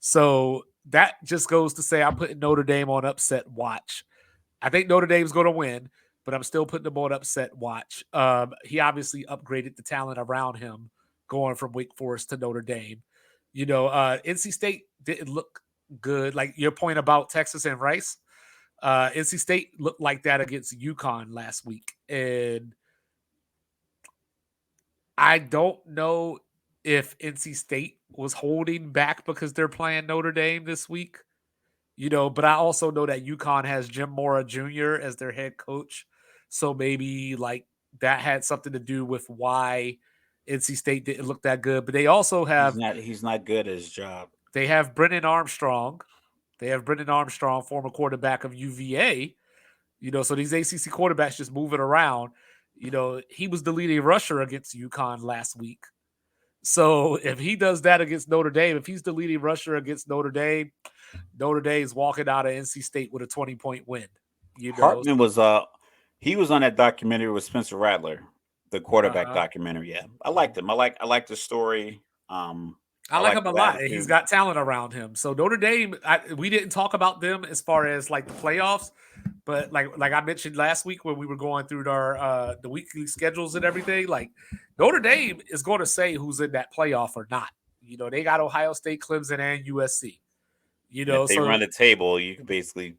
So that just goes to say I'm putting Notre Dame on upset watch. I think Notre Dame's going to win, but I'm still putting them on upset watch. He obviously upgraded the talent around him going from Wake Forest to Notre Dame. NC State didn't look good. Like your point about Texas and Rice, NC State looked like that against UConn last week. And I don't know if NC State was holding back because they're playing Notre Dame this week. But I also know that UConn has Jim Mora Jr. as their head coach. So maybe like that had something to do with why NC State didn't look that good. But they also have He's not good at his job. they have Brennan Armstrong. They have Brennan Armstrong, former quarterback of UVA. So these ACC quarterbacks just moving around. He was the leading rusher against UConn last week. So if he does that against Notre Dame, if he's the leading rusher against Notre Dame is walking out of NC State with a 20-point win. Hartman was he was on that documentary with Spencer Rattler, the quarterback documentary. Yeah, I liked him. I like the story. I like him a lot. Attitude. He's got talent around him. So Notre Dame, we didn't talk about them as far as like the playoffs, but like I mentioned last week when we were going through our the weekly schedules and everything, like Notre Dame is going to say who's in that playoff or not. They got Ohio State, Clemson, and USC. If they run the table, you can basically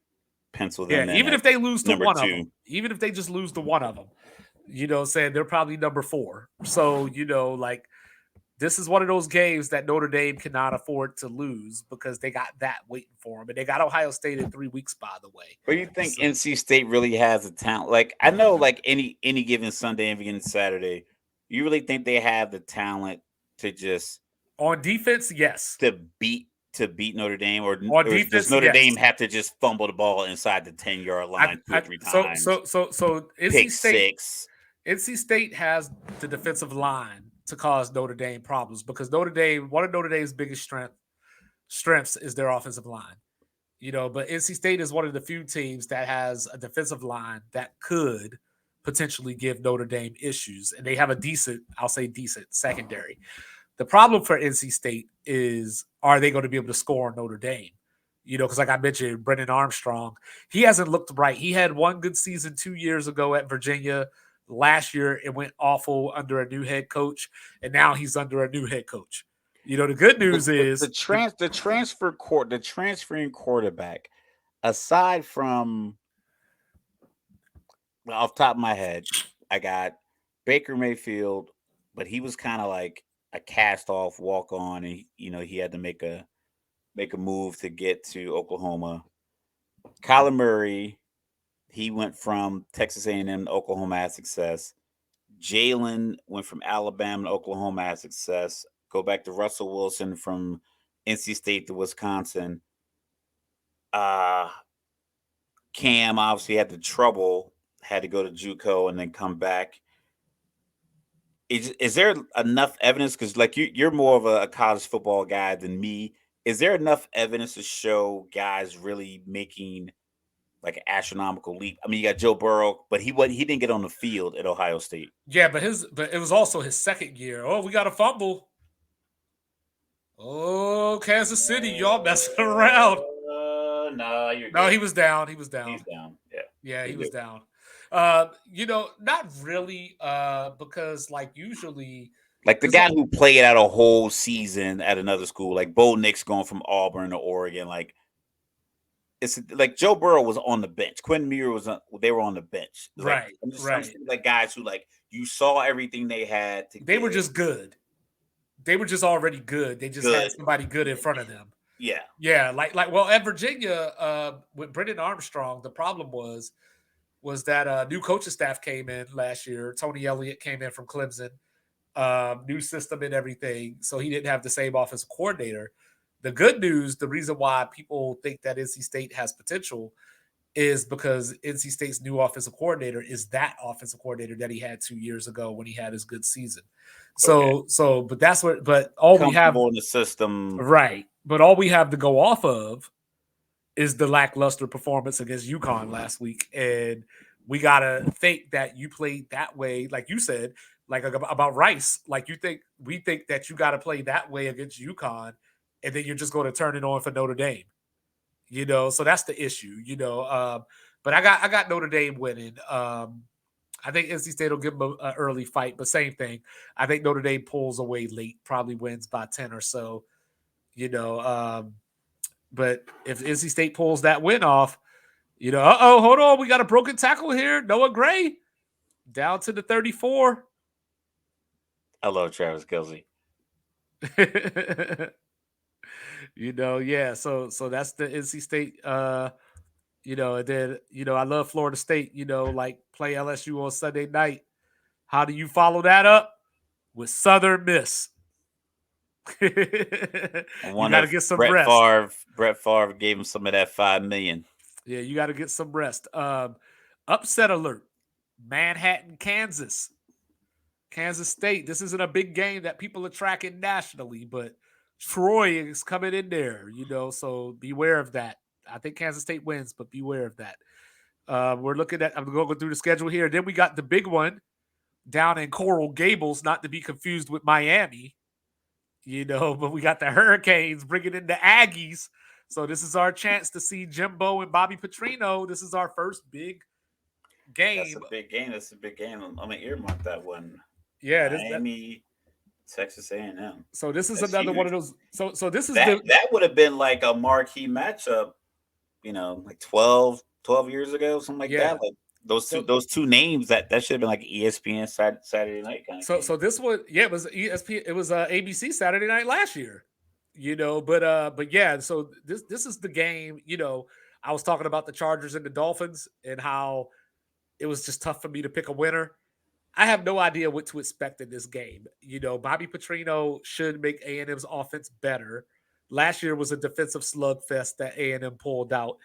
pencil them in. Even if they lose to one 2. of them, even if they just lose to one of them, saying they're probably number 4. So, like this is one of those games that Notre Dame cannot afford to lose because they got that waiting for them. And they got Ohio State in 3 weeks, by the way. But you think NC State really has a talent? Like I know like any given Sunday, any given Saturday, you really think they have the talent to just on defense, yes. To beat Notre Dame, or defense, does Notre Dame have to just fumble the ball inside the 10-yard line 2 or 3 times? So NC State, NC State has the defensive line to cause Notre Dame problems because one of Notre Dame's biggest strength strengths is their offensive line. But NC State is one of the few teams that has a defensive line that could potentially give Notre Dame issues, and they have a decent, I'll say decent secondary. The problem for NC State is, are they going to be able to score on Notre Dame? Because like I mentioned, Brennan Armstrong, he hasn't looked right. He had one good season 2 years ago at Virginia. Last year, it went awful under a new head coach, and now he's under a new head coach. The good news is The transferring quarterback, aside from, well, off the top of my head, I got Baker Mayfield, but he was kind of like a cast off walk on, and he had to make a move to get to Oklahoma. Kyler Murray, he went from Texas A&M to Oklahoma, had success. Jalen went from Alabama to Oklahoma, had success. Go back to Russell Wilson from NC State to Wisconsin. Uh Cam obviously had the trouble, had to go to JUCO and then come back. Is there enough evidence? Because like you're more of a college football guy than me. Is there enough evidence to show guys really making like an astronomical leap? I mean, you got Joe Burrow, but he didn't get on the field at Ohio State. yeah, but it was also his second year. Oh, we got a fumble. Oh, Kansas City, y'all messing around. No, you're No, good. he was down. He was down. He's down. Yeah. Yeah, he was good. down. Not really, because like usually, Like the there's guy who played out a whole season at another school, like Bo Nix going from Auburn to Oregon, like it's like Joe Burrow was on the bench. Quinn Muir was they were on the bench. Like right, I'm right. saying, like guys who like you saw everything they had to. They were just good. They were just already good. They just had somebody good in front of them. Yeah. Yeah, like well at Virginia, with Brendan Armstrong, the problem was that new coaching staff came in last year. Tony Elliott came in from Clemson, new system and everything. So he didn't have the same offensive coordinator. The good news, the reason why people think that NC State has potential is because NC State's new offensive coordinator is that offensive coordinator that he had 2 years ago when he had his good season. But that's what, but all we have in the system. Right. But all we have to go off of is the lackluster performance against UConn last week. And we got to think that you played that way, like you said, like about Rice. Like we think that you got to play that way against UConn, and then you're just going to turn it on for Notre Dame. So that's the issue, but I got Notre Dame winning. I think NC State will give them an early fight, but same thing. I think Notre Dame pulls away late, probably wins by 10 or so, but if NC State pulls that win off, hold on, we got a broken tackle here. Noah Gray down to the 34. I love Travis Kelce. Yeah. So that's the NC State. And then I love Florida State. Like play LSU on Sunday night. How do you follow that up? With Southern Miss. You got to get some rest. Brett Favre gave him some of that $5 million. Yeah, you got to get some rest. Upset alert. Manhattan, Kansas. Kansas State. This isn't a big game that people are tracking nationally, but Troy is coming in there, so beware of that. I think Kansas State wins, but beware of that. We're looking at, I'm going through the schedule here. Then we got the big one down in Coral Gables, not to be confused with Miami, but we got the Hurricanes bringing in the Aggies. So this is our chance to see Jimbo and Bobby Petrino. This is our first big game. That's a big game. I'm going to earmark that one. Yeah. Miami, Texas A&M. So this is another one of those. So this is that would have been like a marquee matchup, like 12 years ago, something like that. Like those two names that should have been like ESPN Saturday night kind of. So this one, it was ESPN. It was ABC Saturday night last year, but yeah. So this is the game. I was talking about the Chargers and the Dolphins and how it was just tough for me to pick a winner. I have no idea what to expect in this game. Bobby Petrino should make A&M's offense better. Last year was a defensive slugfest that A&M pulled out.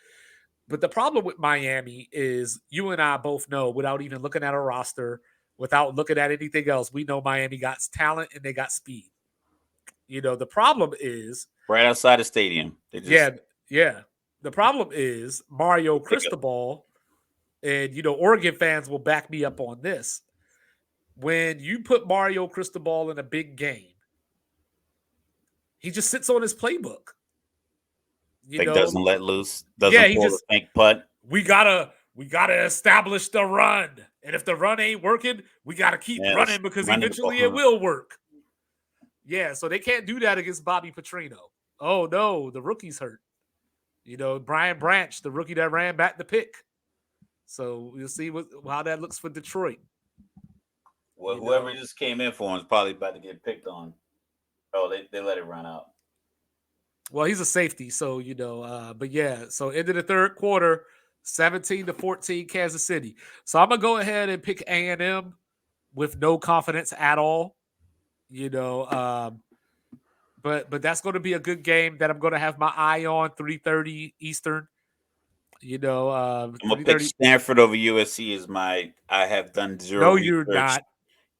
But the problem with Miami is you and I both know, without even looking at a roster, without looking at anything else, we know Miami got talent and they got speed. The problem is, right outside the stadium. They just yeah. The problem is Mario pick up. Cristobal, and Oregon fans will back me up on this. When you put Mario Cristobal in a big game, he just sits on his playbook. Like doesn't let loose, Yeah, doesn't pull the fake putt. we gotta establish the run, and if the run ain't working, we gotta keep running because Running the eventually it ball. will work. Yeah, so they can't do that against Bobby Petrino. Oh no, the rookie's hurt. Brian Branch, the rookie that ran back the pick. So we'll see how that looks for Detroit. Well, whoever just came in for him is probably about to get picked on. Oh, they let it run out. Well, he's a safety, so but yeah. So into the third quarter, 17-14, Kansas City. So I'm gonna go ahead and pick A&M with no confidence at all. But that's going to be a good game that I'm going to have my eye on. 3:30 Eastern. I'm gonna pick 3:30. Stanford over USC as my. I have done zero No, you're research. not.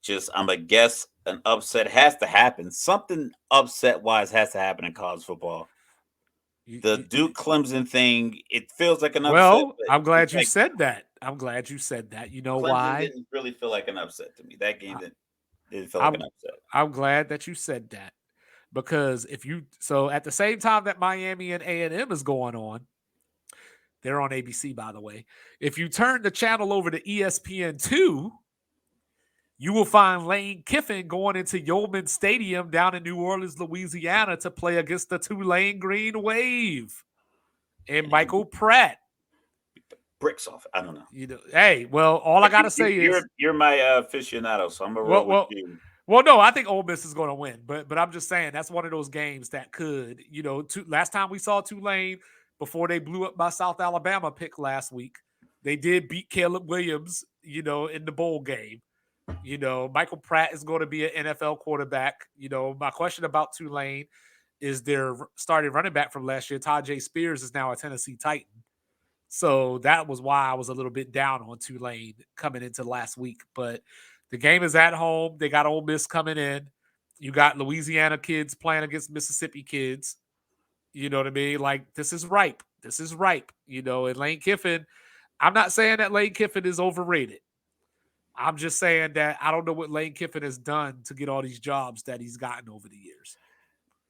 Just I'm a guess. An upset has to happen. Something upset wise has to happen in college football. The Duke Clemson thing, it feels like an upset. Well, But I'm glad you said that. You know Clemson why? didn't really feel like an upset to me. That game didn't feel like an upset. I'm glad that you said that because at the same time that Miami and A&M is going on, they're on ABC, by the way. If you turn the channel over to ESPN2, you will find Lane Kiffin going into Yeoman Stadium down in New Orleans, Louisiana to play against the Tulane Green Wave and Michael Pratt. Bricks off. I don't know. Hey, well, all I gotta say is you're my aficionado, so I'm gonna roll with you. Well, no, I think Ole Miss is going to win, but I'm just saying that's one of those games that could, last time we saw Tulane before they blew up my South Alabama pick last week, they did beat Caleb Williams, in the bowl game. Michael Pratt is going to be an NFL quarterback. My question about Tulane is their starting running back from last year, Tajay Spears, is now a Tennessee Titan. So that was why I was a little bit down on Tulane coming into last week. But the game is at home. They got Ole Miss coming in. You got Louisiana kids playing against Mississippi kids. You know what I mean? Like, this is ripe. And Lane Kiffin, I'm not saying that Lane Kiffin is overrated. I'm just saying that I don't know what Lane Kiffin has done to get all these jobs that he's gotten over the years.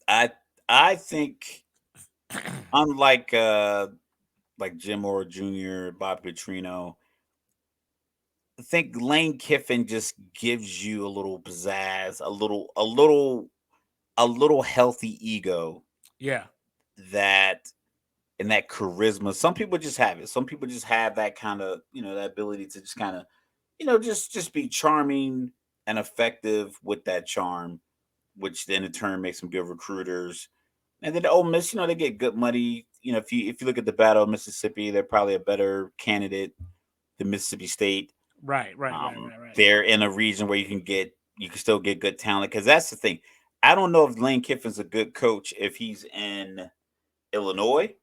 I think unlike like Jim Moore Jr., Bob Petrino, I think Lane Kiffin just gives you a little pizzazz, a little healthy ego. Yeah. That and that charisma. Some people just have it. Some people just have that kind of, that ability to just kind of, just be charming and effective with that charm, which then in turn makes them good recruiters. And then Ole Miss, they get good money. If you look at the Battle of Mississippi, they're probably a better candidate than Mississippi State. Right. They're in a region where you can still get good talent, because that's the thing. I don't know if Lane Kiffin's a good coach if he's in Illinois,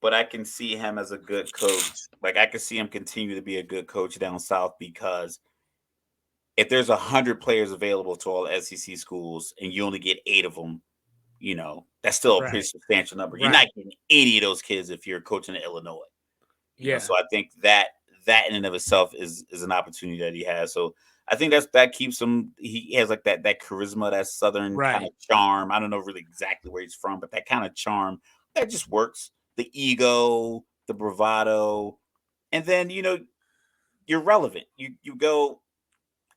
but I can see him as a good coach. Like, I can see him continue to be a good coach down south, because if there's 100 players available to all SEC schools and you only get 8 of them, that's still a pretty substantial number. You're not getting any of those kids if you're coaching in Illinois. So I think that in and of itself is an opportunity that he has. So I think that keeps him. He has like that charisma, that southern kind of charm. I don't know really exactly where he's from, but that kind of charm that just works. The ego, the bravado, and then you're relevant. You go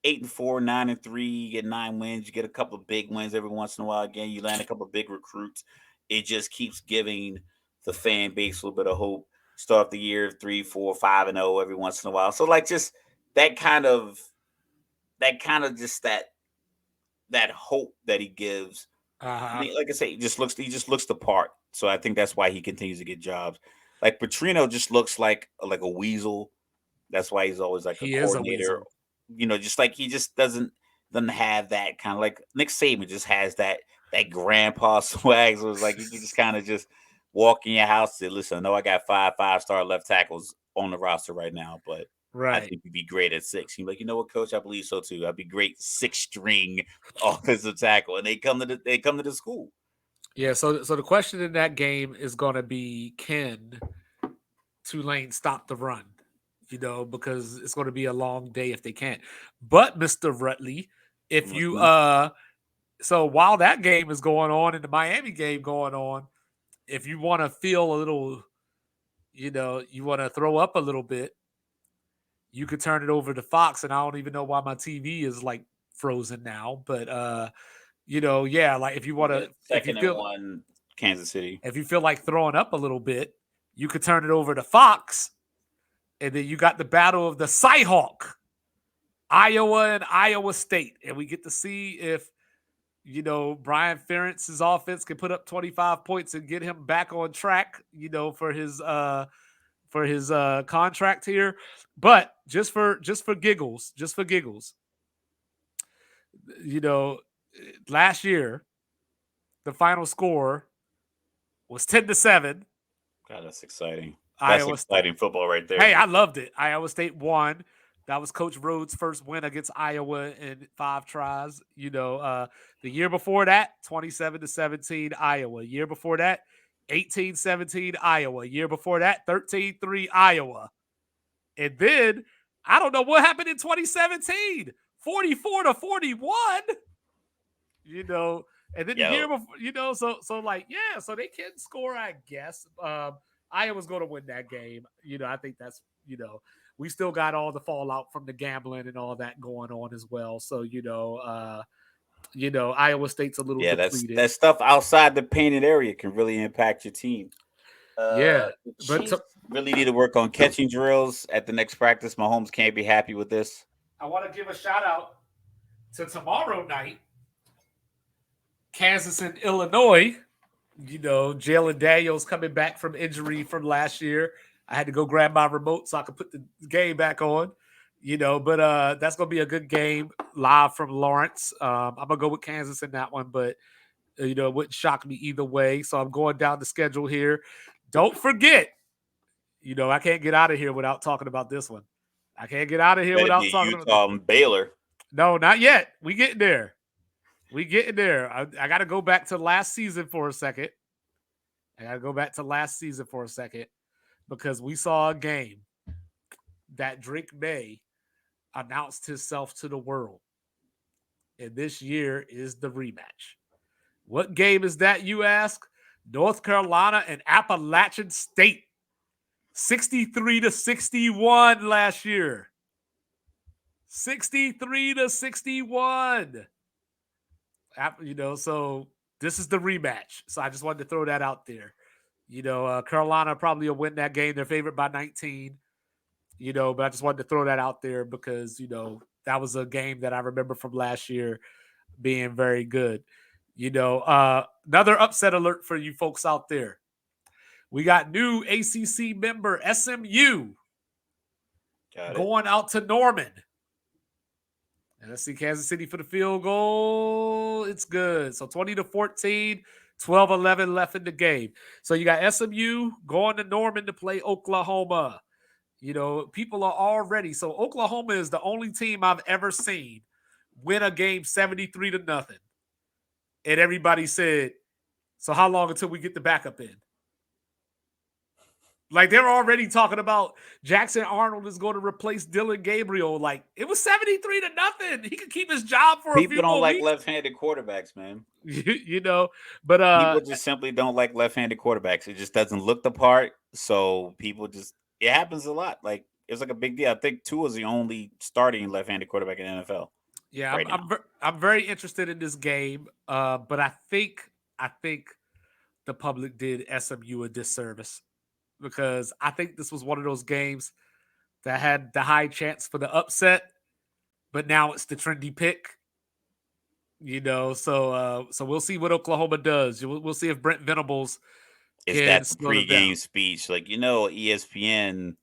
8-4, 9-3, you get 9 wins. You get a couple of big wins every once in a while. Again, you land a couple of big recruits. It just keeps giving the fan base a little bit of hope. Start the year 3, 4, 5-0 every once in a while. So like just that kind of just that hope that he gives. I mean, like I say, he just looks the part. So I think that's why he continues to get jobs. Like Petrino just looks like a weasel. That's why he's always like a coordinator. Just like he just doesn't have that kind of, like Nick Saban just has that grandpa swag. So it's like you can just kind of just walk in your house and say, listen, I know I got 5 5-star left tackles on the roster right now, but I Right. think you'd be great at six. You'd be like, you know what, coach? I believe so too. I'd be great six string offensive tackle. And they come to the school. Yeah. So the question in that game is going to be, can Tulane stop the run? Because it's going to be a long day if they can't. But Mr. Rutley, if you Mhm. so while that game is going on and the Miami game going on, if you want to feel a little, you want to throw up a little bit, you could turn it over to Fox. And I don't even know why my TV is like frozen now, but yeah, like if you want Yeah, to, second and one, Kansas City. if you feel like throwing up a little bit, you could turn it over to Fox, and then you got the battle of the Cyhawk, Iowa and Iowa State, and we get to see if Brian Ferentz's offense can put up 25 points and get him back on track, for his contract here. But just for giggles, you know, last year the final score was 10-7. God, that's exciting. That's Iowa State. exciting football right there. Hey, I loved it. Iowa State won. That was Coach Rhodes' first win against Iowa in 5 tries. The year before that, 27-17 Iowa. Year before that, 18-17 Iowa. Year before that, 13-3 Iowa. And then I don't know what happened in 2017. 44-41. You know, and then the year Yo, before, so like, yeah, so they can score, I guess. Iowa's going to win that game. I think that's, we still got all the fallout from the gambling and all that going on as well. So, Iowa State's a little yeah, that's depleted. that stuff outside the painted area can really impact your team. Yeah, The but Chiefs really need to work on catching drills at the next practice. Mahomes can't be happy with this. I want to give a shout out to tomorrow night, Kansas and Illinois. Jalen Daniels coming back from injury from last year. I had to go grab my remote so I could put the game back on. But that's gonna be a good game live from Lawrence. I'm gonna go with Kansas in that one, but it wouldn't shock me either way. So I'm going down the schedule here. Don't forget, I can't get out of here without talking about this one. I can't get out of here Better without be talking about this. Utah and Baylor. No, not yet. We getting there. We getting there. I got to go back to last season for a second. Because we saw a game that Drake May announced himself to the world. And this year is the rematch. What game is that, you ask? North Carolina and Appalachian State. 63-61 last year. 63-61. So this is the rematch. So I just wanted to throw that out there. Carolina probably will win that game. They're favored by 19. But I just wanted to throw that out there because, that was a game that I remember from last year being very good. Another upset alert for you folks out there. We got new ACC member SMU Got it. going out to Norman. And let's see, Kansas City for the field goal. It's good. So 20-14, 12-11 left in the game. So you got SMU going to Norman to play Oklahoma. People are already. So Oklahoma is the only team I've ever seen win a game 73-0. And everybody said, so how long until we get the backup in? Like, they're already talking about Jackson Arnold is going to replace Dylan Gabriel. Like, it was 73-0. He could keep his job for a People few don't more like weeks. left-handed quarterbacks, man. But People just simply don't like left-handed quarterbacks. It just doesn't look the part. So people just it happens a lot. Like it's like a big deal. I think Tua is the only starting left-handed quarterback in the NFL yeah, right now. I'm very interested in this game. But I think the public did SMU a disservice because I think this was one of those games that had the high chance for the upset, but now it's the trendy pick. So we'll see what Oklahoma does. We'll see if Brent Venables Is can that the slow them down. pregame speech? Like ESPN,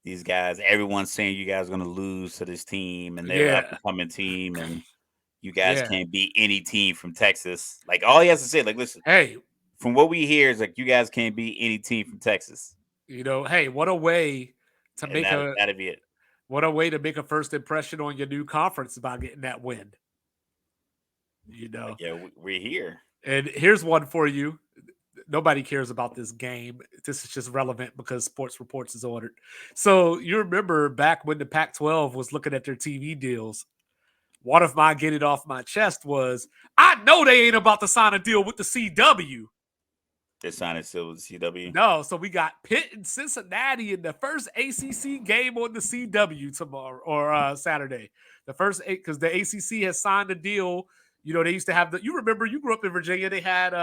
these guys, everyone's saying you guys are going to lose to this team, and they're up Yeah, and coming team, and you guys yeah. can't beat any team from Texas. Like all he has to say, like, listen, Hey, from what we hear is like you guys can't beat any team from Texas, hey, what a way to and make a that'd be it. What a way to make a first impression on your new conference by getting that win. You know, Yeah, we're here. and here's one for you. Nobody cares about this game. This is just relevant because Sports Reports is ordered. So you remember back when the Pac-12 was looking at their TV deals, one of my get it off my chest was, I know they ain't about to sign a deal with the CW. They signed it still with CW. No, so we got Pitt and Cincinnati in the first ACC game on the CW tomorrow or Saturday. The first because the ACC has signed a deal. You know, they used to have you remember you grew up in Virginia. They had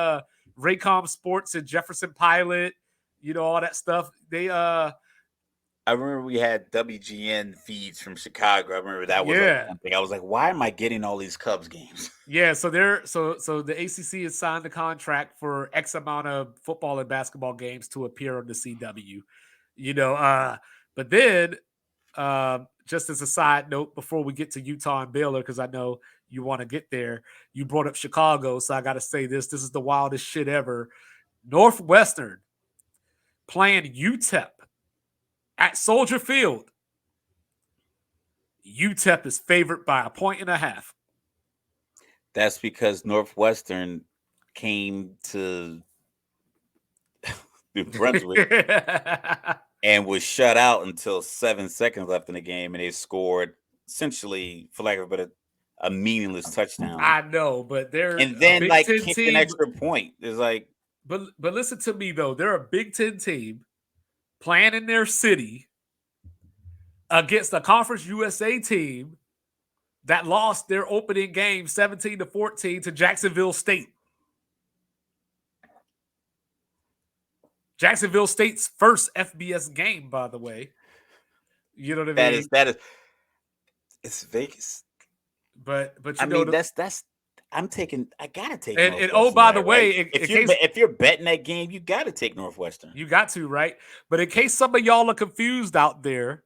Raycom Sports and Jefferson Pilot. You know all that stuff. They I remember we had WGN feeds from Chicago. I remember that was like yeah. something. I was like, why am I getting all these Cubs games? Yeah, so they're so the ACC has signed the contract for X amount of football and basketball games to appear on the CW. You know, but then just as a side note, before we get to Utah and Baylor, because I know you want to get there, you brought up Chicago, so I got to say this. This is the wildest shit ever. Northwestern playing UTEP at Soldier Field. UTEP is favored by 1.5 points. That's because Northwestern came to New Brunswick and was shut out until 7 seconds left in the game, and they scored essentially, for lack of a meaningless touchdown. I know, but they're and then a Big like Ten kicked team. an extra point. It's like, but listen to me though, they're a Big Ten team playing in their city against a Conference USA team that lost their opening game 17-14 to Jacksonville State. Jacksonville State's first FBS game, by the way. You know what I mean? It's Vegas. But I mean, that's I gotta take and oh, by the way, right? If you're betting that game, you gotta take Northwestern. You got to, right? But in case some of y'all are confused out there,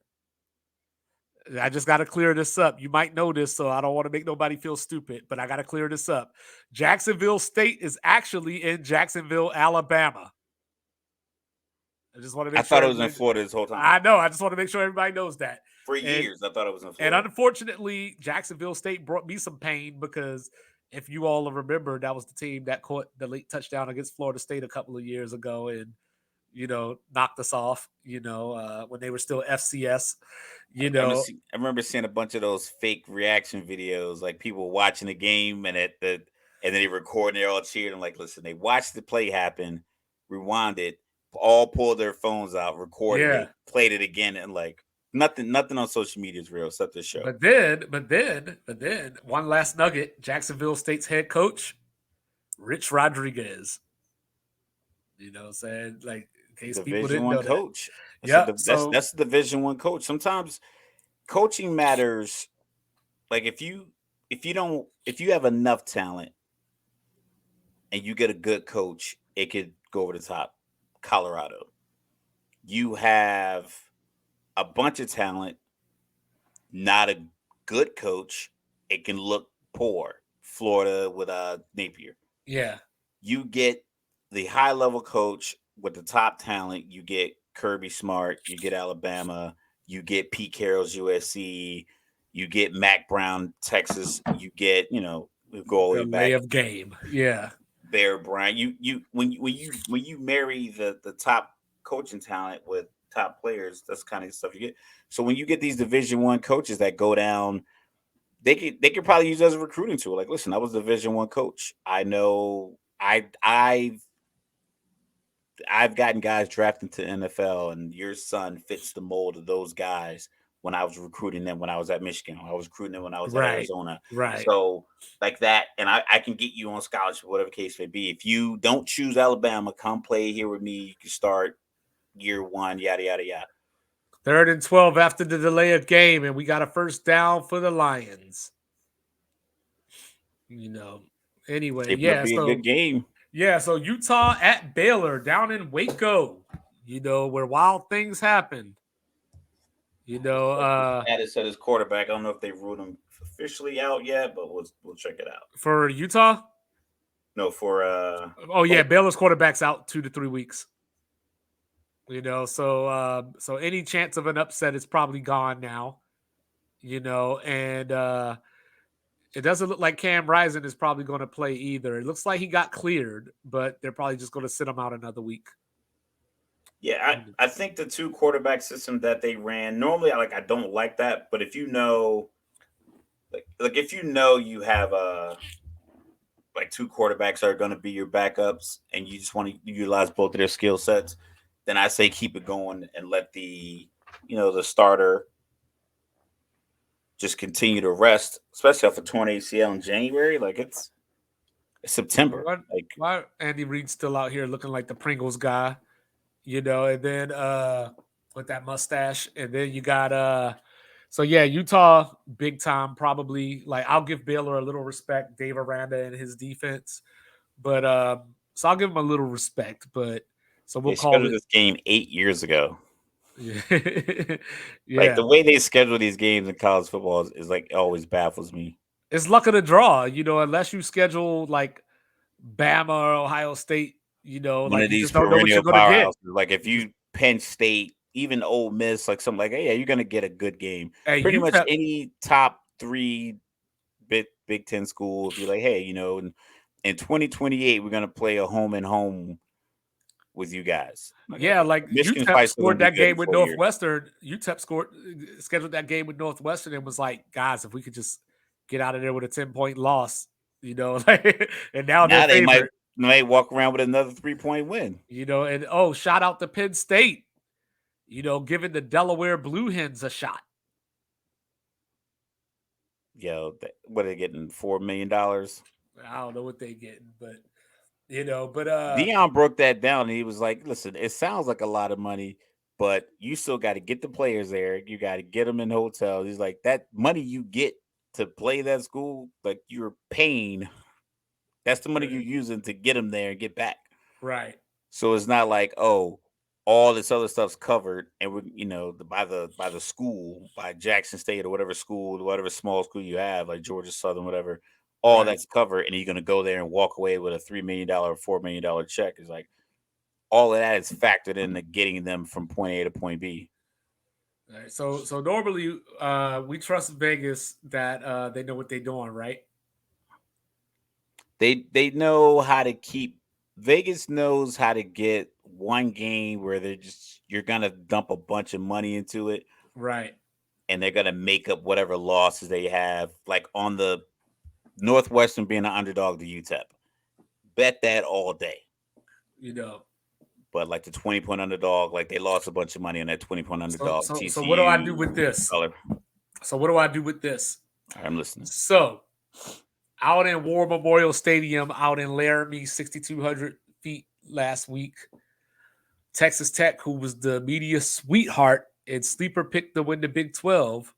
I just got to clear this up. You might know this, so I don't want to make nobody feel stupid, but I got to clear this up. Jacksonville State is actually in Jacksonville, Alabama. I just want to make I thought it was in Florida this whole time. I know. I just want to make sure everybody knows that. For years, I thought it was in Florida. And unfortunately, Jacksonville State brought me some pain because if you all remember, that was the team that caught the late touchdown against Florida State a couple of years ago and, you know, knocked us off, you know, when they were still FCS, you know. I remember seeing a bunch of those fake reaction videos, like people watching the game and then they record and they're all cheering. I'm like, listen, they watched the play happen, rewind it, all pulled their phones out, recorded it, played it again, and like nothing on social media is real except this show. But then one last nugget: Jacksonville State's head coach, Rich Rodriguez. You know what I'm saying? Like, in case people didn't know coach. Yeah, that's the Division I coach. Sometimes coaching matters. Like if you have enough talent and you get a good coach, it could go over the top. Colorado. You have a bunch of talent, not a good coach, it can look poor. Florida with Napier. Yeah. You get the high level coach with the top talent, you get Kirby Smart, you get Alabama, you get Pete Carroll's USC, you get Mac Brown, Texas, you get, you know, we go all the way back. Lay of game. Yeah. Bear Bryant. When you marry the top coaching talent with top players, that's kind of stuff you get. So when you get these Division I coaches that go down, they could probably use as a recruiting tool. Like, listen, I was a Division I coach. I know I've gotten guys drafted to NFL, and your son fits the mold of those guys. When I was recruiting them when I was at Michigan, I was recruiting them when I was at Arizona. Right. So like that, and I can get you on scholarship, whatever case may be. If you don't choose Alabama, come play here with me. You can start year one, yada, yada, yada. 3rd and 12 after the delay of game, and we got a first down for the Lions. You know, anyway, it would be a good game. Yeah, so Utah at Baylor down in Waco, you know, where wild things happen. You know, Addis said his quarterback. I don't know if they ruled him officially out yet, but we'll check it out. For Utah? No, for Baylor's quarterback's out 2 to 3 weeks. You know, so any chance of an upset is probably gone now. and it doesn't look like Cam Rising is probably going to play either. It looks like he got cleared, but they're probably just going to sit him out another week. Yeah, I think the two quarterback system that they ran normally, I don't like that, but if you know, like if you know you have like two quarterbacks that are going to be your backups, and you just want to utilize both of their skill sets, then I say keep it going and let the starter just continue to rest, especially off a torn ACL in January. Like it's September. Like Why Andy Reid's still out here looking like the Pringles guy, and then with that mustache, and then you got so yeah, Utah big time probably. Like I'll give Baylor a little respect, Dave Aranda and his defense, but so I'll give him a little respect, but so we'll they call scheduled it. this game 8 years ago. Yeah, Like yeah. the way they schedule these games in college football is like always baffles me. It's luck of the draw, unless you schedule like Bama or Ohio State, One like of you these just don't know what you're perennial gonna get. powerhouses, like if You just you Penn State, even Ole Miss, like something like, hey, yeah, you're gonna get a good game. hey, Pretty much UTEP, any top three Big Ten school will be like, hey, in 2028 we're gonna play a home and home with you guys. Like, yeah, okay, like Michigan's UTEP probably still gonna scored be that good in game with 4 years. Northwestern. UTEP scheduled that game with Northwestern and was like, guys, if we could just get out of there with a 10-point loss, like, and now they're Now they might favorite, walk around with another 3-point win. and shout out to Penn State, giving the Delaware Blue Hens a shot. Yo, what are they getting? $4 million. I don't know what they getting, but but Dion broke that down and he was like, listen, it sounds like a lot of money, but you still got to get the players there. You got to get them in hotels. He's like, that money you get to play that school, like you're paying. That's the money you're using to get them there and get back. right. So it's not like, oh, all this other stuff's covered, and we, by the school, by Jackson State or whatever school, whatever small school you have, like Georgia Southern, whatever, all Right. that's covered, and you're gonna go there and walk away with a $3 million, $4 million check. Is like all of that is factored into getting them from point A to point B. All right. So normally we trust Vegas that they know what they're doing, right? They know how to keep. Vegas knows how to get one game where you're gonna dump a bunch of money into it, Right. and they're gonna make up whatever losses they have, like on the Northwestern being an underdog to UTEP. Bet that all day. You know. But like the 20-point underdog, like they lost a bunch of money on that 20-point So underdog. so so what do I do TCU with this? color. So what do I do with this? All right, I'm listening. So out in War Memorial Stadium, out in Laramie, 6,200 feet last week, Texas Tech, who was the media sweetheart and sleeper picked to win the Big 12, I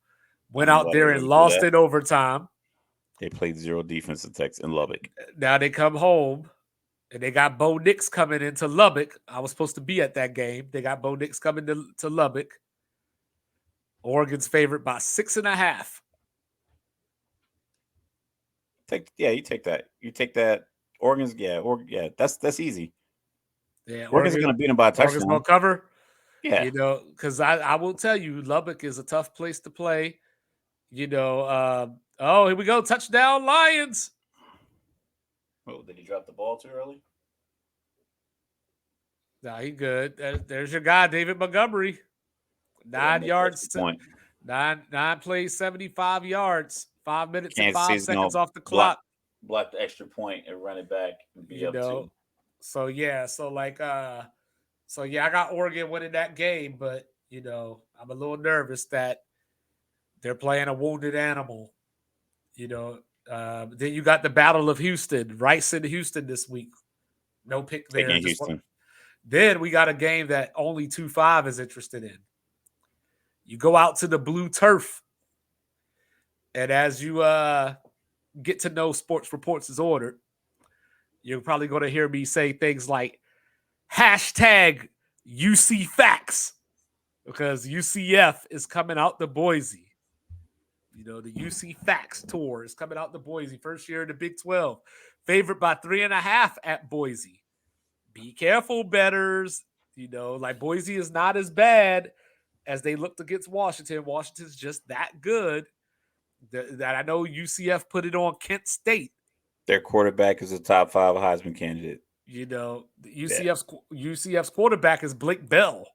went knew out I there was and gonna do lost that. in overtime. They played zero defensive Texas in Lubbock. Now they come home and they got Bo Nix coming into Lubbock. I was supposed to be at that game. They got Bo Nix coming to Lubbock. Oregon's favorite by 6.5. You take that. You take that. Oregon's that's easy. Yeah, Oregon's gonna beat them by a Oregon's gonna touchdown. cover. Yeah. Because I will tell you, Lubbock is a tough place to play. Oh, here we go, touchdown Lions. Oh, did he drop the ball too early? Nah, he good. There's your guy, David Montgomery. 9 yards, Point. nine plays, 75 yards, 5 minutes and Kansas 5 State's gonna seconds off the block clock. block the extra point and run it back and be You up know, two. so yeah, I got Oregon winning that game, but I'm a little nervous that they're playing a wounded animal. Then you got the Battle of Houston, Rice in Houston this week. No pick there. Taking Houston. Then we got a game that only 2-5 is interested in. You go out to the blue turf, and as you get to know Sports Reports is ordered, you're probably going to hear me say things like hashtag UC Facts because UCF is coming out to Boise. The UC Facts tour is coming out to Boise. First year in the Big 12. Favored by 3.5 at Boise. Be careful, betters. Like Boise is not as bad as they looked against Washington. Washington's just that good. That I know UCF put it on Kent State. Their quarterback is a top 5 Heisman candidate. You know, Yeah. UCF's quarterback is Blake Bell.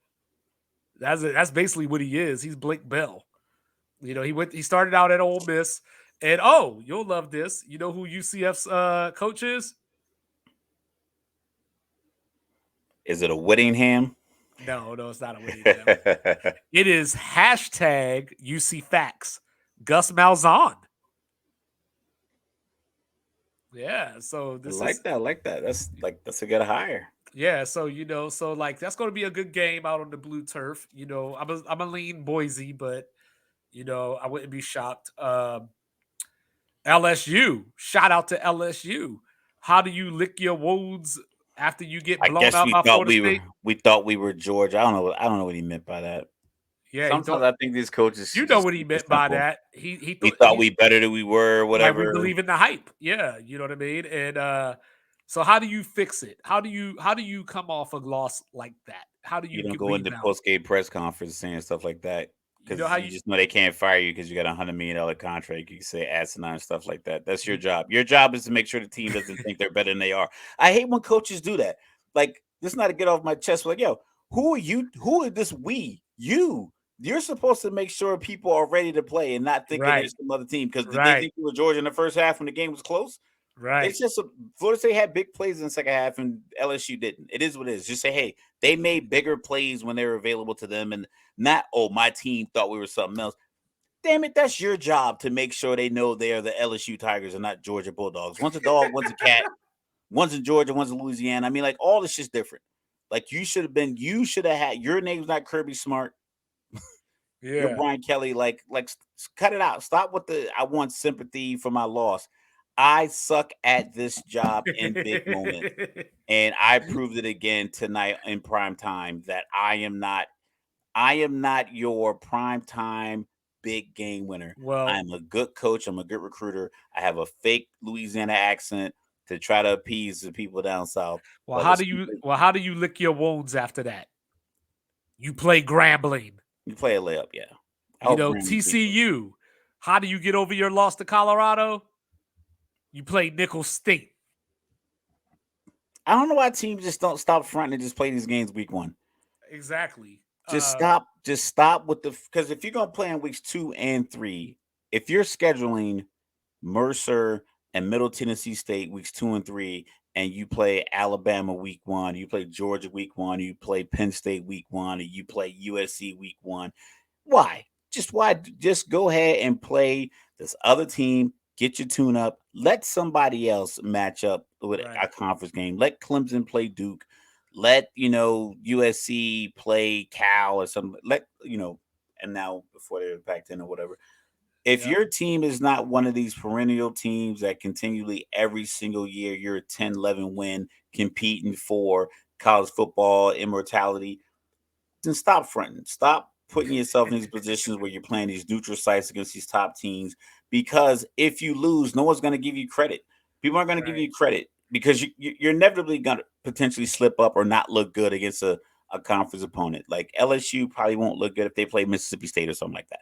That's basically what he is. He's Blake Bell. You know, he started out at Ole Miss, and you'll love this. You know who UCF's coach is? Is it a Whittingham? No, it's not a Whittingham. It is hashtag UC Facts. Gus Malzahn. Yeah, so this is I like that. That's a good hire. yeah. So that's going to be a good game out on the blue turf. I'm a lean Boise, but I wouldn't be shocked. LSU, shout out to LSU. How do you lick your wounds after you get I blown guess out by Florida State? we thought we were Georgia. I don't know what he meant by that. Yeah, Sometimes I think these coaches you know just what he keep it meant by simple. that. We thought we better than we were, like whatever. we believe in the hype. Yeah, you know what I mean. And so how do you fix it? How do you come off a loss like that? How do you You don't go into rebound? post-game press conference saying stuff like that You know because how you you just know they can't fire you because you got $100 million contract. You can say asinine stuff like that. That's your job. Your job is to make sure the team doesn't think they're better than they are. I hate when coaches do that. Like, this is not to get off my chest. Like, yo, who are you? Who are this we? You. You're supposed to make sure people are ready to play and not thinking Right. there's some other team. Because did they Right. think you were Georgia in the first half when the game was close? Right. It's just Florida State had big plays in the second half, and LSU didn't. It is what it is. Just say, hey, they made bigger plays when they were available to them, and not, my team thought we were something else. Damn it, that's your job to make sure they know they are the LSU Tigers and not Georgia Bulldogs. One's a dog, one's a cat. One's in Georgia, one's in Louisiana. I mean, like, all this shit's different. Like, you should have had, your name's not Kirby Smart. You're Yeah. Brian Kelly. Like, cut it out. Stop with the, I want sympathy for my loss. I suck at this job in big moments. And I proved it again tonight in prime time that I am not your prime time big game winner. Well, I'm a good coach. I'm a good recruiter. I have a fake Louisiana accent to try to appease the people down south. well, how do you lick your wounds after that? You play Grambling. You play a layup, yeah. TCU. How do you get over your loss to Colorado? You play Nickel State. I don't know why teams just don't stop fronting and just play these games week 1. Exactly. Just stop with because if you're gonna play in weeks 2 and 3, if you're scheduling Mercer and Middle Tennessee State weeks 2 and 3, and you play Alabama week 1, you play Georgia week 1, you play Penn State week 1, and you play USC week 1, why? Just go ahead and play this other team. Get your tune up. Let somebody else match up with a conference game. Let Clemson play Duke. Let USC play Cal or something. And now before they're back 10 or whatever. If your team is not one of these perennial teams that continually every single year you're a 10-11 win competing for college football immortality, then stop fronting. Stop putting yourself in these positions where you're playing these neutral sites against these top teams. Because if you lose, no one's going to give you credit. People aren't going to give you credit because you're inevitably going to potentially slip up or not look good against a conference opponent. Like LSU probably won't look good if they play Mississippi State or something like that.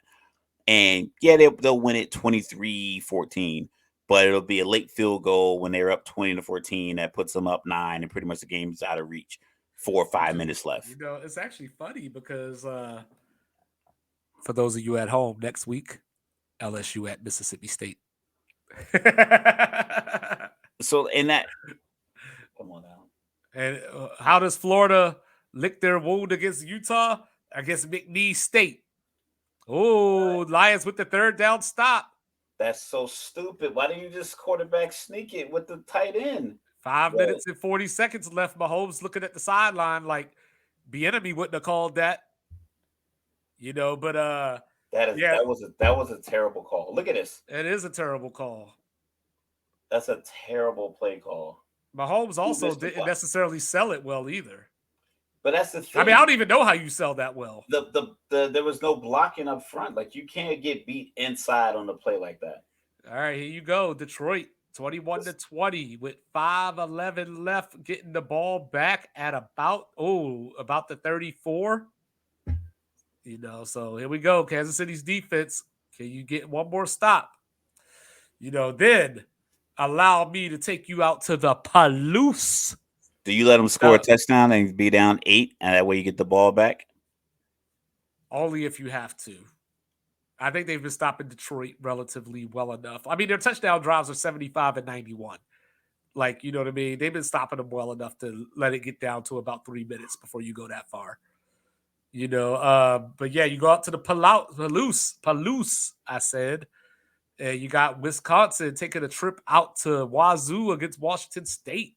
And yeah, they'll win it 23-14, but it'll be a late field goal when they're up 20-14 that puts them up 9, and pretty much the game's out of reach. 4 or 5 minutes left. It's actually funny because for those of you at home, next week, LSU at Mississippi State. So in that, come on now. And how does Florida lick their wound against Utah? Against McNeese State. Oh, Lions with the third down stop. That's so stupid. Why didn't you just quarterback sneak it with the tight end? 5 minutes and 40 seconds left. Mahomes looking at the sideline like Bieniemy wouldn't have called that. But that was a terrible call. Look at this. It is a terrible call. That's a terrible play call. Mahomes also didn't necessarily sell it well either. But that's the thing. I mean, I don't even know how you sell that well. There was no blocking up front. Like, you can't get beat inside on the play like that. All right, here you go. Detroit 21-20 with 5:11 left, getting the ball back at about the 34. So here we go. Kansas City's defense. Can you get one more stop? Then allow me to take you out to the Palouse. Do you let them score a touchdown and be down 8, and that way you get the ball back? Only if you have to. I think they've been stopping Detroit relatively well enough. I mean, their touchdown drives are 75 and 91. Like, you know what I mean? They've been stopping them well enough to let it get down to about 3 minutes before you go that far. But yeah, you go out to the Palouse, I said. And you got Wisconsin taking a trip out to Wazoo against Washington State,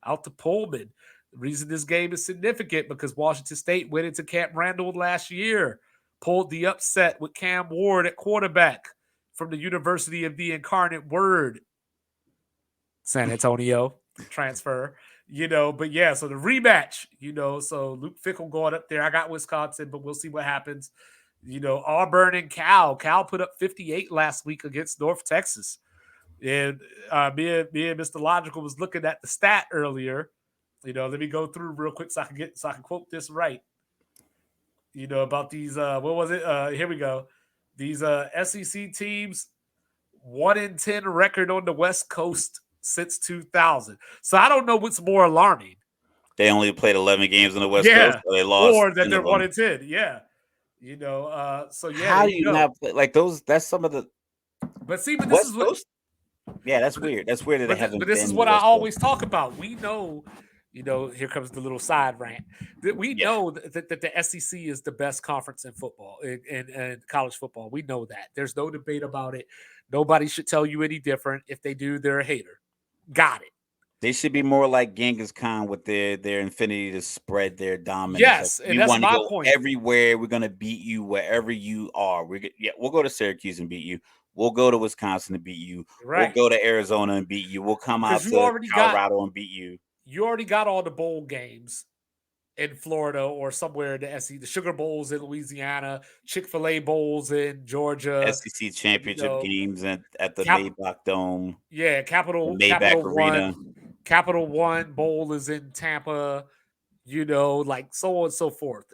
out to Pullman. The reason this game is significant because Washington State went into Camp Randall last year, pulled the upset with Cam Ward at quarterback from the University of the Incarnate Word, San Antonio transfer. But yeah, so the rematch, so Luke Fickell going up there. I got Wisconsin, but we'll see what happens. Auburn and Cal. Cal put up 58 last week against North Texas. And me and Mr. Logical was looking at the stat earlier. Let me go through real quick so I can quote this right. About these what was it? Here we go. These SEC teams, 1-10 record on the West Coast since 2000. So I don't know what's more alarming. They only played 11 games on the West Coast, or they lost, or that they're 1-10. Yeah, So yeah, how do you not play like those? That's some of the. But see, but West this is what. Coast? Yeah, that's weird. That's weird that they haven't. But this is what I always talk about. We know. Here comes the little side rant. That we know that the SEC is the best conference in football and college football. We know that. There's no debate about it. Nobody should tell you any different. If they do, they're a hater. Got it. They should be more like Genghis Khan with their infinity to spread their dominance. Yes, like, we want to go point. Everywhere. We're gonna beat you wherever you are. We'll go to Syracuse and beat you. We'll go to Wisconsin and beat you. Right. We'll go to Arizona and beat you. We'll come out to Colorado and beat you. You already got all the bowl games in Florida or somewhere in the SEC. The Sugar Bowls in Louisiana, Chick-fil-A Bowls in Georgia. SEC championship games at the Maybach Dome. Yeah, Capital Arena. Capital One Bowl is in Tampa. Like so on and so forth.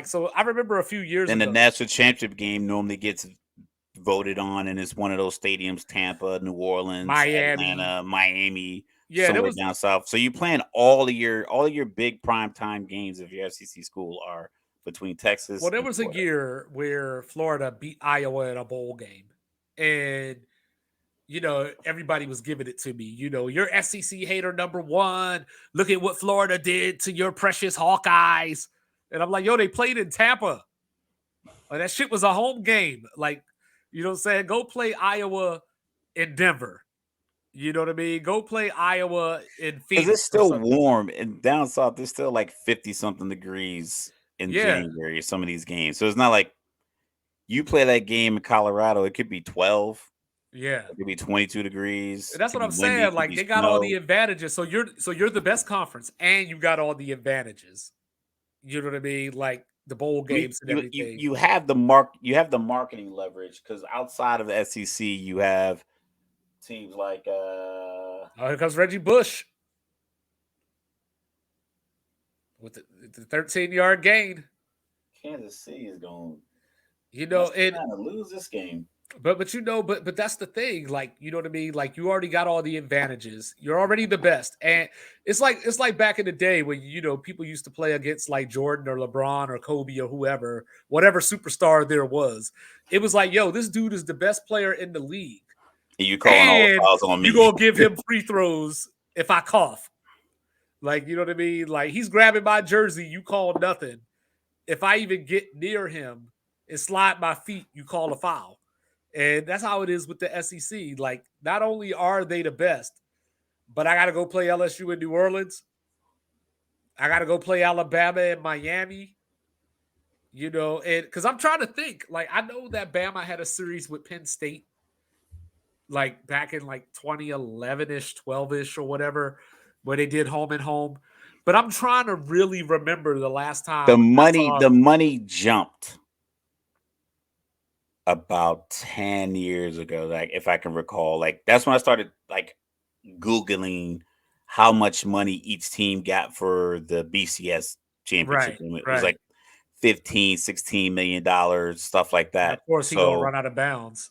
So I remember a few years ago. And the national championship game normally gets voted on, and it's one of those stadiums: Tampa, New Orleans, Atlanta, Miami. Yeah, somewhere down south. So you plan all of your big primetime games of your SEC school are between Texas. Well, there was a year where Florida beat Iowa in a bowl game, and everybody was giving it to me. Your SEC hater number one. Look at what Florida did to your precious Hawkeyes, and I'm like, they played in Tampa. Like, that shit was a home game. Like, what I'm saying? Go play Iowa in Denver. You know what I mean? Go play Iowa in Phoenix. Because it's still warm, and down south, there's still like 50-something degrees in January. Some of these games, so it's not like you play that game in Colorado. It could be 12. Yeah, it could be 22 degrees. And that's what I'm saying. Like, they got all the advantages. So you're the best conference, and you got all the advantages. You know what I mean? Like the bowl games and everything. You have the marketing leverage because outside of the SEC, you have teams like here comes Reggie Bush with the 13-yard gain. Kansas City is going to lose this game. But that's the thing. Like, you know what I mean? Like, you already got all the advantages. You're already the best. And it's like back in the day when people used to play against like Jordan or LeBron or Kobe or whoever, whatever superstar there was. It was like, this dude is the best player in the league. And you calling all the fouls on me. You're going to give him free throws if I cough. Like, you know what I mean? Like, he's grabbing my jersey. You call nothing. If I even get near him and slide my feet, you call a foul. And that's how it is with the SEC. Like, not only are they the best, but I got to go play LSU in New Orleans. I got to go play Alabama and Miami. And because I'm trying to think. Like, I know that Bama had a series with Penn State. Like back in like 2011-ish, 12-ish or whatever, where they did home and home. But I'm trying to really remember the last time. The money jumped about 10 years ago, like if I can recall. Like that's when I started like Googling how much money each team got for the BCS championship. Right, it was like $15-16 million, stuff like that. And of course, he's gonna run out of bounds.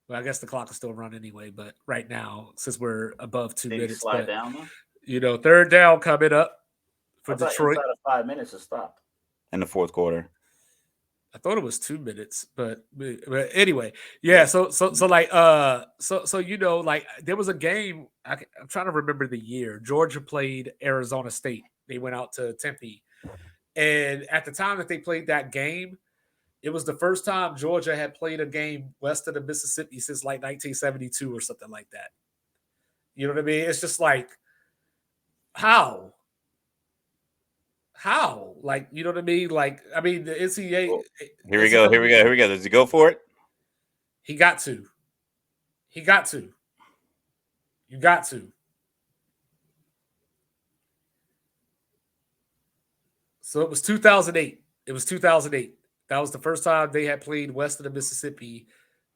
Well, I guess the clock is still running anyway, but right now, since we're above 2 Did he minutes, slide but down though? third down coming up for I thought Detroit. inside of 5 minutes it stopped in the fourth quarter. I thought it was 2 minutes, but anyway, yeah. Yes. So like like there was a game. I'm trying to remember the year. Georgia played Arizona State. They went out to Tempe, and at the time that they played that game, it was the first time Georgia had played a game west of the Mississippi since like 1972 or something like that. You know what I mean? It's just like how like you know what I mean? Like I mean the NCAA. Oh, here we go. Does he go for it? He got to. You got to. So it was 2008. That was the first time they had played west of the Mississippi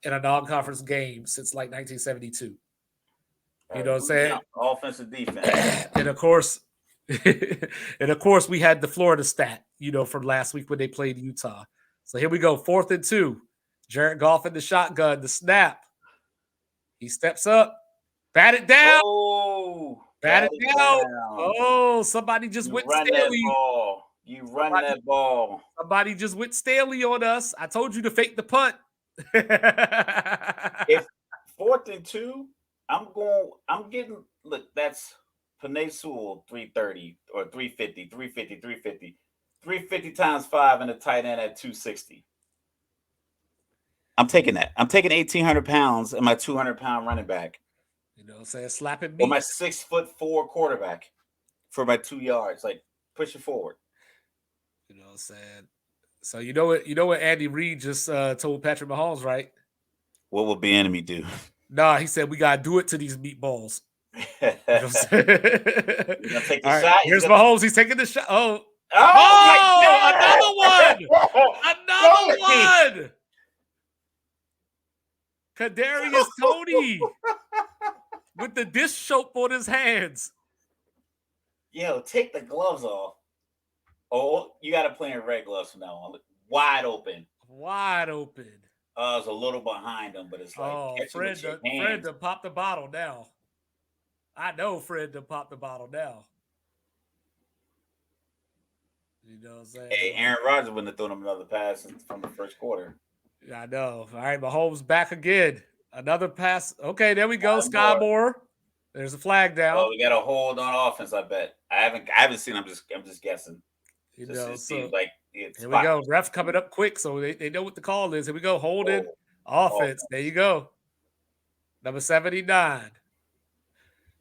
in a non-conference game since like 1972. You know what I'm saying? Offensive defense. and of course, we had the Florida stat, from last week when they played Utah. So here we go, 4th and 2. Jared Goff in the shotgun, the snap. He steps up, bat it down. Oh, bat it down. Oh, somebody just went Staley. You run that ball. Somebody just went Staley on us. I told you to fake the punt. If 4th and 2, look, that's Panay Sewell 330 or 350, 350 times 5 and a tight end at 260. I'm taking that. I'm taking 1,800 pounds and my 200-pound running back. You know what I'm saying? Slapping me. Or my 6'4" quarterback for my 2 yards. Like, push it forward. You know what I'm saying? So you know what Andy Reid just told Patrick Mahomes, right? What will Bieniemy do? Nah, he said we gotta do it to these meatballs. You know what I'm saying? He's gonna take the shot. Here's Mahomes. He's taking the shot. Oh, another one. Kadarius Toney with the dish soap on his hands. Yo, take the gloves off. Oh, you got to play in red gloves from now on. Wide open. Wide open. I was a little behind him, but it's like Fred to pop the bottle now. I know Fred to pop the bottle now. You know what I'm saying? Hey, Aaron Rodgers wouldn't have thrown him another pass from the first quarter. I know. All right, Mahomes back again. Another pass. Okay, there we go. Sky Moore. There's a flag down. Oh, we got a hold on offense. I bet. I haven't seen. I'm just guessing. It seems like here we go. Ref coming up quick, so they know what the call is. Here we go. Holding offense. There you go. Number 79.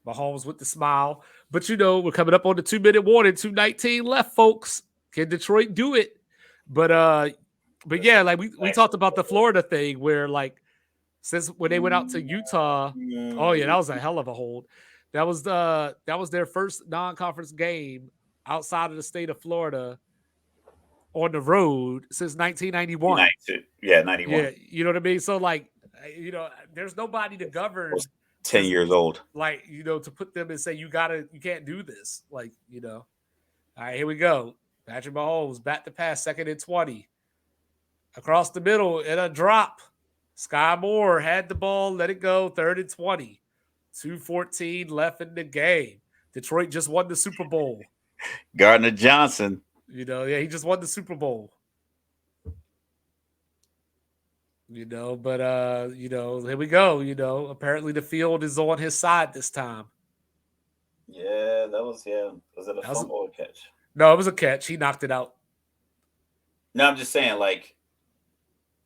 Mahomes with the smile. But we're coming up on the 2-minute warning. 2:19 left, folks. Can Detroit do it? But yeah, like we talked about the Florida thing where like since when they went out to Utah, oh yeah, that was a hell of a hold. That was their first non-conference game outside of the state of Florida on the road since 1991. 92. Yeah, 91. Yeah, you know what I mean? So like, there's nobody to govern 10 years old. Like, to put them and say you can't do this. Like, All right, here we go. Patrick Mahomes, bat to pass, 2nd and 20. Across the middle in a drop. Sky Moore had the ball, let it go, 3rd and 20. 2:14 left in the game. Detroit just won the Super Bowl. Gardner Johnson. He just won the Super Bowl. But here we go. Apparently the field is on his side this time. Yeah, was it a fumble or a catch? No, it was a catch. He knocked it out. No, I'm just saying, like,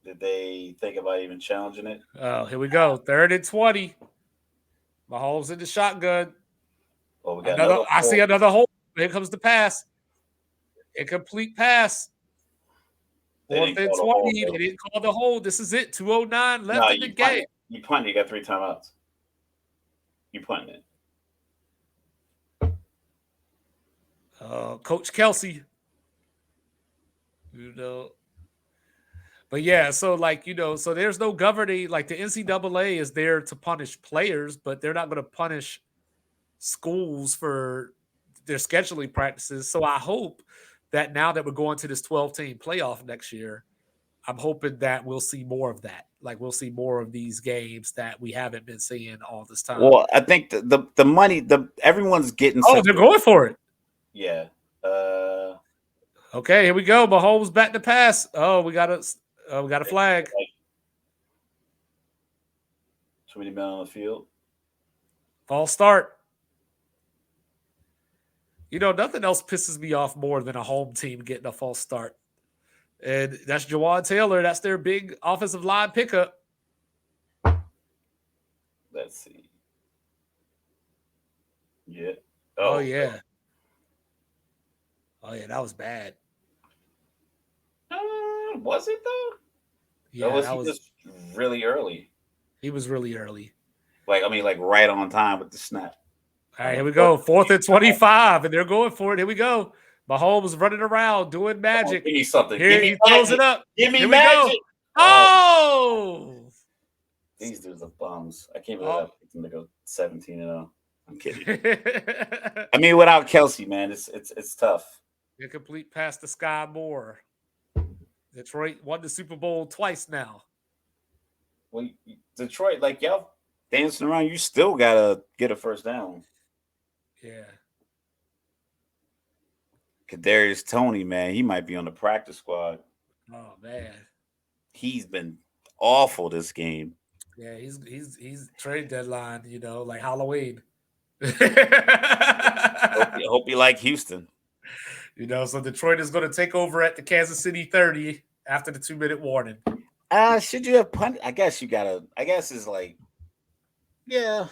did they think about even challenging it? Oh, here we go. 3rd and 20. Mahomes in the shotgun. Oh, we got I see another hole. Here comes the pass. Incomplete pass. 4th and 20. They didn't call the hold. This is it. 2:09 left in the game. You punted. You got 3 timeouts. You punted it. Coach Kelsey. But yeah, so like, so there's no governing. Like the NCAA is there to punish players, but they're not going to punish schools for their scheduling practices. So I hope that now that we're going to this 12-team playoff next year, I'm hoping that we'll see more of that. Like we'll see more of these games that we haven't been seeing all this time. Well, I think the money, everyone's getting. Oh, they're going for it. Yeah. Okay, here we go. Mahomes back to pass. Oh, we got a flag. 20 men on the field. False start. Nothing else pisses me off more than a home team getting a false start. And that's Jawan Taylor. That's their big offensive line pickup. Let's see. Yeah. Oh yeah. Oh yeah, that was bad. Was it though? Yeah, or was he just really early? He was really early. Like right on time with the snap. All right, here we go. 4th and 25, and they're going for it. Here we go. Mahomes running around doing magic. Give me something. Here he throws it up. Give me here magic. We go. Oh! These dudes are bums. I can't believe I picked them to go 17-0. I'm kidding. I mean, without Kelsey, man, it's tough. Incomplete pass to Sky Moore. Detroit won the Super Bowl twice now. Well, Detroit, like y'all dancing around, you still gotta get a first down. Yeah. Kadarius Toney, man, he might be on the practice squad. Oh man, he's been awful this game. Yeah, he's trade deadline. Like Halloween. hope you like Houston. So Detroit is going to take over at the Kansas City 30 after the 2-minute warning. Should you have punted? I guess you gotta. I guess it's like, yeah.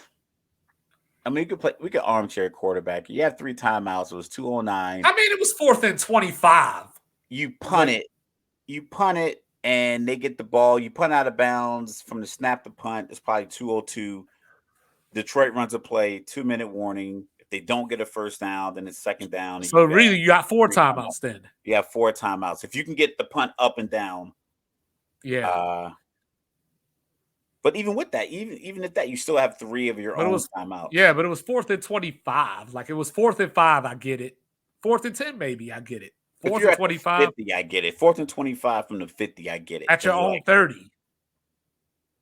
I mean, we could armchair quarterback. You had 3 timeouts. It was 2:09. I mean, it was 4th and 25. You punt it, and they get the ball. You punt out of bounds from the snap to punt. It's probably 2:02. Detroit runs a play, 2-minute warning. If they don't get a first down, then it's second down. So really, you got 4 timeouts then. You have 4 timeouts. If you can get the punt up and down. Yeah. But even with that, even at that, you still have 3 of your own timeouts. Yeah, but it was 4th and 25. Like it was 4th and 5, I get it. 4th and 10, maybe, I get it. 4th and 25. 50, I get it. 4th and 25 from the 50, I get it. At your own 30.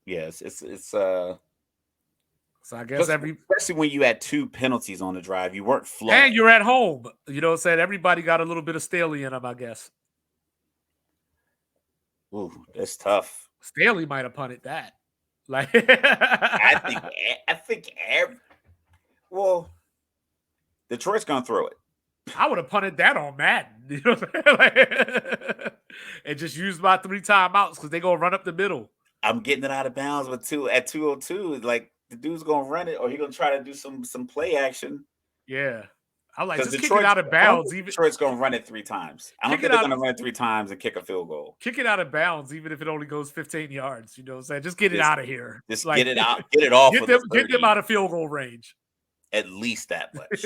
Yes, it's So I guess especially when you had 2 penalties on the drive, you weren't flowing. And you're at home. You know what I'm saying? Everybody got a little bit of Staley in them, I guess. Ooh, that's tough. Staley might have punted that. Like I think Detroit's gonna throw it. I would have punted that on Madden. You know what I'm saying? And just use my 3 timeouts because they're gonna run up the middle. I'm getting it out of bounds with 2 at 2:02. Like the dude's gonna run it, or he's gonna try to do some play action. Yeah. I'm like, just kick it out of bounds. Detroit's gonna run it 3 times. I don't think they're gonna run it 3 times and kick a field goal. Kick it out of bounds, even if it only goes 15 yards. You know what I'm saying? Just get it out of here. Just get it out. Get it off. Get them out of field goal range. At least that much.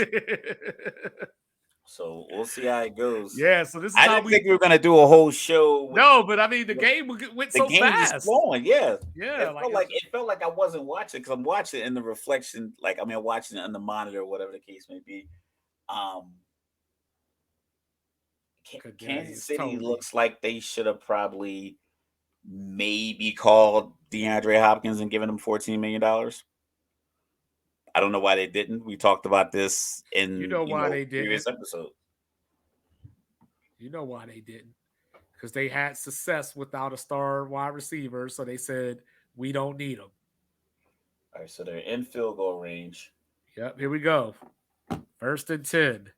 So we'll see how it goes. Yeah, so this is I didn't think we were gonna do a whole show. No, but I mean the game went so fast. The game was flowing, yeah. Yeah. It felt like I wasn't watching because I'm watching in the reflection, I'm watching it on the monitor, whatever the case may be. Kansas City looks like they should have probably maybe called DeAndre Hopkins and given him $14 million. I don't know why they didn't. We talked about this in they previous episode. You know why they didn't? Because they had success without a star wide receiver, so they said we don't need them. All right, so they're in field goal range. Yep, here we go. 1st and 10.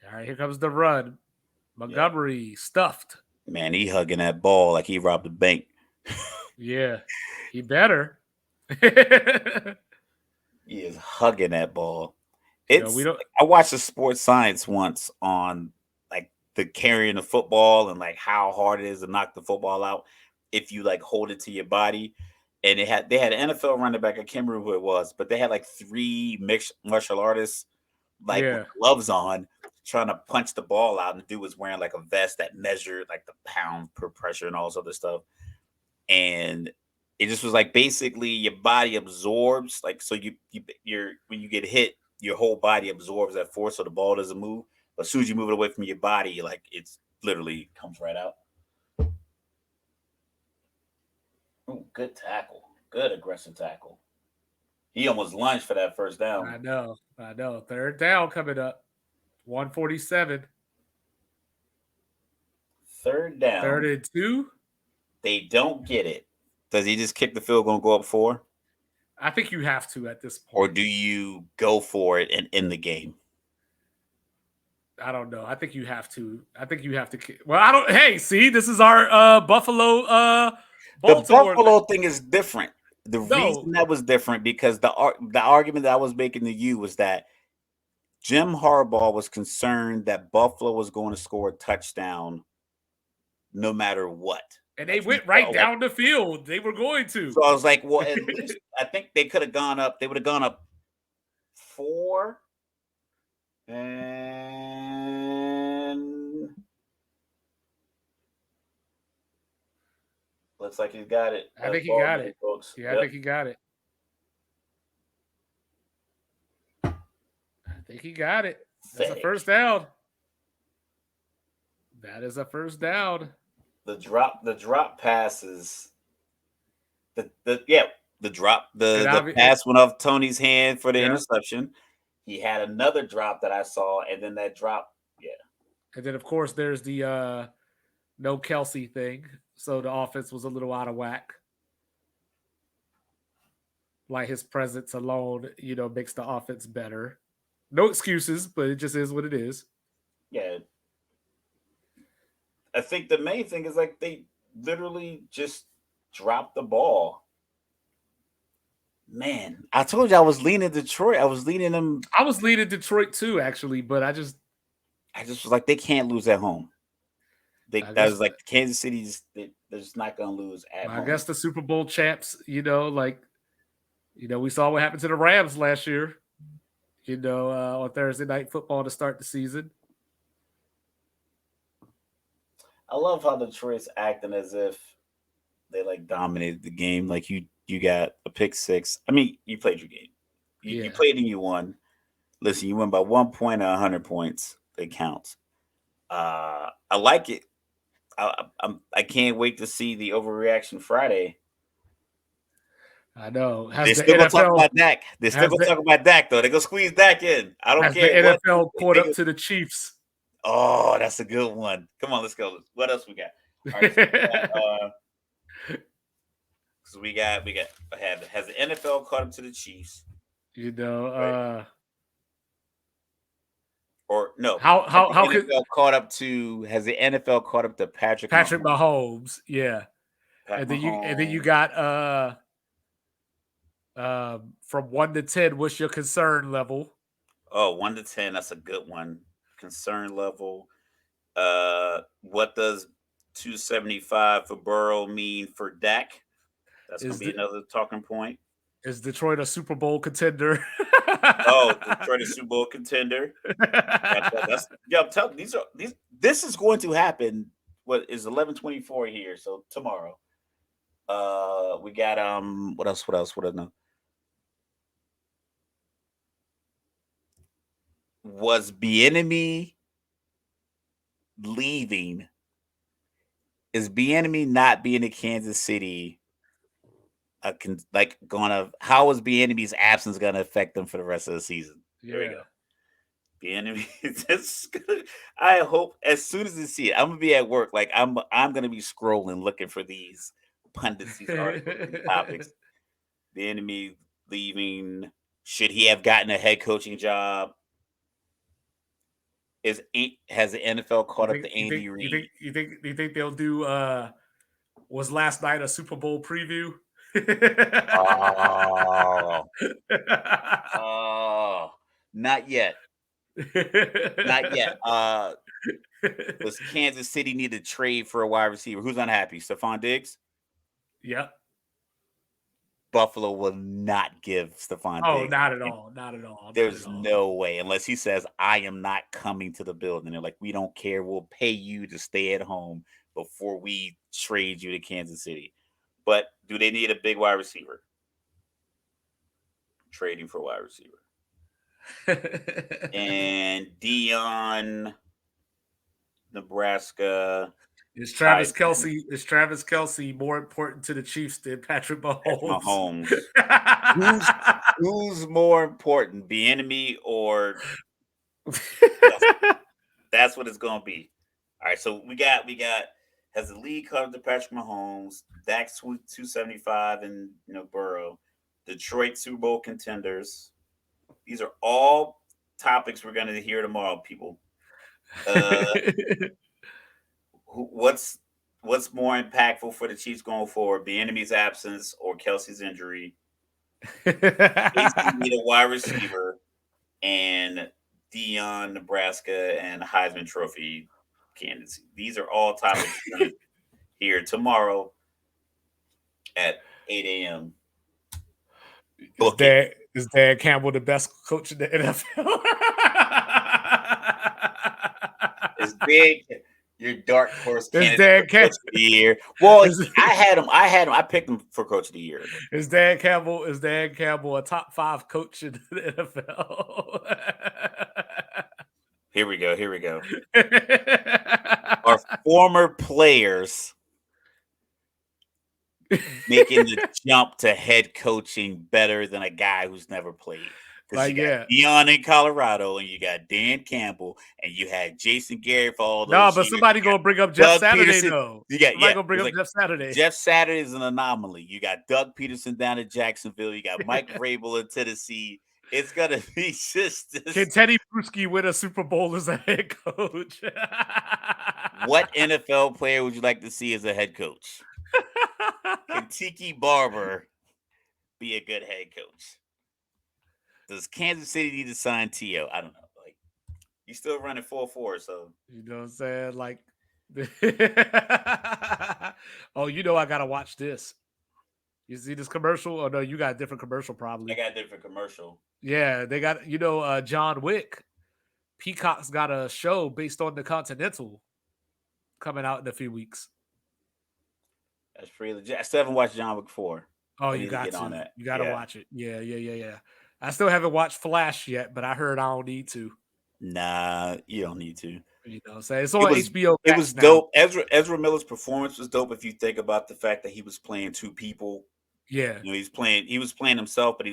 All right, here comes the run. Montgomery stuffed. Man, he hugging that ball like he robbed a bank. Yeah, he better. He is hugging that ball. I watched a sports science once on like the carrying the football and like how hard it is to knock the football out if you like hold it to your body. And they had an NFL running back. I can't remember who it was, but they had like 3 mixed martial artists with gloves on trying to punch the ball out, and the dude was wearing like a vest that measured like the pound per pressure and all this other stuff. And it just was like basically your body absorbs, like, so you're when you get hit, your whole body absorbs that force so the ball doesn't move. But as soon as you move it away from your body, like it's literally comes right out. Ooh, good tackle. Good aggressive tackle. He almost lunged for that first down. I know. Third down coming up. 147. Third down. 3rd and 2. They don't get it. Does he just kick the field goal and go up 4? I think you have to at this point. Or do you go for it and end the game? I don't know. I think you have to. Well, I don't. Hey, see, this is our Buffalo. Baltimore. The Buffalo thing is different. The reason that was different because the argument that I was making to you was that Jim Harbaugh was concerned that Buffalo was going to score a touchdown no matter what. And they went right down the field. They were going to. So I was like, well, at least I think they could have gone up. They would have gone up 4. And looks like he's got it. I think he got it. Folks. Yeah, yep. I think he got it. That's a first down. That is a first down. The drop passes. The pass went off Tony's hand for the interception. He had another drop that I saw, and then that drop, And then of course there's the no Kelsey thing, so the offense was a little out of whack. Like his presence alone, makes the offense better. No excuses, but it just is what it is. Yeah. I think the main thing is like they literally just dropped the ball. Man, I told you I was leaning Detroit. I was leaning them. I was leaning Detroit too, actually, but I just was like, they can't lose at home. I was like, Kansas City's they're just not going to lose at home. I guess the Super Bowl champs, we saw what happened to the Rams last year. On Thursday Night Football to start the season. I love how Detroit's acting as if they dominated the game. Like you got a pick 6. I mean, you played your game. You played and you won. Listen, you won by 1 point or 100 points. It counts. I like it. I can't wait to see the overreaction Friday. I know. They're still going to talk about Dak. They're still going to talk about Dak, though. They're going to squeeze Dak in. I don't care. The NFL caught up to the Chiefs. Oh, that's a good one. Come on, let's go. What else we got? All right, so we got has the NFL caught up to the Chiefs? Right? Or no? How has the NFL caught up to Patrick Mahomes? Yeah. And then you got from 1 to 10, what's your concern level? Oh, 1 to 10, that's a good one. Concern level. What does 275 for Burrow mean for Dak? That's going to be another talking point. Is Detroit a Super Bowl contender? Detroit a Super Bowl contender. I'm telling you, this is going to happen. What is 11:24 here? So tomorrow. We got what else? What I know? Was Bieniemy leaving? Is Bieniemy not being in Kansas City? How is Bieniemy's absence gonna affect them for the rest of the season? There we go. Bieniemy, I hope as soon as I see it, I'm gonna be at work. Like I'm gonna be scrolling looking for these pundits, these articles, these topics. Bieniemy leaving. Should he have gotten a head coaching job? Has the NFL caught up to Andy Reid? You think they'll do? Was last night a Super Bowl preview? Not yet. Not yet. Does Kansas City need to trade for a wide receiver? Who's unhappy? Stephon Diggs? Yeah. Buffalo will not give Stephon Diggs. Oh, not at all. Not at all. There's no way, unless he says, I am not coming to the building. They're like, we don't care. We'll pay you to stay at home before we trade you to Kansas City. But do they need a big wide receiver? Trading for a wide receiver. And Dion. Nebraska. Is Travis Heisman. Kelce more important to the Chiefs than Patrick Mahomes? Mahomes. Who's more important, the enemy or Kelce? That's what it's gonna be. All right, so we got has the league covered the Patrick Mahomes, Dak's 275, and Burrow, Detroit Super Bowl contenders. These are all topics we're gonna hear tomorrow, people. What's more impactful for the Chiefs going forward? The enemy's absence or Kelsey's injury? AC need a wide receiver, and Dion, Nebraska, and Heisman Trophy candidacy. These are all topics we're going to hear tomorrow at 8 a.m. Is Dan Campbell the best coach in the NFL? It's big. Your dark horse Is candidate for Coach of the Year. Well, I had him. I picked him for Coach of the Year. Is Dan Campbell a top 5 coach in the NFL? Here we go. Our former players making the jump to head coaching better than a guy who's never played. Because you got Dion in Colorado, and you got Dan Campbell, and you had Jason Garrett for all those. No, but somebody gonna bring up Jeff Saturday though. Somebody gonna bring up Jeff Saturday. Jeff Saturday is an anomaly. You got Doug Peterson down in Jacksonville. You got Mike Vrabel in Tennessee. It's gonna be just this. Can Teddy Bruschi win a Super Bowl as a head coach? What NFL player would you like to see as a head coach? Can Tiki Barber be a good head coach? Does Kansas City need to sign T.O.? I don't know. Like, he's still running 4-4, so you know what I'm saying? Like, oh, I gotta watch this. You see this commercial? Oh no, you got a different commercial probably. I got a different commercial. Yeah, they got John Wick. Peacock's got a show based on the Continental coming out in a few weeks. That's pretty legit. I still haven't watched John Wick 4. Oh, you got to. On that. You got to watch it. Yeah. I still haven't watched Flash yet, but I heard I don't need to. Nah, you don't need to. So it's on HBO. It was dope. Ezra Miller's performance was dope if you think about the fact that he was playing two people. Yeah. He was playing himself, but he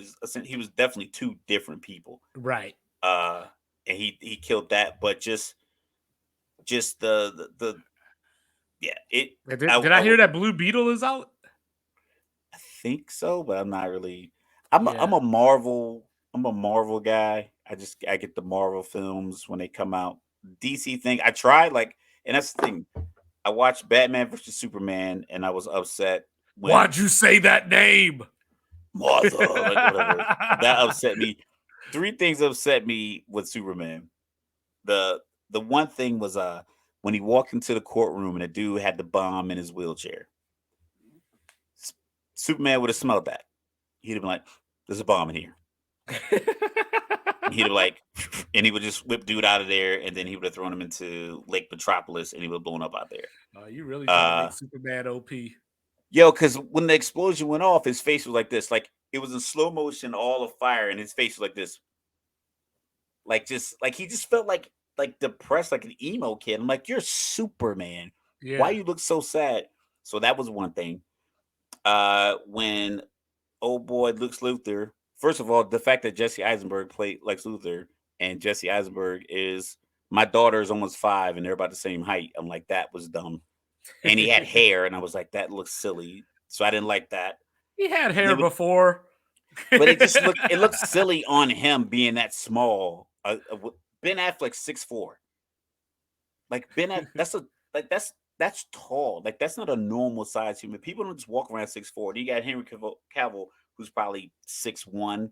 was definitely two different people. Right. And he killed that, but just the yeah. Did I hear that Blue Beetle is out? I think so, but I'm not really. I'm a Marvel guy. I get the Marvel films when they come out. DC thing, I tried and that's the thing. I watched Batman versus Superman, and I was upset. Why'd you say that name? Martha, whatever. That upset me. 3 things upset me with Superman. The one thing was when he walked into the courtroom and the dude had the bomb in his wheelchair. Superman would have smelled that. He'd have been like, "There's a bomb in here." He'd have and he would just whip dude out of there, and then he would have thrown him into Lake Metropolis, and he would have blown up out there. You really trying to make Superman OP? Yo, because when the explosion went off, his face was like this, it was in slow motion, all of fire, and his face was like this, he just felt like depressed, like an emo kid. I'm like, you're Superman. Yeah. Why you look so sad? So that was one thing. When old boy Lex Luthor. First of all, the fact that Jesse Eisenberg played Lex Luthor, and Jesse Eisenberg my daughter is almost 5, and they're about the same height. I'm like, that was dumb. And he had hair, and I was like, that looks silly. So I didn't like that. He had hair before. But it looked silly on him being that small. Ben Affleck 6'4". That's tall. That's not a normal size human. People don't just walk around 6'4". You got Henry Cavill, who's probably 6'1",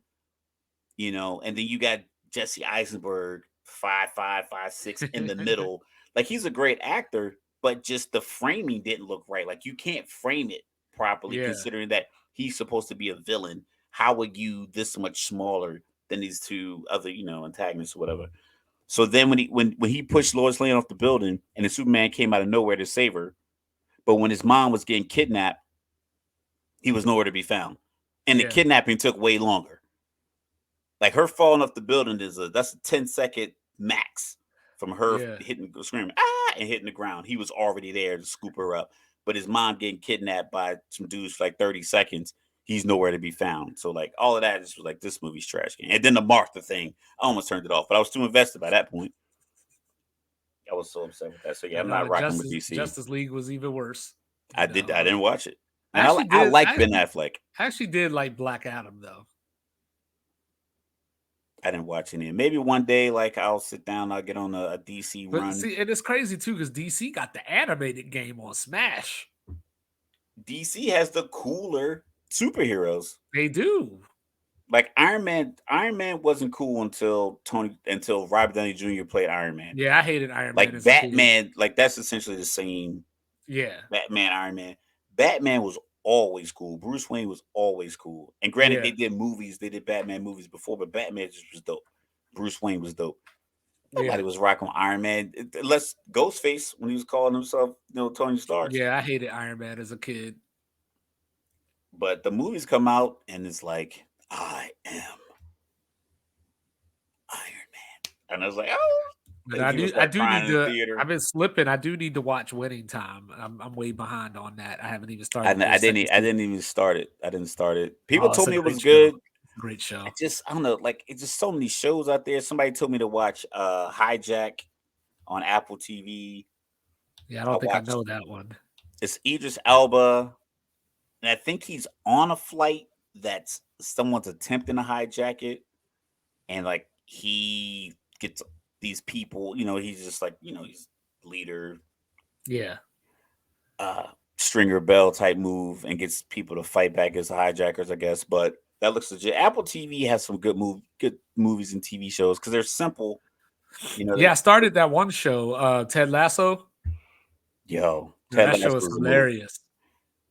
and then you got Jesse Eisenberg 5'5", 5'6" in the middle. He's a great actor, but just the framing didn't look right. You can't frame it properly, considering that he's supposed to be a villain. How are you this much smaller than these two other, antagonists or whatever? So then when he pushed Lois Lane off the building, and the Superman came out of nowhere to save her, but when his mom was getting kidnapped, he was nowhere to be found. And the kidnapping took way longer. Her falling off the building that's a 10-second max from her Yeah. screaming and hitting the ground. He was already there to scoop her up. But his mom getting kidnapped by some dudes for like 30 seconds, he's nowhere to be found. So like all of that just was like, this movie's trash can. And then the Martha thing, I almost turned it off, but I was too invested by that point. I was so upset with that. So yeah, I'm not rocking with DC. Justice League was even worse. I didn't watch it. And I actually I did. like Ben Affleck. I actually did like Black Adam though. I didn't watch any. Maybe one day, like I'll sit down, I'll get on a DC But run. see, and it's crazy too because DC got the animated game on Smash. DC has the cooler superheroes. They do. Like Iron Man wasn't cool until Robert Downey Jr. played Iron Man. Yeah, I hated Iron Man. Like Batman, like that's essentially the same. Yeah. Batman, Iron Man. Batman was always cool. Bruce Wayne was always cool. And granted, they did Batman movies before, but Batman just was dope. Bruce Wayne was dope. Nobody was rocking Iron Man. Unless Ghostface when he was calling himself, Tony Stark. Yeah, I hated Iron Man as a kid. But the movies come out and it's like, I am Iron Man. And I was like, oh. But I do need to. I've been slipping. I do need to watch Winning Time. I'm way behind on that. I haven't even started. I didn't even start it. I didn't start it. People told me it was good. Great show. I don't know. Like it's just so many shows out there. Somebody told me to watch Hijack on Apple TV. Yeah, I don't think I know that one. It's Idris Elba, and I think he's on a flight that's someone's attempting to hijack it, and like he gets these people, he's just like, he's leader. Yeah. Stringer bell type move and gets people to fight back as hijackers, I guess. But that looks legit. Apple TV has some good movies and TV shows because they're simple. Yeah, I started that one show, Ted Lasso. Yo, that show is hilarious.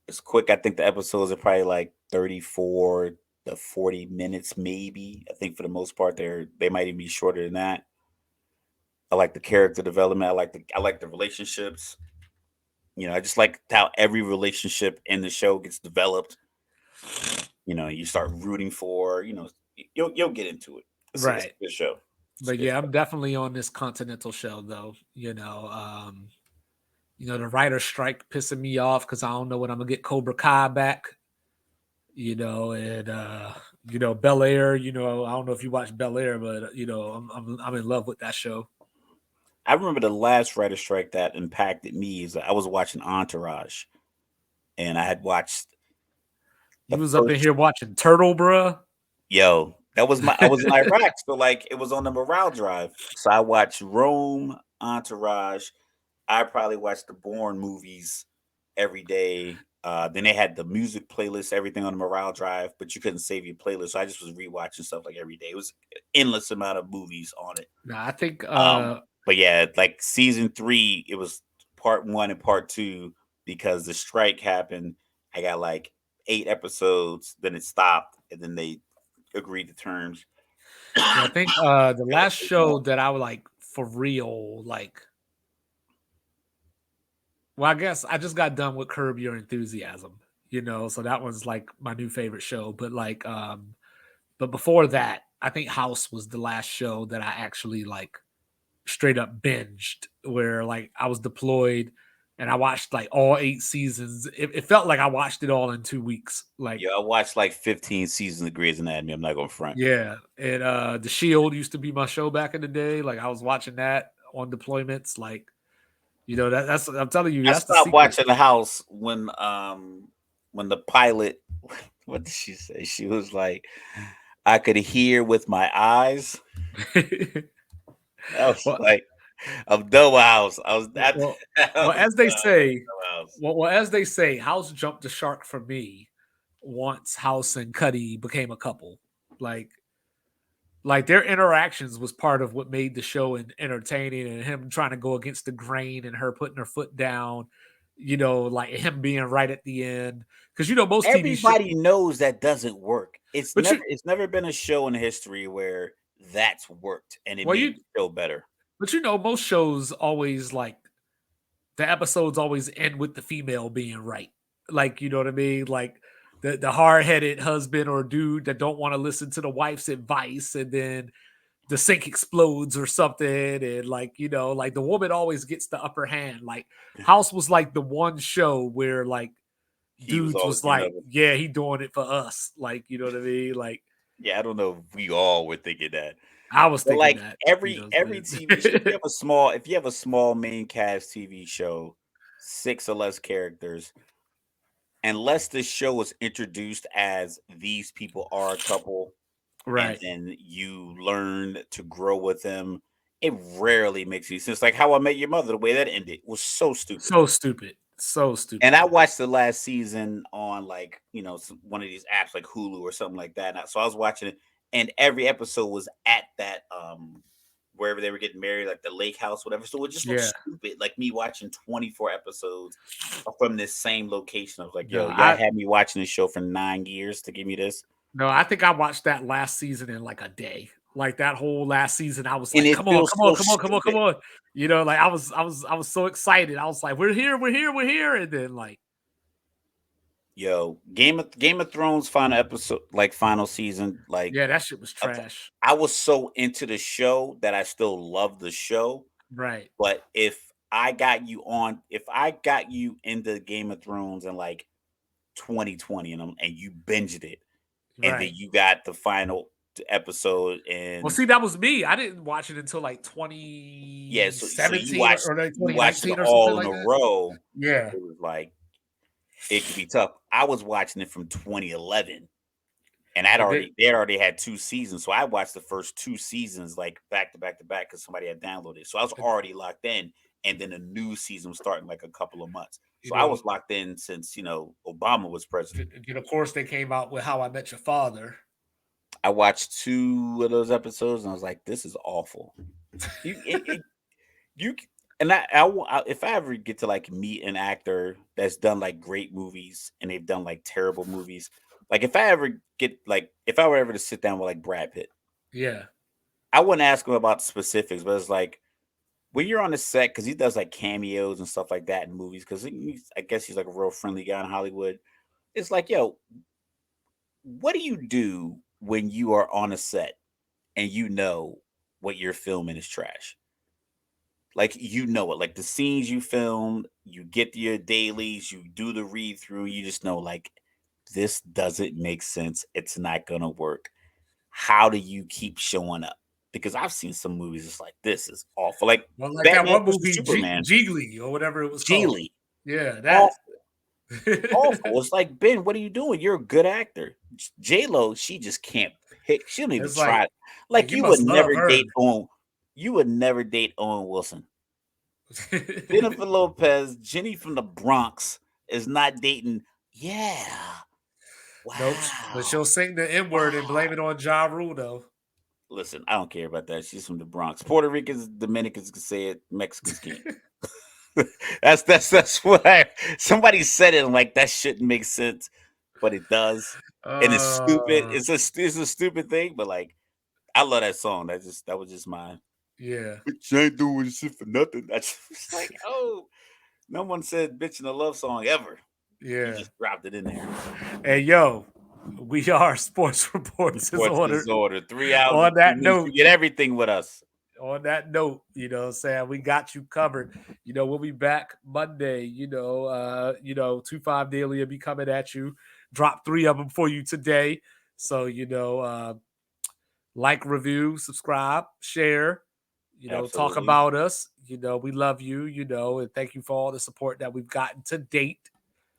It's quick. I think the episodes are probably like 34 to 40 minutes, maybe. I think for the most part, they might even be shorter than that. I like the character development. I like the relationships. I just like how every relationship in the show gets developed. You start rooting for. You'll get into it. It's a good show. But yeah, I'm definitely on this Continental show though. The writer strike pissing me off because I don't know when I'm gonna get Cobra Kai back. And Bel Air. I don't know if you watch Bel Air, but I'm in love with that show. I remember the last writer strike that impacted me is I was watching Entourage, and I had watched. You was up in here watching Turtle, bruh. Yo, I was in Iraq, so like it was on the morale drive. So I watched Rome, Entourage. I probably watched the Bourne movies every day. Then they had the music playlist, everything on the morale drive, but you couldn't save your playlist. So I just was rewatching stuff like every day. It was an endless amount of movies on it. Nah, I think. But yeah, like season 3, it was part 1 and part 2 because the strike happened. I got like 8 episodes, then it stopped, and then they agreed to terms. I think the last show that I would like for real, like. Well, I guess I just got done with Curb Your Enthusiasm, so that was like my new favorite show. But like, but before that, I think House was the last show that I actually like straight up binged, where like I was deployed and I watched like all 8 seasons. It felt like I watched it all in 2 weeks. Like, yeah, I watched like 15 seasons of Grey's Anatomy. I'm not going front. Yeah, and The Shield used to be my show back in the day. Like I was watching that on deployments, like. That's I'm telling you. I stopped watching The House when the pilot. What did she say? She was like, "I could hear with my eyes." I was like, "I'm done with House." I was. As they say, House jumped the shark for me once House and Cuddy became a couple. Like their interactions was part of what made the show entertaining, and him trying to go against the grain and her putting her foot down, like him being right at the end. Because most everybody knows that doesn't work. It's never been a show in history where that's worked and it made the show better. But most shows always like the episodes always end with the female being right. Like, you know what I mean? Like the hard-headed husband or dude that don't want to listen to the wife's advice, and then the sink explodes or something, and like like the woman always gets the upper hand. Like House was like the one show where like He was dudes always was giving like, up. yeah, he doing it for us. Like, you know what I mean? Like Yeah, I don't know if we all were thinking that. I was But thinking like that, every TV show, if you have a small main cast TV show, 6 or less characters, unless the show was introduced as these people are a couple, and right. then you learn to grow with them, it rarely makes any sense. Like How I Met Your Mother, the way that ended was so stupid. So stupid. So And stupid. I watched the last season on like one of these apps like Hulu or something like that. So I was watching it, and every episode was at that wherever they were getting married, like the lake house, whatever. So it just looked Yeah. stupid, like me watching 24 episodes from this same location. I was like, No, yo, y'all had me watching this show for 9 years to give me this, I think I watched that last season in like a day. Like that whole last season, I was and like, it "Come on, feels come on, so come on, come on, come stupid. on!" Like I was so excited. I was like, "We're here, we're here, we're here!" And then like, Yo, Game of Thrones final episode, like final season, like yeah, that shit was of- trash. I was so into the show that I still love the show. Right, But if I got you into Game of Thrones in like 2020 and you binged it, and then right. you got the final episode Well, and see, that was me. I didn't watch it until like yeah, so 2017 or like you watched it 2019 or something all in like a that. row. Yeah, It was like it could be tough. I was watching it from 2011, and and then they had already had 2 seasons, so I watched the first 2 seasons like back to back to back because somebody had downloaded it. So I was and, already locked in, and then a new season was starting like a couple of months. you So I know, was locked in since Obama was president. of course, they came out with How I Met Your Father. I watched 2 of those episodes, and I was like, "This is awful." You, you, and if I ever get to like meet an actor that's done like great movies and they've done like terrible movies, like if I were ever to sit down with like Brad Pitt, Yeah, I wouldn't ask him about specifics, but it's like when you're on the set because he does like cameos and stuff like that in movies because I guess he's like a real friendly guy in Hollywood. It's like, yo, what do you do when you are on a set and you know what you're filming is trash? Like it, like the scenes you filmed, you get your dailies, you do the read through, you just know like this doesn't make sense. It's not gonna work. How do you keep showing up? Because I've seen some movies, it's like this is awful. Like well, like that Batman one versus movie, Superman, Jiggly or whatever it was called. Geely, Yeah, that. awful, awful. It's like Ben, what are you doing? You're a good actor. J Lo, she just can't pick. She don't even It's try. like Like you must love her. You would never date Owen Wilson. Jennifer Lopez, Jenny from the Bronx, is not dating. Yeah. Nope, but she'll Wow. sing the N word and blame Wow. it on Ja Rule though. Listen, I don't care about that. She's from the Bronx. Puerto Ricans, Dominicans can say it. Mexicans can't. That's what somebody said it. I'm like, that shouldn't make sense, but it does. And it's stupid. Uh, It's a stupid thing, but like I love that song. That was just mine. yeah, Bitch, I ain't doing shit for nothing. That's just like, oh, no one said bitch in a love song ever. You yeah. just dropped it in there. Hey, yo, we are Sports Reports is Sports ordered. disorder. 3 hours On and 2 that minutes. note, You get everything with us. what I'm saying, we got you covered. We'll be back Monday. 2-5 Daily will be coming at you. Drop 3 of them for you today. So, like, review, subscribe, share, talk Absolutely. about us. We love you, and thank you for all the support that we've gotten to date.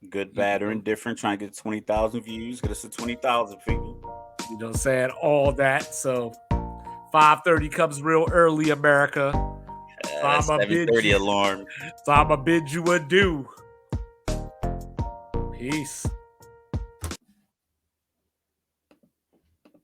Good, You bad, or know, indifferent. Trying to get 20,000 views. Get us to 20,000 people. saying all that. So 5:30 comes real early, America. So That's I'ma bid 7:30 you. alarm. So I'ma bid you adieu. Peace.